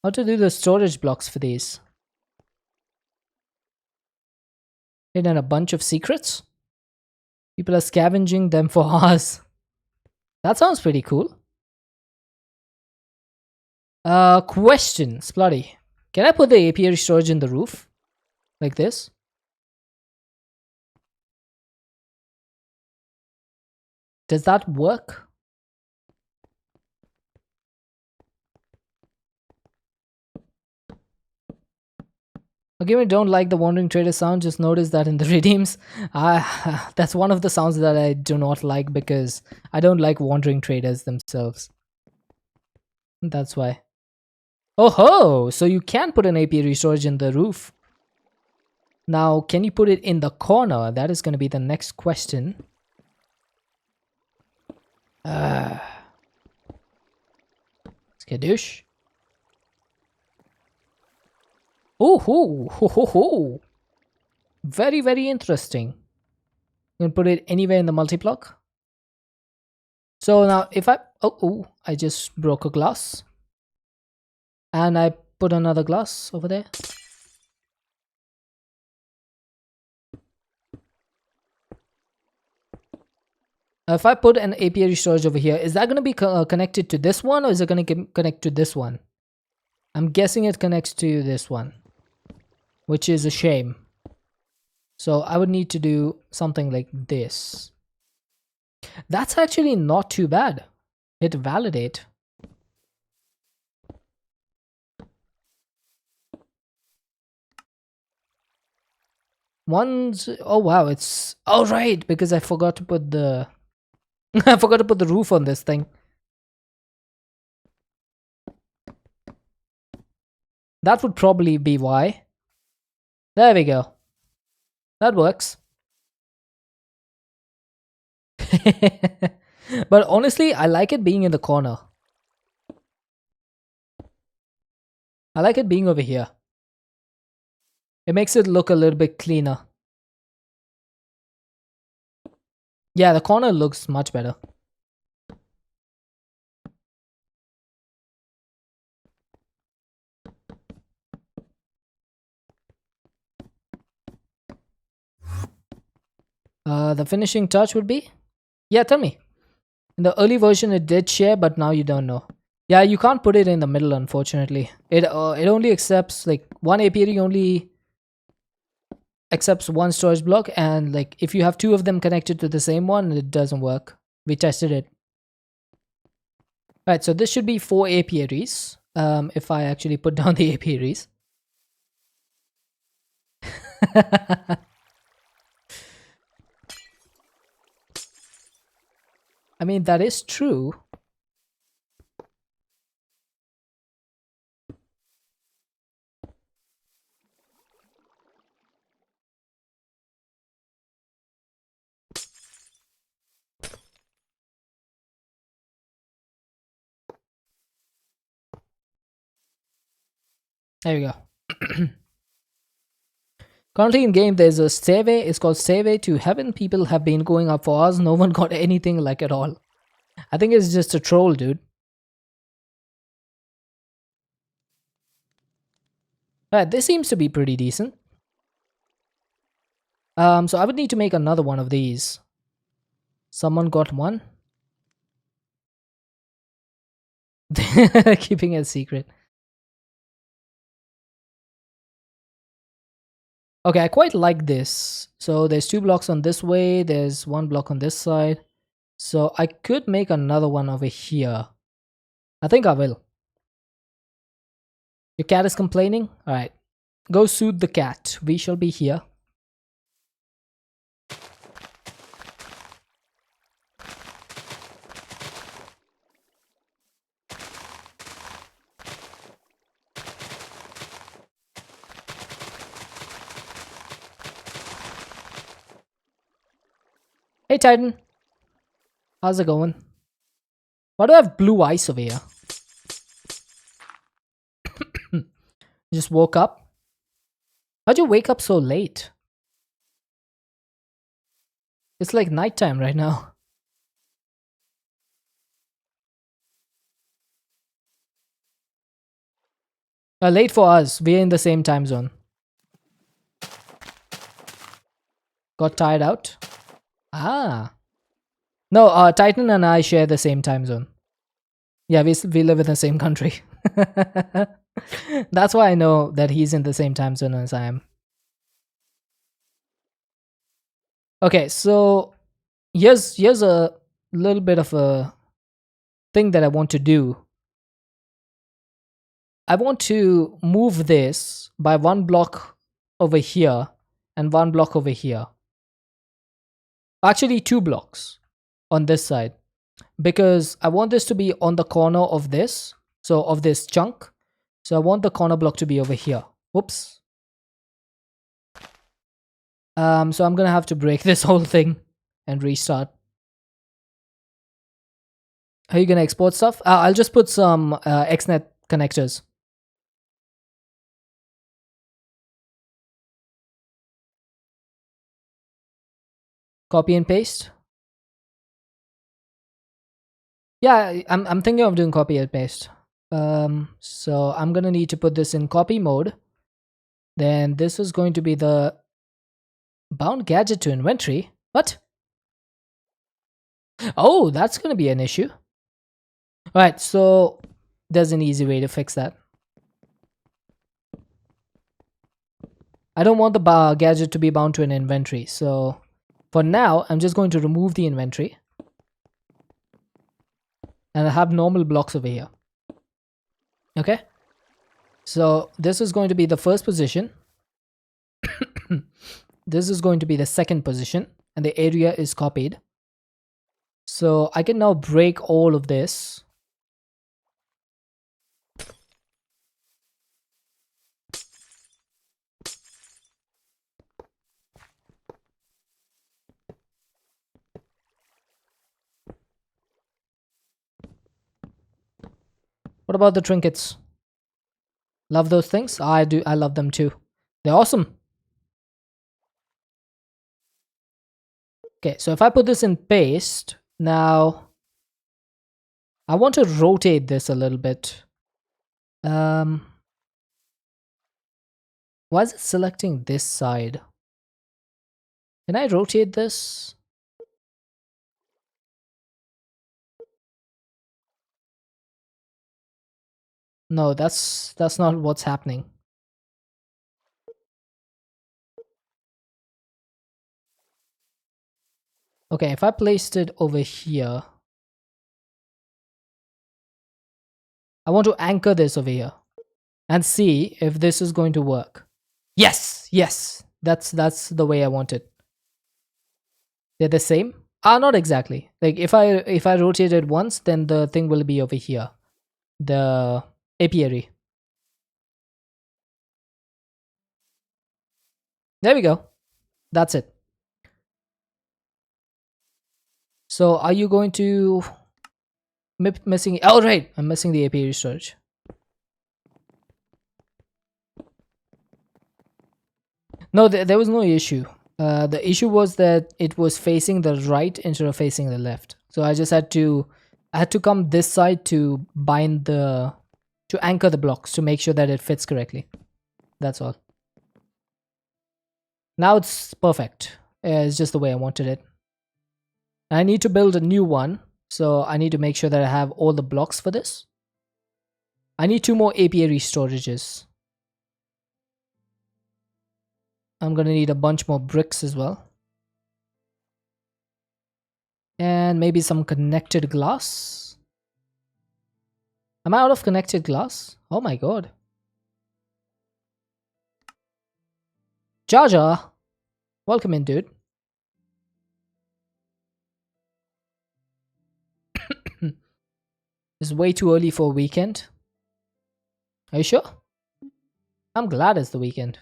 the storage blocks for these. Hidden a bunch of secrets. People are scavenging them for hours. That sounds pretty cool. Question, Splutty. Can I put the apiary storage in the roof? Like this? Does that work? Okay, we don't like the wandering trader sound. Just notice that in the redeems. That's one of the sounds that I do not like, because I don't like wandering traders themselves. That's why. Oh ho! So you can put an apiary storage in the roof. Now, can you put it in the corner? That is going to be the next question. Skadoosh. Oh ho ho ho ho! Very, very interesting. You can put it anywhere in the multi-block. So now if I... Oh, I just broke a glass. And I put another glass over there. If I put an apiary storage over here, is that going to be connected to this one, or is it going to connect to this one? I'm guessing it connects to this one, which is a shame. So I would need to do something like this. That's actually not too bad. Hit validate. Oh wow, it's all right, because I forgot to put the I forgot to put the roof on this thing. That would probably be why. There we go. That works. But honestly, I like it being in the corner. I like it being over here. It makes it look a little bit cleaner. Yeah, the corner looks much better. The finishing touch would be? Yeah, tell me. In the early version it did share, but now you don't know. Yeah, you can't put it in the middle, unfortunately. It only accepts like one apiary only accepts one storage block, and like if you have two of them connected to the same one, it doesn't work. We tested it. Right, so this should be four apiaries. If I actually put down the apiaries. I mean, that is true. There you go. Currently in game, there's a stairway. It's called Stairway to Heaven. People have been going up for hours. No one got anything like at all. I think it's just a troll, dude. Right, this seems to be pretty decent. So I would need to make another one of these. Someone got one. Keeping it secret. Okay, I quite like this. So there's two blocks on this way. There's one block on this side. So I could make another one over here. I think I will. Your cat is complaining? Alright. Go soothe the cat. We shall be here. Hey Titan. How's it going? Why do I have blue ice over here? Just woke up? How'd you wake up so late? It's like nighttime right now. Late for us. We're in the same time zone. Got tired out? Ah. No, Titan and I share the same time zone. Yeah, we live in the same country. That's why I know that he's in the same time zone as I am. Okay, so here's a little bit of a thing that I want to do. I want to move this by one block over here and one block over here. Actually, two blocks on this side, because I want this to be on the corner of this, so of this chunk. So I want the corner block to be over here. Oops. So I'm gonna have to break this whole thing and restart. Are you gonna export stuff? I'll just put some XNet connectors. Copy and paste. Yeah, I'm thinking of doing copy and paste. So I'm gonna need to put this in copy mode. Then this is going to be the bound gadget to inventory. What? Oh, that's gonna be an issue. All right, so there's an easy way to fix that. I don't want the gadget to be bound to an inventory. So for now, I'm just going to remove the inventory. And I have normal blocks over here. Okay. So this is going to be the first position. This is going to be the second position. And the area is copied. So I can now break all of this. What about the trinkets? Love those things? I do. I love them too. They're awesome. Okay, so if I put this in paste, now I want to rotate this a little bit. Why is it selecting this side? Can I rotate this? No, that's not what's happening. Okay, if I placed it over here, I want to anchor this over here and see if this is going to work. Yes, yes. That's the way I want it. They're the same? Ah, not exactly. Like if I rotate it once, then the thing will be over here. The apiary. There we go. That's it. So are you going to missing? Oh right, I'm missing the apiary storage. No, there was no issue. The issue was that it was facing the right instead of facing the left. So I had to come this side to to anchor the blocks to make sure that it fits correctly. That's all. Now it's perfect. It's just the way I wanted it. I need to build a new one, so I need to make sure that I have all the blocks for this. I need 2 more apiary storages. I'm gonna need a bunch more bricks as well. And maybe some connected glass. Am I out of connected glass? Oh my god. Jar Jar! Welcome in, dude. It's way too early for a weekend. Are you sure? I'm glad it's the weekend.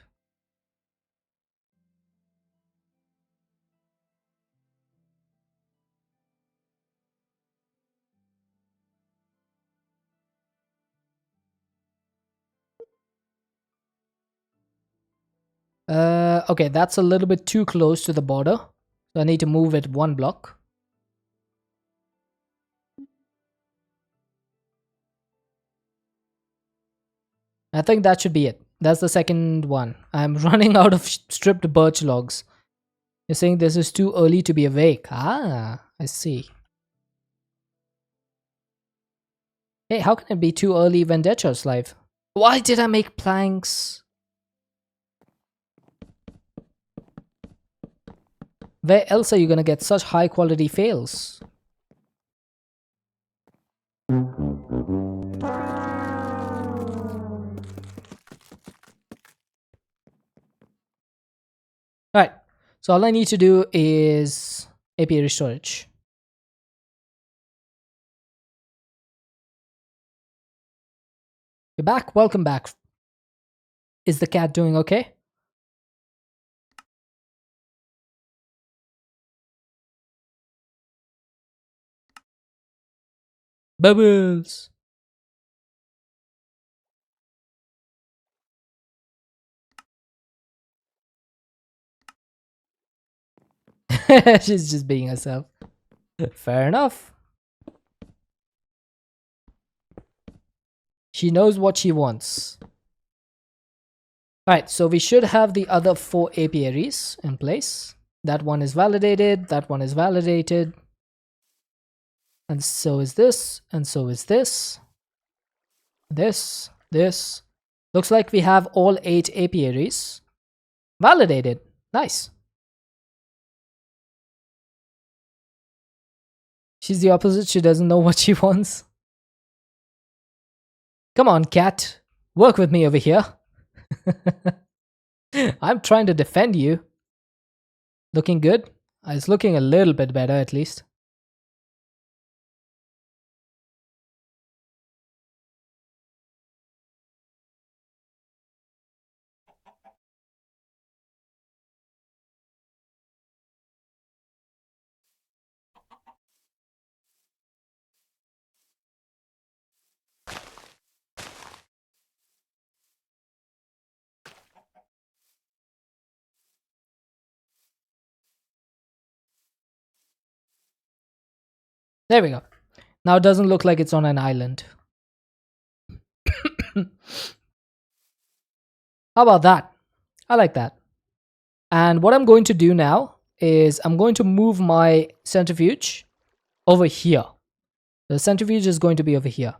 Okay, that's a little bit too close to the border. So I need to move it 1 block. I think that should be it. That's the second one. I'm running out of stripped birch logs. You're saying this is too early to be awake. Ah, I see. Hey, how can it be too early when Decho's live? Why did I make planks? Where else are you gonna get such high quality fails? Alright, so all I need to do is apiary storage. You're back? Welcome back. Is the cat doing okay? Bubbles! She's just being herself. Fair enough. She knows what she wants. Alright, so we should have the other 4 apiaries in place. That one is validated, that one is validated. And so is this, and so is this. This. Looks like we have all 8 apiaries validated. Nice. She's the opposite, she doesn't know what she wants. Come on, cat. Work with me over here. I'm trying to defend you. Looking good? It's looking a little bit better at least. There we go. Now it doesn't look like it's on an island. How about that? I like that. And what I'm going to do now is I'm going to move my centrifuge over here. The centrifuge is going to be over here.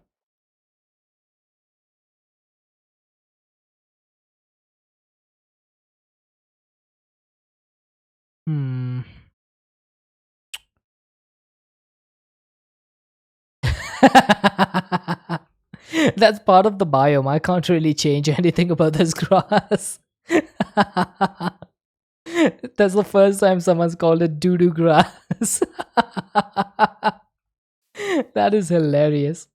Hmm. That's part of the biome. I can't really change anything about this grass. That's the first time someone's called it doo doo grass. That is hilarious.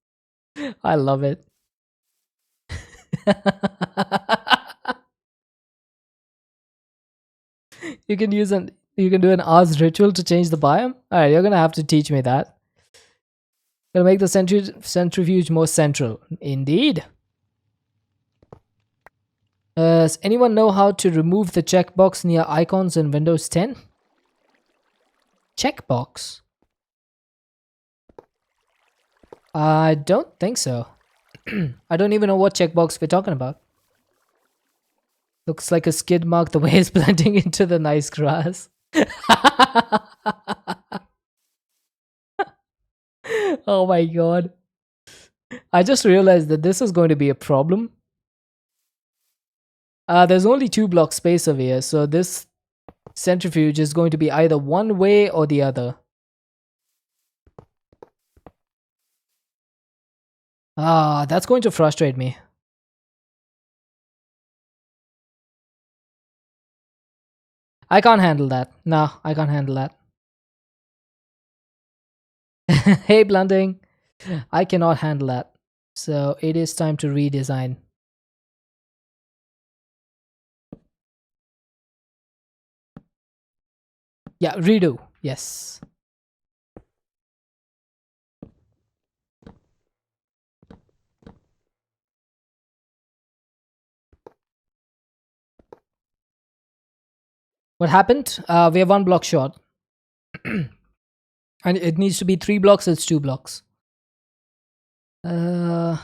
I love it. You can do an Oz ritual to change the biome. All right, you're gonna have to teach me that. Gonna make the centrifuge more central. Indeed. Does anyone know how to remove the checkbox near icons in Windows 10? Checkbox? I don't think so. I don't even know what checkbox we're talking about. Looks like a skid mark the way it's blending into the nice grass. Oh my god. I just realized that this is going to be a problem. There's only 2 block space over here, so this centrifuge is going to be either one way or the other. That's going to frustrate me. I can't handle that. No, I can't handle that. Hey, blending. I cannot handle that. So it is time to redesign. Yeah, redo. Yes. What happened? We are 1 block short. And it needs to be 3 blocks, it's 2 blocks. Uh,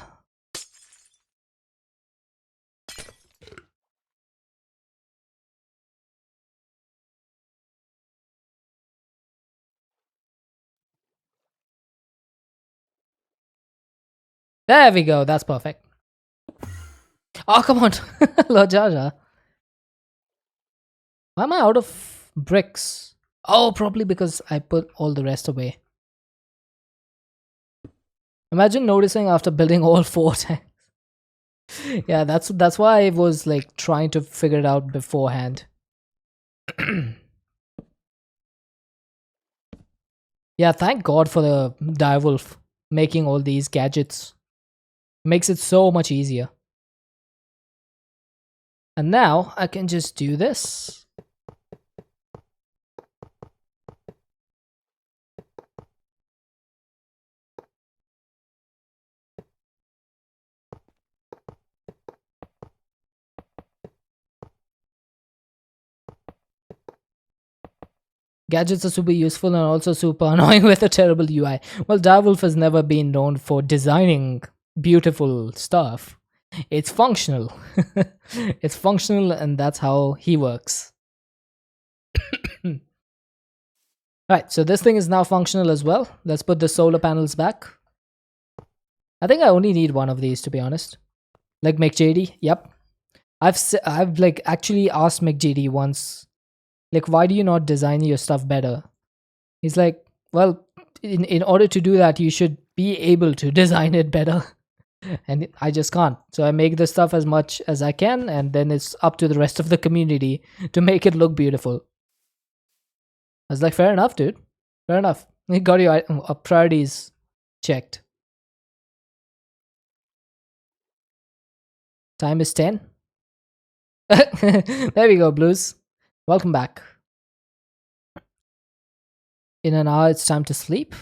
there we go. That's perfect. Oh, come on. Lord Jaja. Why am I out of bricks? Oh, probably because I put all the rest away. Imagine noticing after building all 4 tanks. Yeah, that's why I was like trying to figure it out beforehand. Yeah, thank God for the direwolf making all these gadgets. Makes it so much easier. And now I can just do this. Gadgets are super useful and also super annoying with a terrible UI. Well, Direwolf has never been known for designing beautiful stuff. It's functional. It's functional, and that's how he works. Right, so this thing is now functional as well. Let's put the solar panels back. I think I only need one of these, to be honest. Like McJD, yep. I've like actually asked McJD once, like, why do you not design your stuff better? He's like, well, in order to do that, you should be able to design it better. And I just can't. So I make the stuff as much as I can, and then it's up to the rest of the community to make it look beautiful. I was like, fair enough, dude. Fair enough. You got your priorities checked. Time is 10. There we go, Blues. Welcome back. In an hour, it's time to sleep.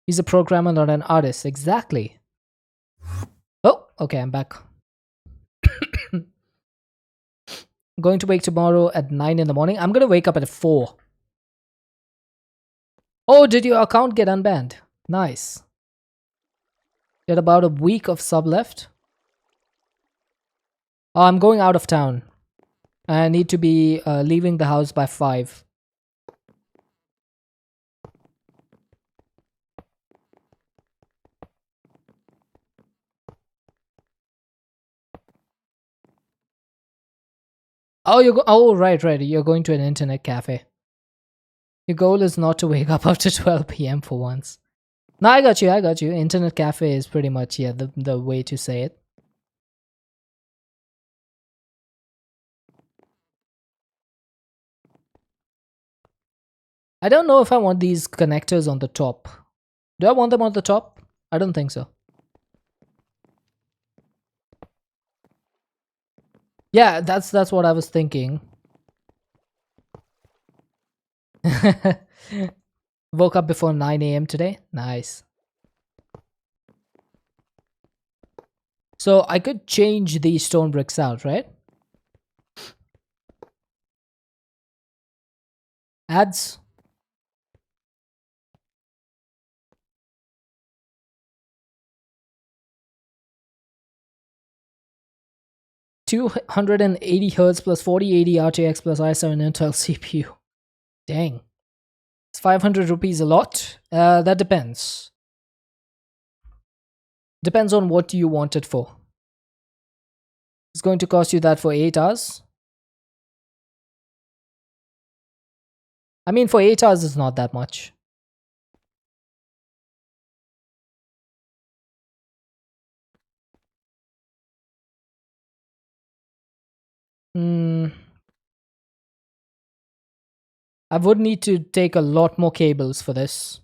He's a programmer, not an artist. Exactly. Oh, okay, I'm back. Going to wake tomorrow at 9 in the morning. I'm going to wake up at 4. Oh, did your account get unbanned? Nice. You had about a week of sub left. Oh, I'm going out of town. I need to be leaving the house by 5. Oh, oh, right, right. You're going to an internet cafe. Your goal is not to wake up after 12 p.m. for once. No, I got you. I got you. Internet cafe is pretty much, yeah, the way to say it. I don't know if I want these connectors on the top. Do I want them on the top? I don't think so. Yeah, that's what I was thinking. Woke up before 9 a.m. today. Nice. So I could change these stone bricks out, right? Ads. 280 hertz plus 4080 RTX plus i7 Intel CPU. Dang. It's 500 rupees a lot. That depends. Depends on what you want it for. It's going to cost you that for 8 hours. I mean, for 8 hours, it's not that much. Hmm. I would need to take a lot more cables for this.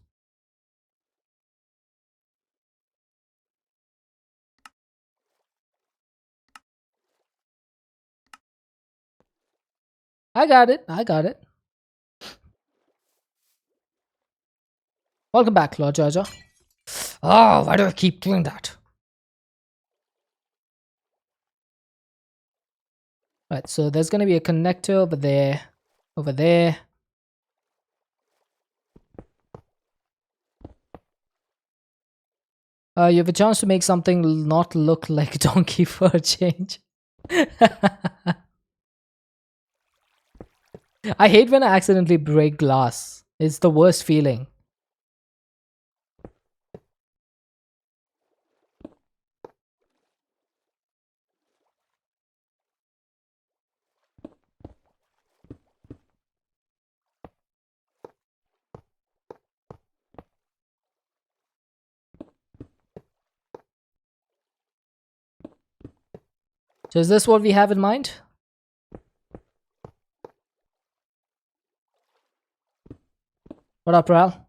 I got it. I got it. Welcome back, Lord Jaja. Oh, why do I keep doing that? Right, so there's going to be a connector over there. Over there. You have a chance to make something not look like donkey for a change. I hate when I accidentally break glass. It's the worst feeling. So is this what we have in mind? What up, Ral?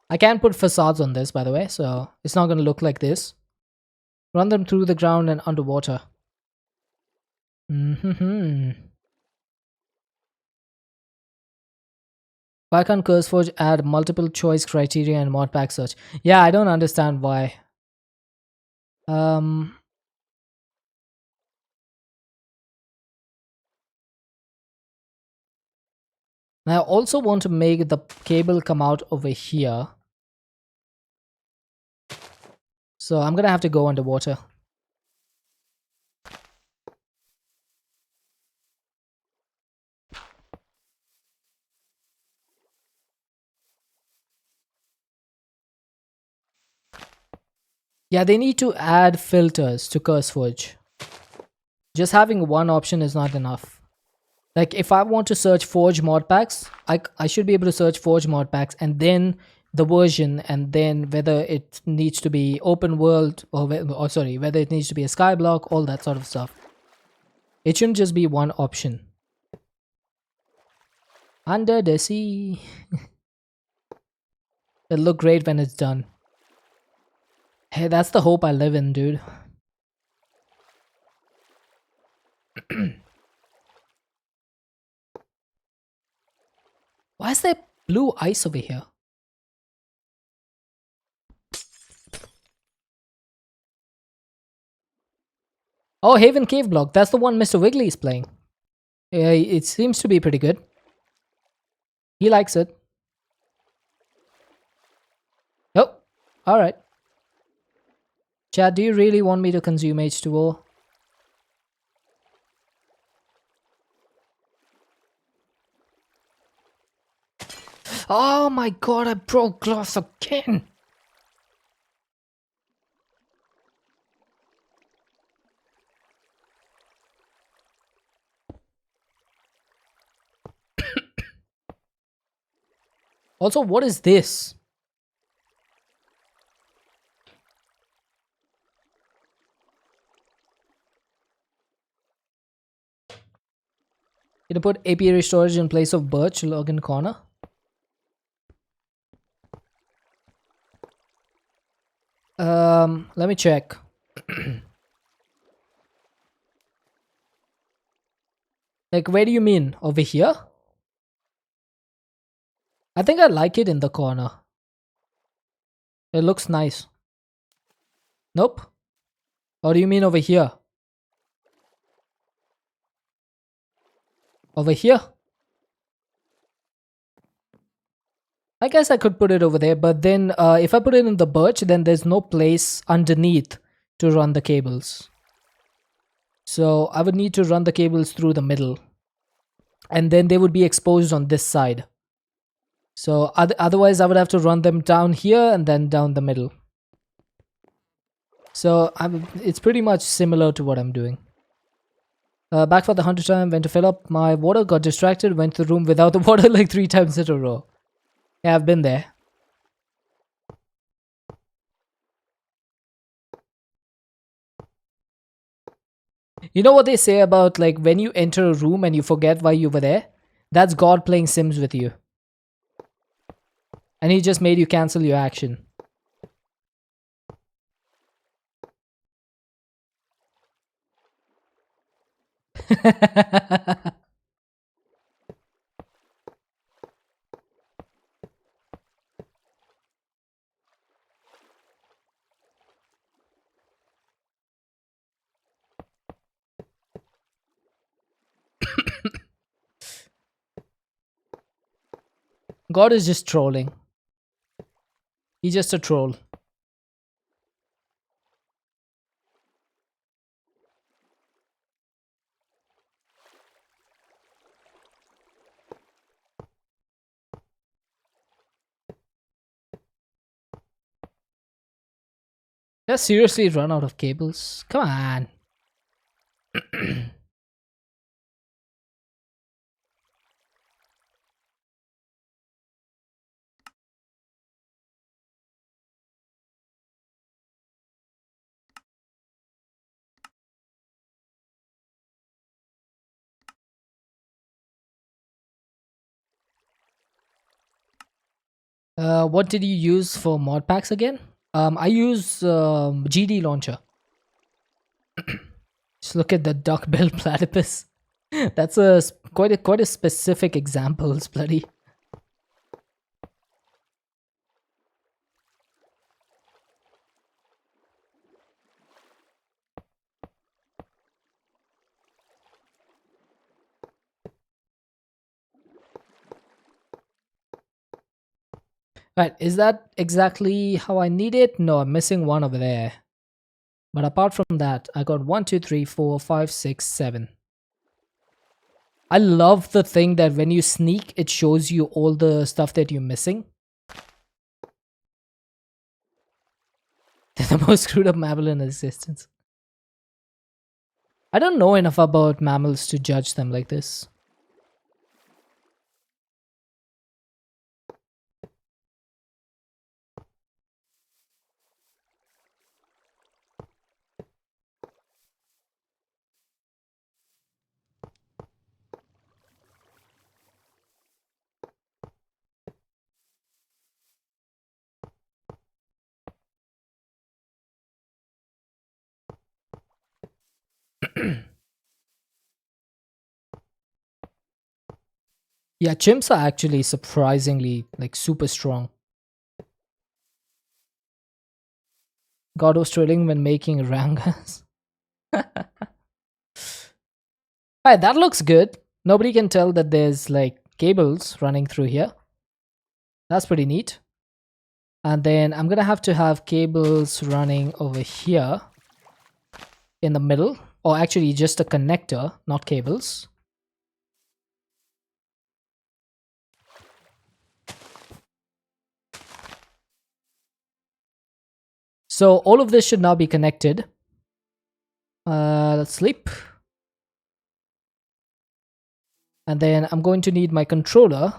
I can put facades on this, by the way, so it's not going to look like this. Run them through the ground and underwater. Why can't CurseForge add multiple choice criteria and modpack search? Yeah, I don't understand why. Um, I also want to make the cable come out over here. So I'm gonna have to go underwater. Yeah, they need to add filters to CurseForge. Just having one option is not enough. Like if I want to search Forge modpacks, I should be able to search Forge modpacks and then the version and then whether it needs to be open world or sorry, whether it needs to be a skyblock, all that sort of stuff. It shouldn't just be one option. Under the sea. It'll look great when it's done. Hey, that's the hope I live in, dude. Why is there blue ice over here? Oh, Haven Cave Block. That's the one Mr. Wiggly is playing. It seems to be pretty good. He likes it. Oh, alright. Chad, do you really want me to consume H2O? Oh my god, I broke glass again! Also, what is this? You put apiary storage in place of birch log in corner. Let me check. Like, where do you mean? Over here? I think I like it in the corner. It looks nice. Nope. Or do you mean over here? Over here? I guess I could put it over there, but then if I put it in the birch, then there's no place underneath to run the cables. So I would need to run the cables through the middle. And then they would be exposed on this side. So otherwise I would have to run them down here and then down the middle. So it's pretty much similar to what I'm doing. Back for the 100th time, went to fill up my water, got distracted, went to the room without the water like 3 times in a row. Yeah, I've been there. You know what they say about like when you enter a room and you forget why you were there? That's God playing Sims with you. And he just made you cancel your action. God is just trolling. He's just a troll. Just seriously run out of cables. Come on. What did you use for mod packs again? I use GD launcher. Just look at the duck-billed platypus. That's quite a specific example, bloody. Right, is that exactly how I need it? No, I'm missing one over there. But apart from that, I got 1, 2, 3, 4, 5, 6, 7. I love the thing that when you sneak, it shows you all the stuff that you're missing. They're the most screwed up mammal in existence. I don't know enough about mammals to judge them like this. Yeah, chimps are actually surprisingly like super strong. God was trailing when making rangas. Alright, that looks good. Nobody can tell that there's like cables running through here. That's pretty neat. And then I'm gonna have to have cables running over here in the middle, or actually just a connector, not cables. So all of this should now be connected. Let's sleep. And then I'm going to need my controller.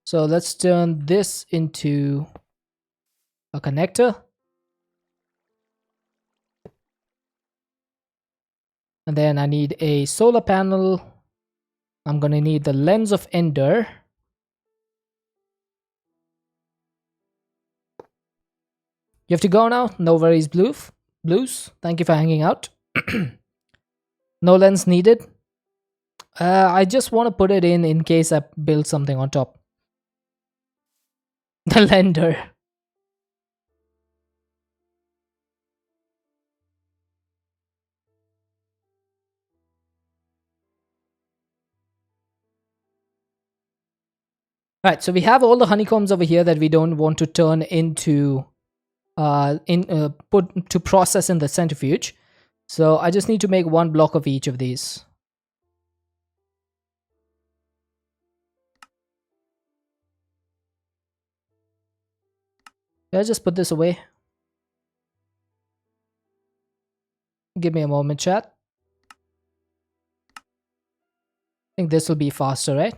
So let's turn this into a connector. And then I need a solar panel. I'm gonna need the lens of Ender. You have to go now. No worries, Blues. Thank you for hanging out. No lens needed. I just want to put it in case I build something on top. The lender. Right, so we have all the honeycombs over here that we don't want to turn into put to process in the centrifuge. So I just need to make one block of each of these. Can I just put this away? Give me a moment, chat. I think this will be faster, right?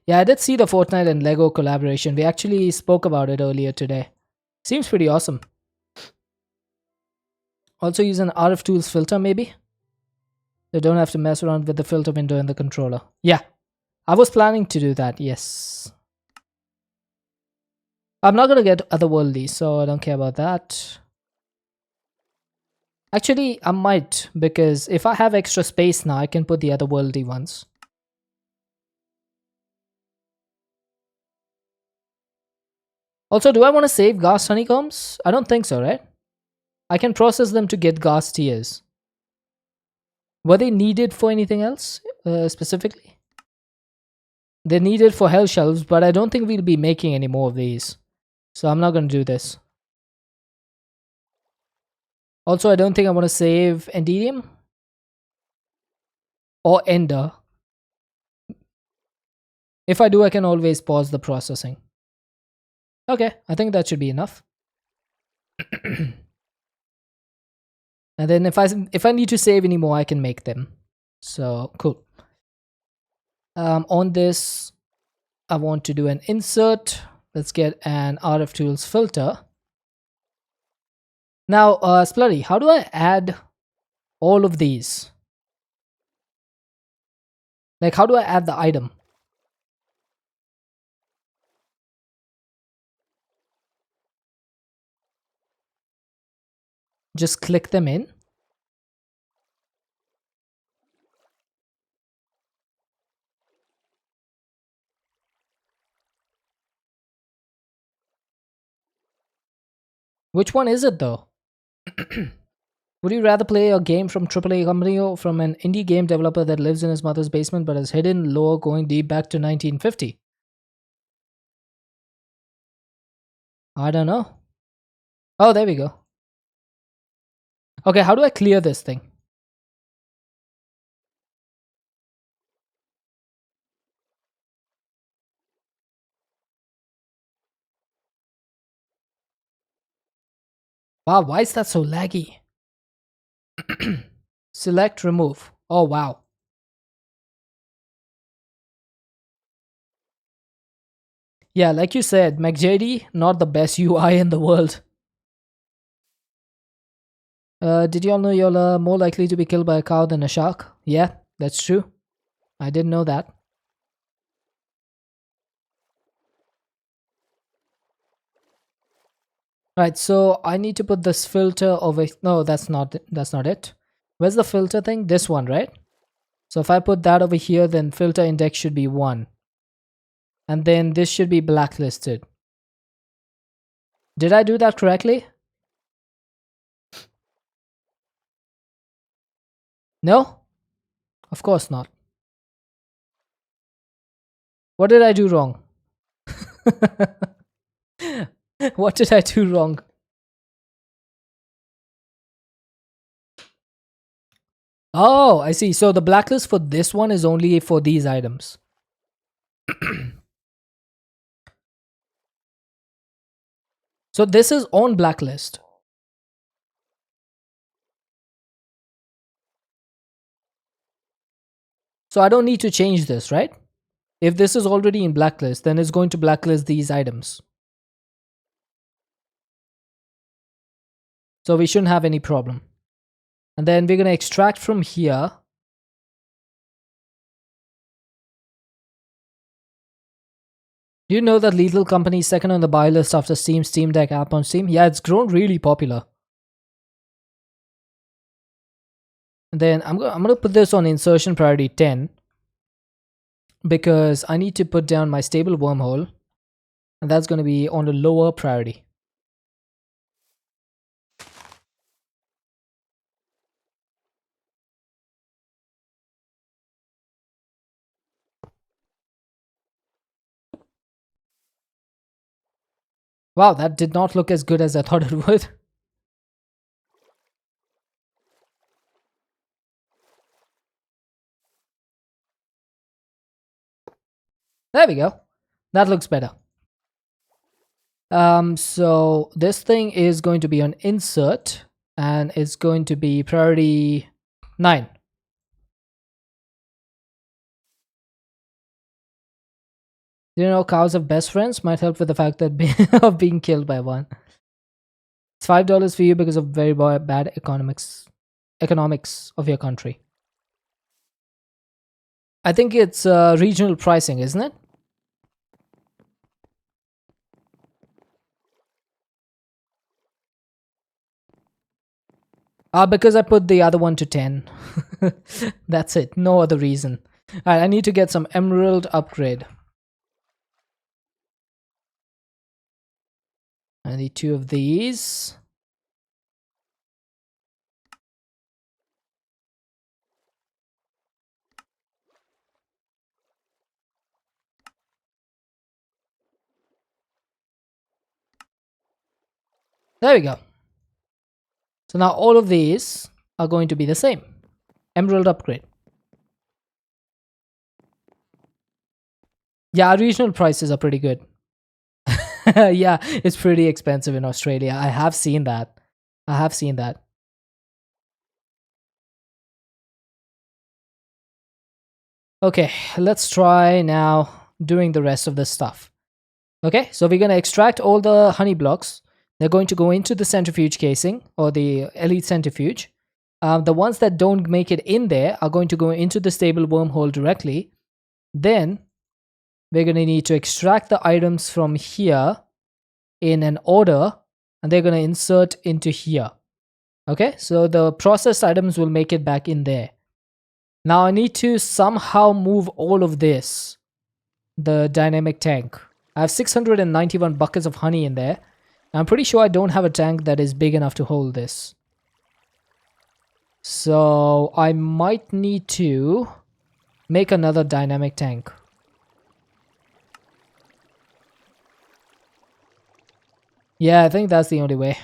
Yeah, I did see the Fortnite and Lego collaboration. We actually spoke about it earlier today. Seems pretty awesome. Also use an RF tools filter maybe. They don't have to mess around with the filter window in the controller. Yeah, I was planning to do that, yes. I'm not gonna get otherworldly, so I don't care about that. Actually, I might, because if I have extra space now, I can put the otherworldly ones. Also, do I want to save ghast honeycombs? I don't think so, right? I can process them to get ghast tears. Were they needed for anything else, specifically? They're needed for hell shelves, but I don't think we'll be making any more of these. So I'm not going to do this. Also, I don't think I want to save Endidium or Ender. If I do, I can always pause the processing. Okay, I think that should be enough. And then if I need to save any more, I can make them. So cool. On this, I want to do an insert. Let's get an RF tools filter. Now, Splurry, how do I add all of these? Like, how do I add the item? Just click them in. Which one is it though? Would you rather play a game from AAA company or from an indie game developer that lives in his mother's basement but has hidden lore going deep back to 1950? I don't know. Oh, there we go. Okay, how do I clear this thing? Wow, why is that so laggy? Select remove. Oh, wow. Yeah, like you said, McJD, not the best UI in the world. Did you all know you're more likely to be killed by a cow than a shark? Yeah, that's true. I didn't know that. Right, so I need to put this filter over. No, that's not it. Where's the filter thing? This one, right? So if I put that over here, then filter index should be 1. And then this should be blacklisted. Did I do that correctly? No? Of course not. What did I do wrong? What did I do wrong? Oh, I see. So the blacklist for this one is only for these items. So this is on blacklist. So I don't need to change this, right? If this is already in blacklist, then it's going to blacklist these items. So we shouldn't have any problem. And then we're going to extract from here. Do you know that Lethal Company is second on the buy list after Steam Deck app on Steam? Yeah, it's grown really popular. And then I'm gonna put this on insertion priority 10 because I need to put down my stable wormhole, and that's going to be on a lower priority. Wow, that did not look as good as I thought it would. There we go. That looks better. So this thing is going to be on insert, and it's going to be priority 9. You know, cows have best friends might help with the fact that of being killed by one. It's $5 for you because of very bad economics of your country. I think it's regional pricing, isn't it? Because I put the other one to 10. That's it. No other reason. Alright, I need to get some emerald upgrade. I need 2 of these. There we go. So now all of these are going to be the same. Emerald upgrade. Yeah, our regional prices are pretty good. Yeah, it's pretty expensive in Australia. I have seen that. I have seen that. Okay, let's try now doing the rest of this stuff. Okay, so we're going to extract all the honey blocks. They're going to go into the centrifuge casing or the elite centrifuge. The ones that don't make it in there are going to go into the stable wormhole directly. Then we're going to need to extract the items from here in an order, and they're going to insert into here. Okay, so the processed items will make it back in there. Now I need to somehow move all of this, the dynamic tank. I have 691 buckets of honey in there. I'm pretty sure I don't have a tank that is big enough to hold this. So I might need to make another dynamic tank. Yeah, I think that's the only way.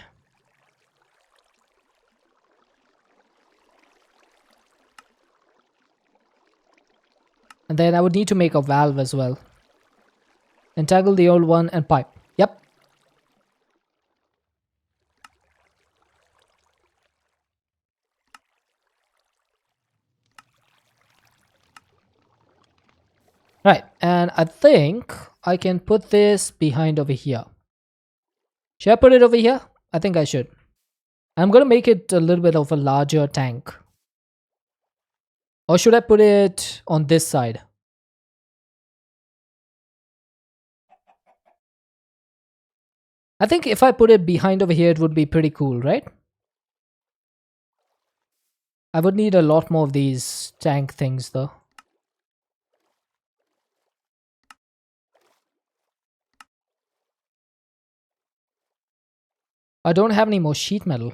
And then I would need to make a valve as well. Entangle the old one and pipe. Yep. Right, and I think I can put this behind over here. Should I put it over here? I think I should. I'm going to make it a little bit of a larger tank. Or should I put it on this side? I think if I put it behind over here, it would be pretty cool, right? I would need a lot more of these tank things though. I don't have any more sheet metal.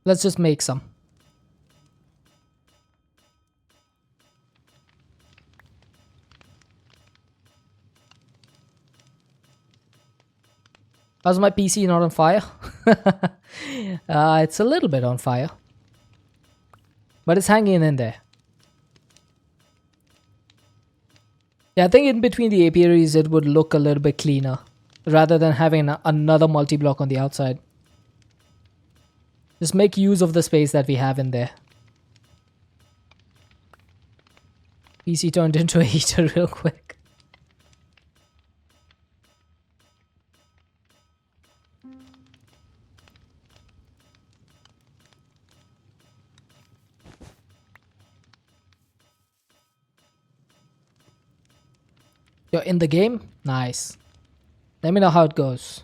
Let's just make some. How's my PC not on fire? It's a little bit on fire. But it's hanging in there. Yeah, I think in between the apiaries it would look a little bit cleaner. Rather than having another multi-block on the outside. Just make use of the space that we have in there. PC turned into a heater real quick. You're in the game? Nice. Let me know how it goes.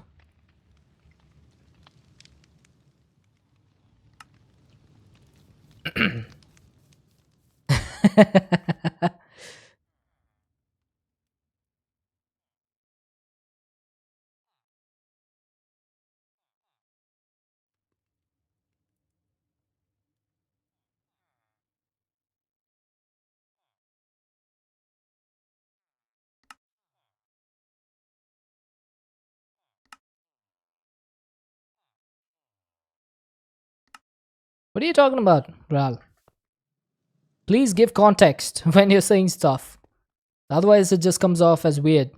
What are you talking about, Ral? Please give context when you're saying stuff. Otherwise, it just comes off as weird.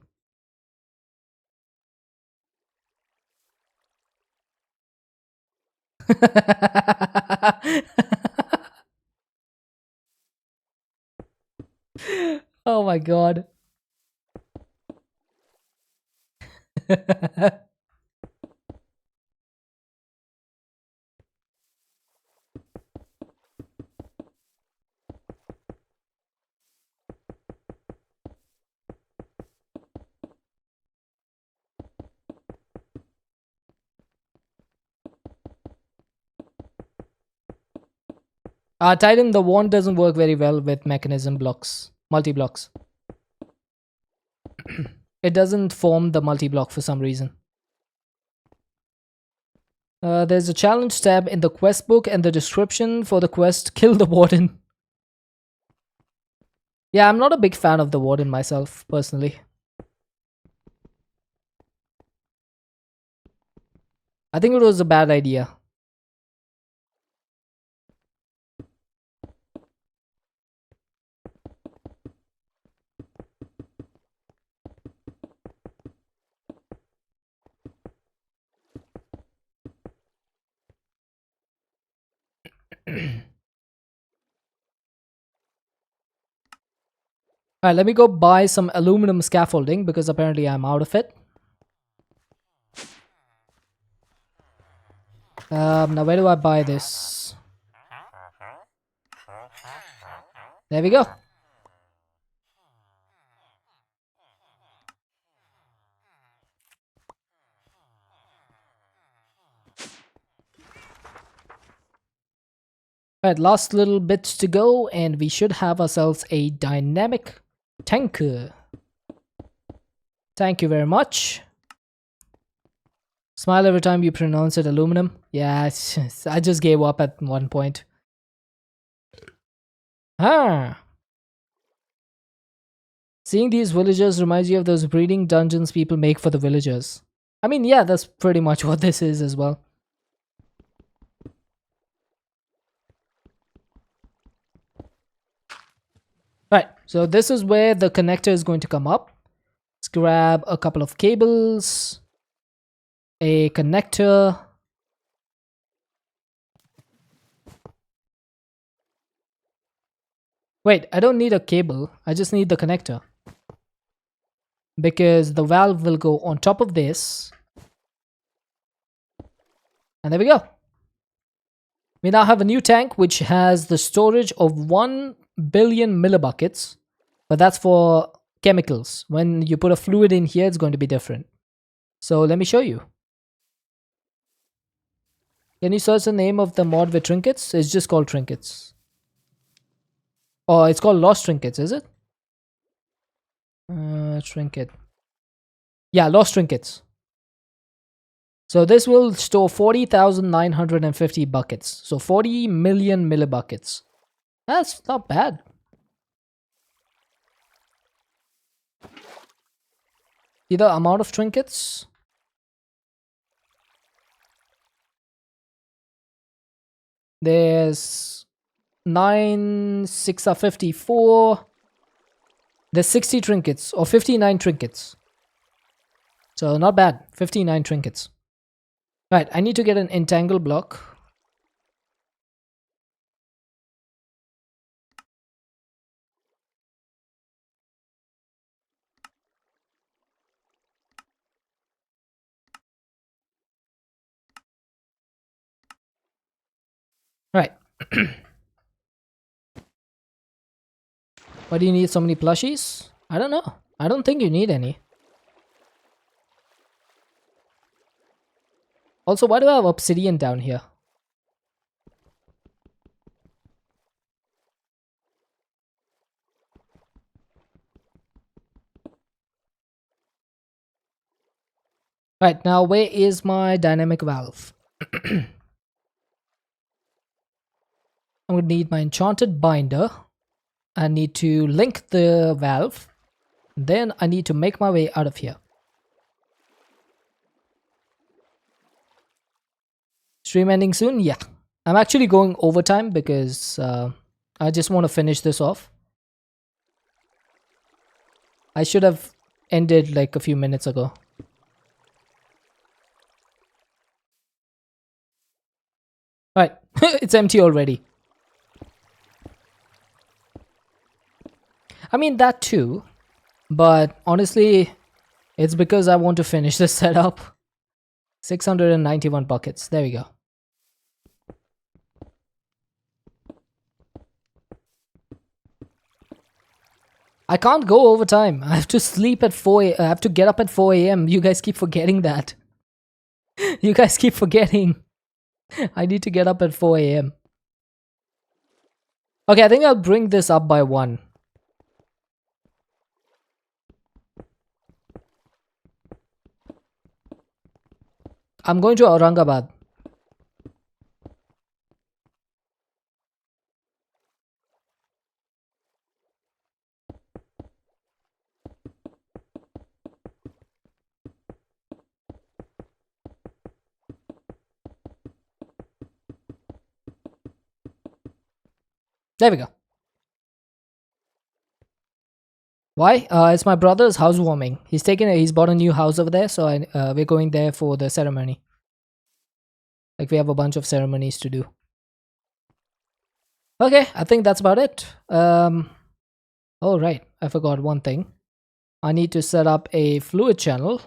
Oh my god. Titan, the wand doesn't work very well with mechanism blocks, multi-blocks. It doesn't form the multi-block for some reason. There's a challenge tab in the quest book and the description for the quest, kill the warden. Yeah, I'm not a big fan of the warden myself, personally. I think it was a bad idea. Alright, let me go buy some aluminum scaffolding because apparently I'm out of it. Now where do I buy this? There we go. Alright, last little bits to go and we should have ourselves a dynamic tanker. Thank you very much. Smile every time you pronounce it aluminum. Yeah, I just gave up at one point. Seeing these villagers reminds you of those breeding dungeons people make for the villagers. I mean, yeah, that's pretty much what this is as well. Right, so this is where the connector is going to come up. Let's grab a couple of cables, a connector. Wait, I don't need a cable. I just need the connector. Because the valve will go on top of this. And there we go. We now have a new tank which has the storage of 1 billion millibuckets. But that's for chemicals. When you put a fluid in here, it's going to be different. So let me show you. Can you search the name of the mod with trinkets? It's just called trinkets. Oh, it's called lost trinkets, is it? Trinket. Yeah, lost trinkets. So this will store 40,950 buckets. So 40 million millibuckets. That's not bad. See the amount of trinkets? There's 9, 6 are 54. There's 60 trinkets or 59 trinkets. So not bad. 59 trinkets. Right, I need to get an entangle block. Right. Why do you need so many plushies? I don't know. I don't think you need any. Also, why do I have obsidian down here? Right, now where is my dynamic valve? I'm going to need my enchanted binder. I need to link the valve. Then I need to make my way out of here. Stream ending soon? Yeah. I'm actually going overtime because I just want to finish this off. I should have ended like a few minutes ago. Right, it's empty already. I mean, that too. But honestly, it's because I want to finish this setup. 691 buckets. There we go. I can't go overtime. I have to sleep at 4 I have to get up at 4 a.m. You guys keep forgetting that. You guys keep forgetting. I need to get up at 4 a.m. Okay, I think I'll bring this up by 1. I'm going to Aurangabad. There we go. Why? It's my brother's housewarming. He's bought a new house over there, so we're going there for the ceremony. Like, we have a bunch of ceremonies to do. Okay, I think that's about it. Oh right, I forgot one thing. I need to set up a fluid channel.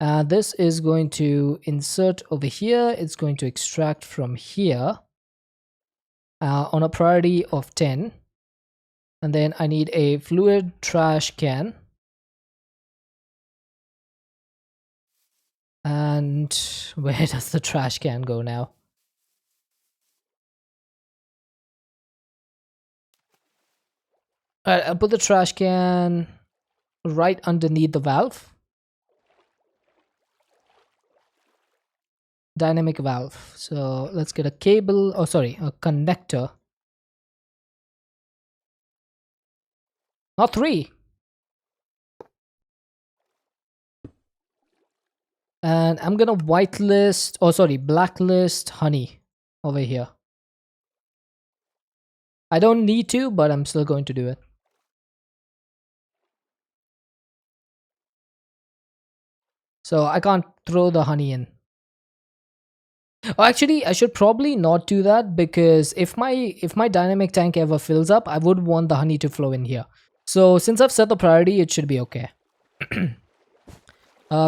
This is going to insert over here. It's going to extract from here on a priority of 10. And then I need a fluid trash can. And where does the trash can go now? Alright, I'll put the trash can right underneath the valve. Dynamic valve. So let's get a cable, a connector. Not 3. And I'm gonna blacklist honey over here. I don't need to, but I'm still going to do it. So I can't throw the honey in. Oh, actually, I should probably not do that, because if my dynamic tank ever fills up, I would want the honey to flow in here. So since I've set the priority, it should be okay.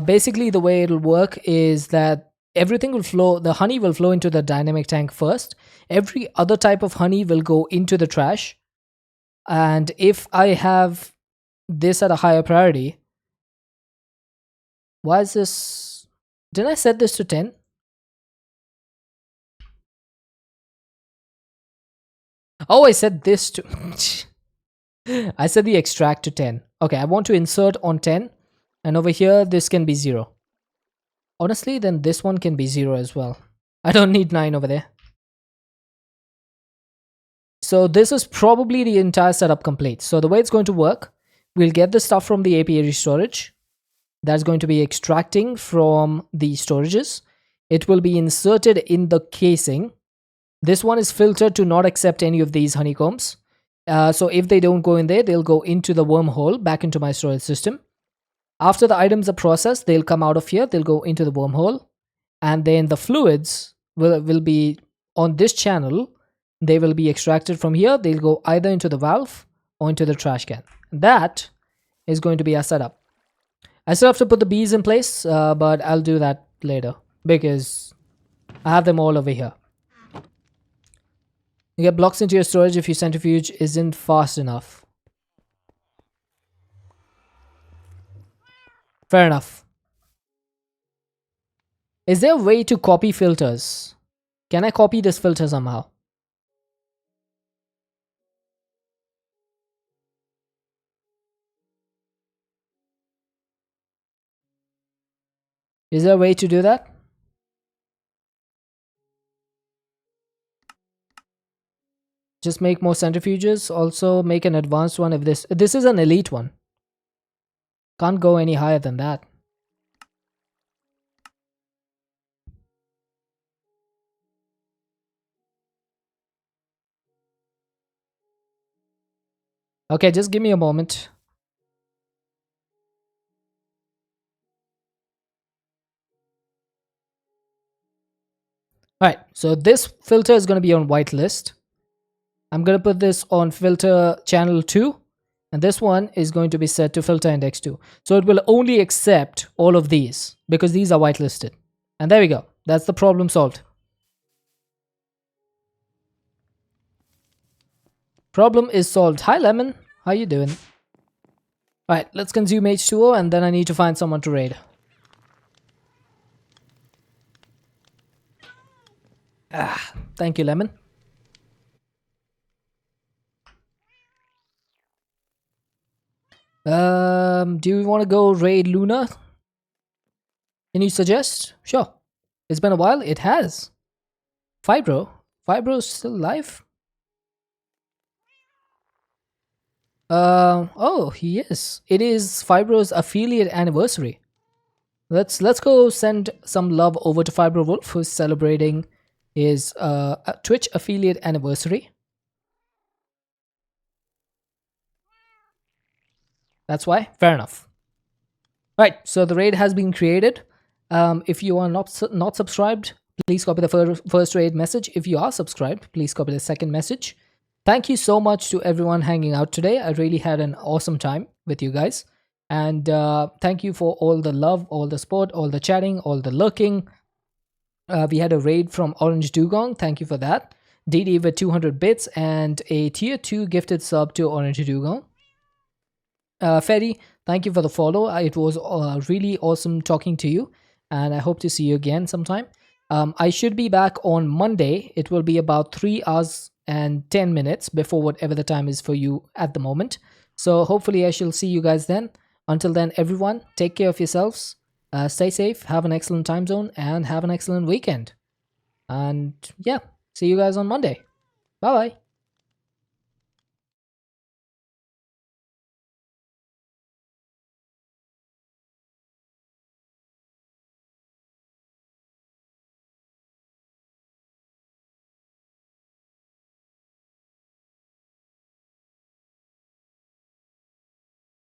Basically, the way it'll work is that everything will flow, the honey will flow into the dynamic tank first. Every other type of honey will go into the trash. And if I have this at a higher priority, why is this? Didn't I set this to 10? Oh, I set this to... I set the extract to 10. Okay, I want to insert on 10. And over here, this can be 0. Honestly, then this one can be 0 as well. I don't need 9 over there. So this is probably the entire setup complete. So the way it's going to work, we'll get the stuff from the apiary storage. That's going to be extracting from the storages. It will be inserted in the casing. This one is filtered to not accept any of these honeycombs. So if they don't go in there, they'll go into the wormhole back into my storage system. After the items are processed, they'll come out of here, they'll go into the wormhole, and then the fluids will be on this channel. They will be extracted from here. They'll go either into the valve or into the trash can. That is going to be our setup. I still have to put the bees in place, but I'll do that later because I have them all over here. You get blocks into your storage if your centrifuge isn't fast enough. Fair enough. Is there a way to copy filters? Can I copy this filter somehow? Is there a way to do that? Just make more centrifuges. Also make an advanced one if this is an elite one. Can't go any higher than that. Okay, just give me a moment. Alright, so this filter is going to be on whitelist. I'm going to put this on filter channel 2. And this one is going to be set to filter index 2. So it will only accept all of these because these are whitelisted. And there we go. That's the problem solved. Problem is solved. Hi Lemon, how you doing? Alright, let's consume H2O and then I need to find someone to raid. Thank you, Lemon. Do you want to go raid Luna? Can you suggest? Sure. It's been a while. It has. Fibro's still alive? Oh, he is. It is Fibro's affiliate anniversary. Let's go send some love over to Fibro Wolf, who's celebrating his Twitch affiliate anniversary. That's why. Fair enough. Right. So the raid has been created. If you are not subscribed, please copy the first raid message. If you are subscribed, please copy the second message. Thank you so much to everyone hanging out today. I really had an awesome time with you guys. And thank you for all the love, all the support, all the chatting, all the lurking. We had a raid from Orange Dugong. Thank you for that. DD with 200 bits and a tier 2 gifted sub to Orange Dugong. Ferry, thank you for the follow. It was really awesome talking to you. And I hope to see you again sometime. I should be back on Monday. It will be about 3 hours and 10 minutes before whatever the time is for you at the moment. So hopefully I shall see you guys then. Until then, everyone, take care of yourselves. Stay safe, have an excellent time zone, and have an excellent weekend. And yeah, see you guys on Monday. Bye-bye.